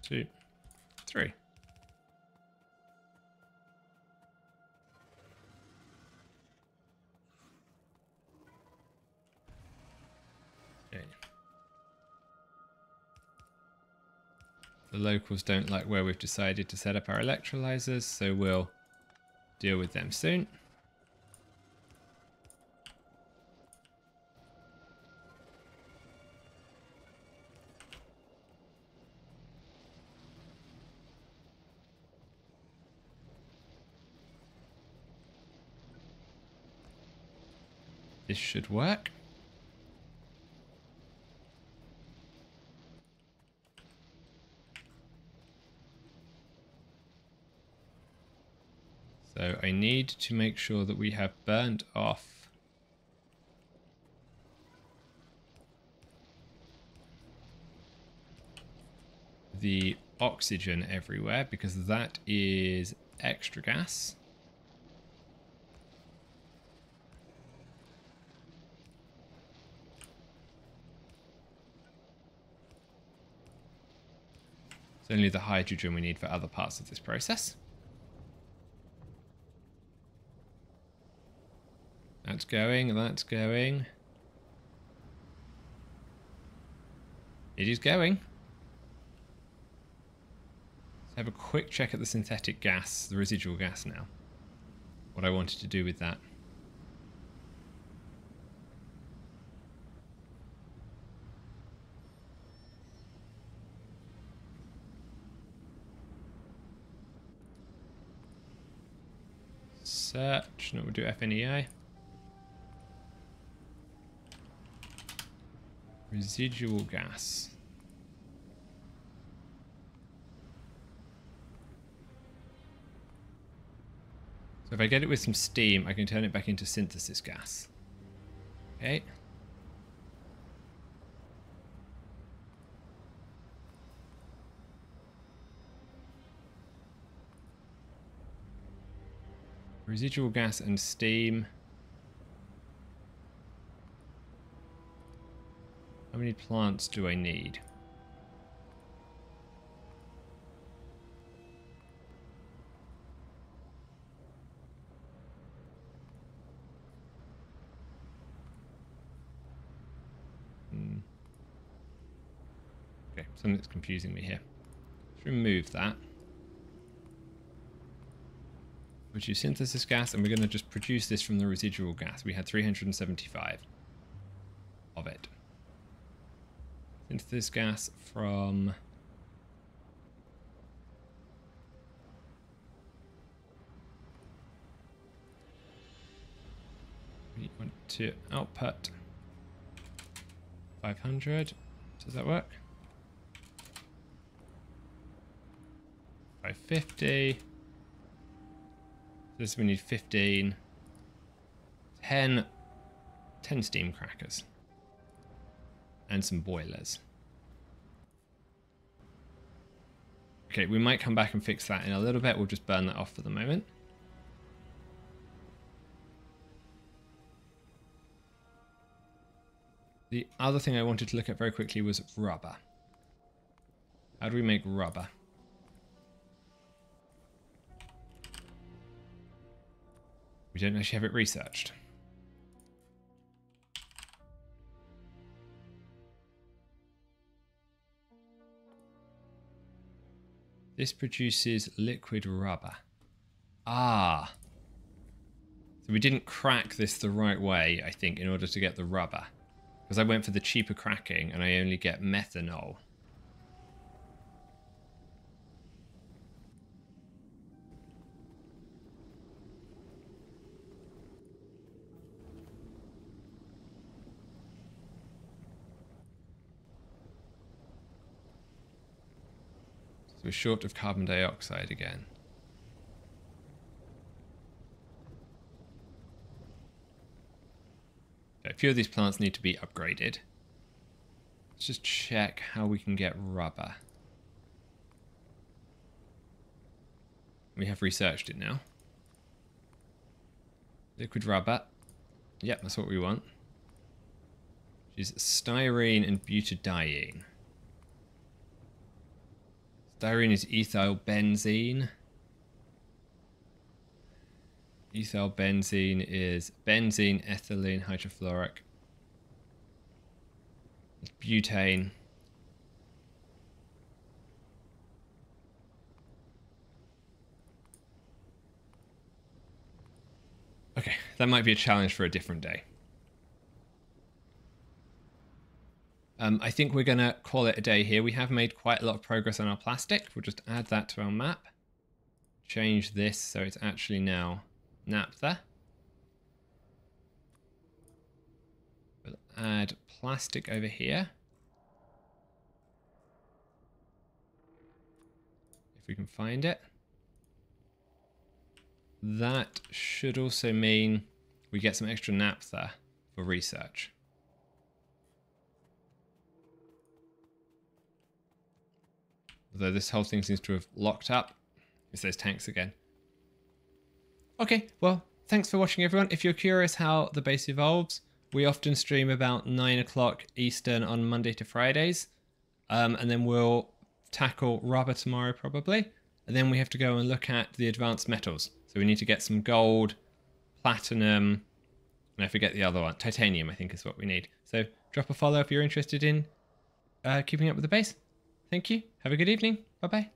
Two, three. Okay. The locals don't like where we've decided to set up our electrolyzers, so we'll deal with them soon. This should work. So I need to make sure that we have burnt off the oxygen everywhere, because that is extra gas. It's only the hydrogen we need for other parts of this process. That's going, that's going. It is going. Let's have a quick check at the synthetic gas, the residual gas now. What I wanted to do with that. Search, no, we'll do FNEI. Residual gas. So if I get it with some steam, I can turn it back into synthesis gas. Okay. Residual gas and steam. How many plants do I need? Okay, something's confusing me here. Let's remove that. Which is synthesis gas, and we're going to just produce this from the residual gas. We had 375 of it. Synthesis gas from... we want to output 500. Does that work? 550. This we need 15. 10 steam crackers. And some boilers. Okay, we might come back and fix that in a little bit. We'll just burn that off for the moment. The other thing I wanted to look at very quickly was rubber. How do we make rubber? We don't actually have it researched. This produces liquid rubber. Ah. So we didn't crack this the right way, I think, in order to get the rubber. Because I went for the cheaper cracking and I only get methanol. So we're short of carbon dioxide again. Okay, a few of these plants need to be upgraded. Let's just check how we can get rubber. We have researched it now. Liquid rubber. Yep, that's what we want. Which is styrene and butadiene. Styrene is ethyl benzene. Ethyl benzene is benzene, ethylene, hydrofluoric. Butane. Okay, that might be a challenge for a different day. I think we're going to call it a day here. We have made quite a lot of progress on our plastic. We'll just add that to our map. Change this so it's actually now naphtha. We'll add plastic over here. If we can find it. That should also mean we get some extra naphtha for research. Although this whole thing seems to have locked up. It's those tanks again. Okay, well, thanks for watching, everyone. If you're curious how the base evolves, we often stream about 9 o'clock Eastern on Monday to Fridays. And then we'll tackle rubber tomorrow, probably. And then we have to go and look at the advanced metals. So we need to get some gold, platinum, and I forget the other one. Titanium, I think, is what we need. So drop a follow if you're interested in keeping up with the base. Thank you. Have a good evening. Bye-bye.